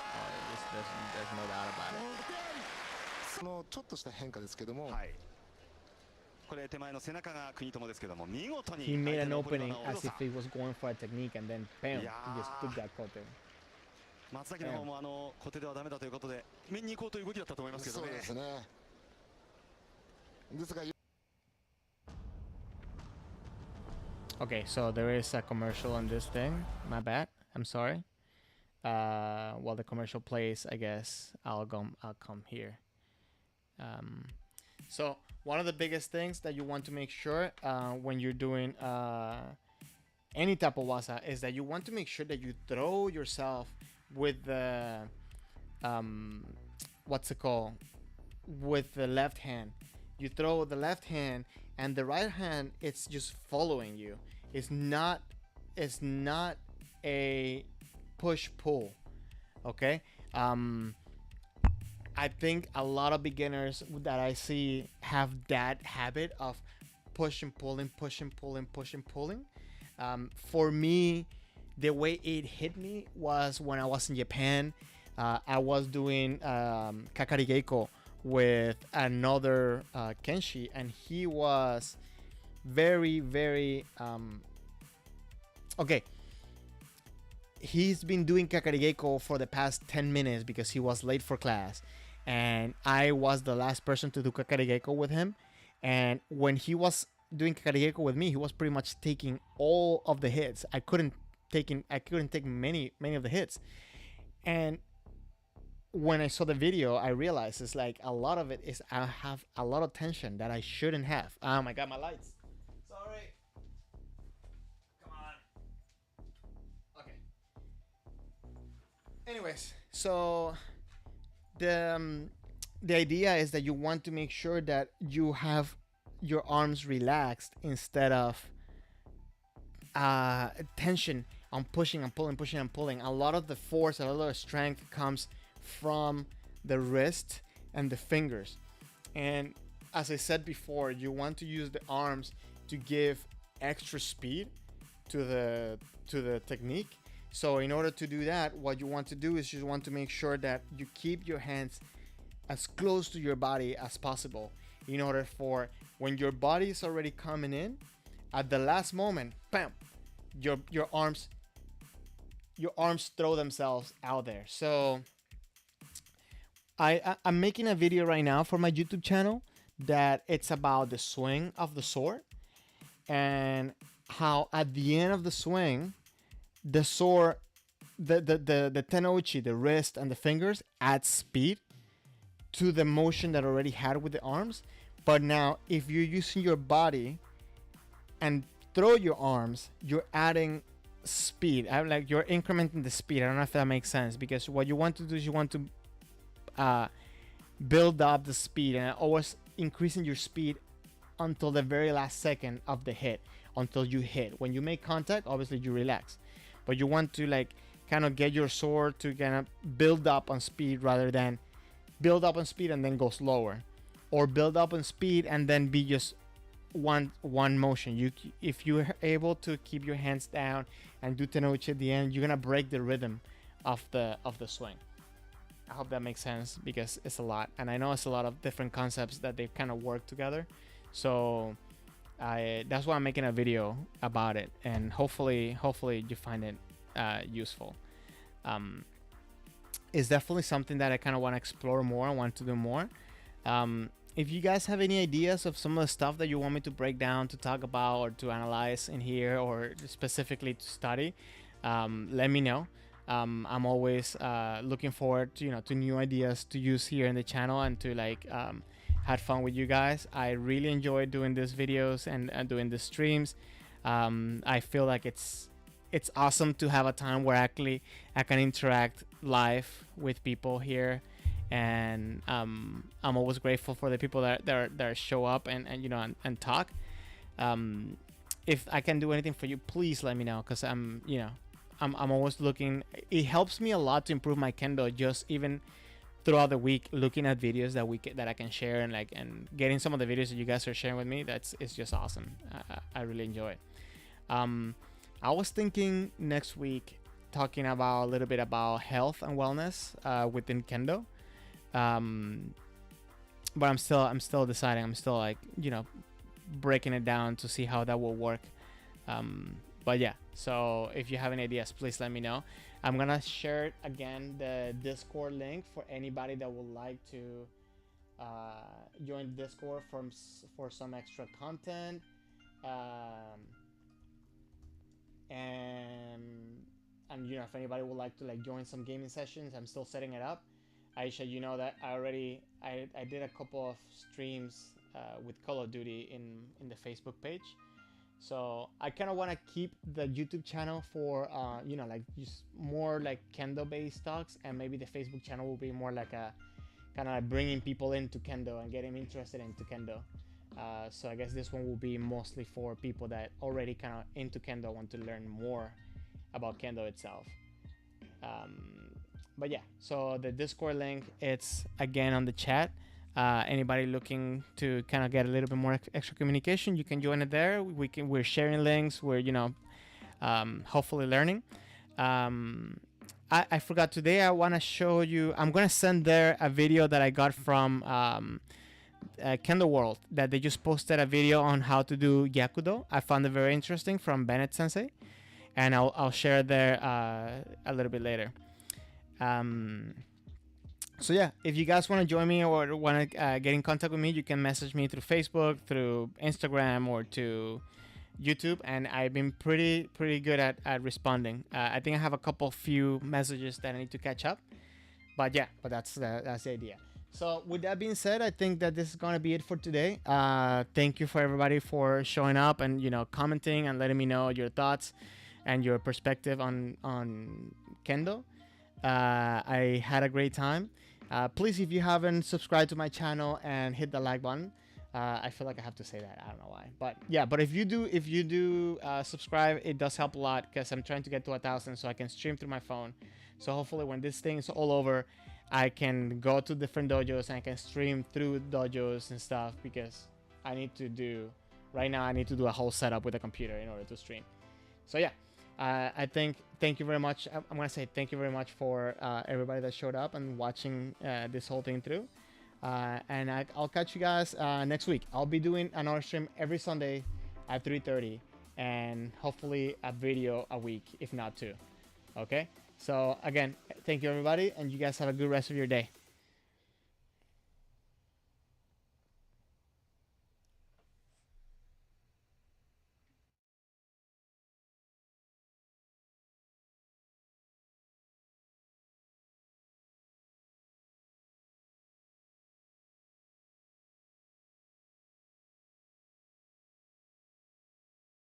There's no doubt about it. そのちょっとした変化ですけども。He made an opening as if he was going for a technique and then bam, he just took that kote. 松崎の方も小手ではダメだということで面に行こうという動きだったと思いますけどね。そうですね。ですが Okay, so there is a commercial on this thing. My bad. I'm sorry. While the commercial plays, I guess I'll come here. So one of the biggest things that you want to make sure when you're doing any type of waza is that you want to make sure that you throw yourself with the what's it called, with the left hand. You throw the left hand and the right hand, it's just following you. It's not a push pull. Okay. I think a lot of beginners that I see have that habit of push and pulling, push and pulling, push and pulling. For me, the way it hit me was when I was in Japan. I was doing Kakarigeiko with another Kenshi, and he was very, very okay. He's been doing Kakarigeiko for the past 10 minutes because he was late for class, and I was the last person to do Kakarigeiko with him. And when he was doing Kakarigeiko with me, he was pretty much taking all of the hits. I couldn't take many of the hits. And when I saw the video, I realized it's like a lot of it is I have a lot of tension that I shouldn't have. Oh my god, my lights. Sorry. Come on. Okay. Anyways, so the idea is that you want to make sure that you have your arms relaxed instead of tension on pushing and pulling, pushing and pulling. A lot of the force, a lot of strength comes from the wrist and the fingers. And as I said before, you want to use the arms to give extra speed to the technique. So in order to do that, what you want to do is you want to make sure that you keep your hands as close to your body as possible, in order for when your body is already coming in, at the last moment, bam, your arms throw themselves out there. So I'm making a video right now for my YouTube channel that it's about the swing of the sword, and how at the end of the swing, the sore, the tenouchi, the wrist and the fingers add speed to the motion that already had with the arms. But now if you're using your body and throw your arms, you're adding speed. Like you're incrementing the speed. I don't know if that makes sense, because what you want to do is you want to build up the speed and always increasing your speed until the very last second of the hit, until you hit. When you make contact, obviously you relax, but you want to like kind of get your sword to kind of build up on speed rather than build up on speed and then go slower, or build up on speed and then be just one motion. If you're able to keep your hands down and do tenouchi at the end, you're gonna break the rhythm of the swing. I hope that makes sense, because it's a lot, and I know it's a lot of different concepts that they kind of work together. So that's why I'm making a video about it, and hopefully you find it useful. It's definitely something that I kind of want to explore more. I want to do more. If you guys have any ideas of some of the stuff that you want me to break down, to talk about, or to analyze in here, or specifically to study, let me know. I'm always looking forward to, to new ideas to use here in the channel, and to like have fun with you guys. I really enjoy doing these videos and doing the streams. I feel like it's awesome to have a time where actually I can interact live with people here, and I'm always grateful for the people that show up and talk. If I can do anything for you, please let me know, because I'm always looking. It helps me a lot to improve my kendo, just even throughout the week, looking at videos that I can share, and getting some of the videos that you guys are sharing with me. It's just awesome. I really enjoy it. I was thinking next week talking about a little bit about health and wellness within kendo, but I'm still deciding. I'm still like breaking it down to see how that will work. But yeah, so if you have any ideas, please let me know. I'm gonna share again the Discord link for anybody that would like to join the Discord for some extra content. And if anybody would like to join some gaming sessions, I'm still setting it up. Aisha, you know that I did a couple of streams with Call of Duty in the Facebook page. So I kind of want to keep the YouTube channel for just more like kendo based talks, and maybe the Facebook channel will be more like a kind of like bringing people into kendo and getting interested into kendo. So I guess this one will be mostly for people that already kind of into kendo, want to learn more about kendo itself. But yeah, so the Discord link, it's again on the chat. Anybody looking to kind of get a little bit more extra communication, you can join it there. We're sharing links. We're hopefully learning. I forgot today. I want to show you. I'm gonna send there a video that I got from Kendo World, that they just posted a video on how to do Yakudo. I found it very interesting, from Bennett Sensei, and I'll share there a little bit later. So yeah, if you guys want to join me or want to get in contact with me, you can message me through Facebook, through Instagram, or to YouTube, and I've been pretty good at responding. I think I have a few messages that I need to catch up, but that's the idea. So with that being said, I think that this is gonna be it for today. Thank you for everybody for showing up and commenting and letting me know your thoughts and your perspective on kendo. I had a great time. Please, if you haven't subscribed to my channel, and hit the like button. I feel like I have to say that. I don't know why, but if you do subscribe, it does help a lot, because I'm trying to get to 1,000 so I can stream through my phone. So hopefully when this thing is all over, I can go to different dojos and I can stream through dojos and stuff, because right now I need to do a whole setup with a computer in order to stream. So yeah, thank you very much. I'm gonna say thank you very much for everybody that showed up and watching this whole thing through. And I'll catch you guys next week. I'll be doing another stream every Sunday at 3:30, and hopefully a video a week, if not two. Okay? So again, thank you everybody, and you guys have a good rest of your day.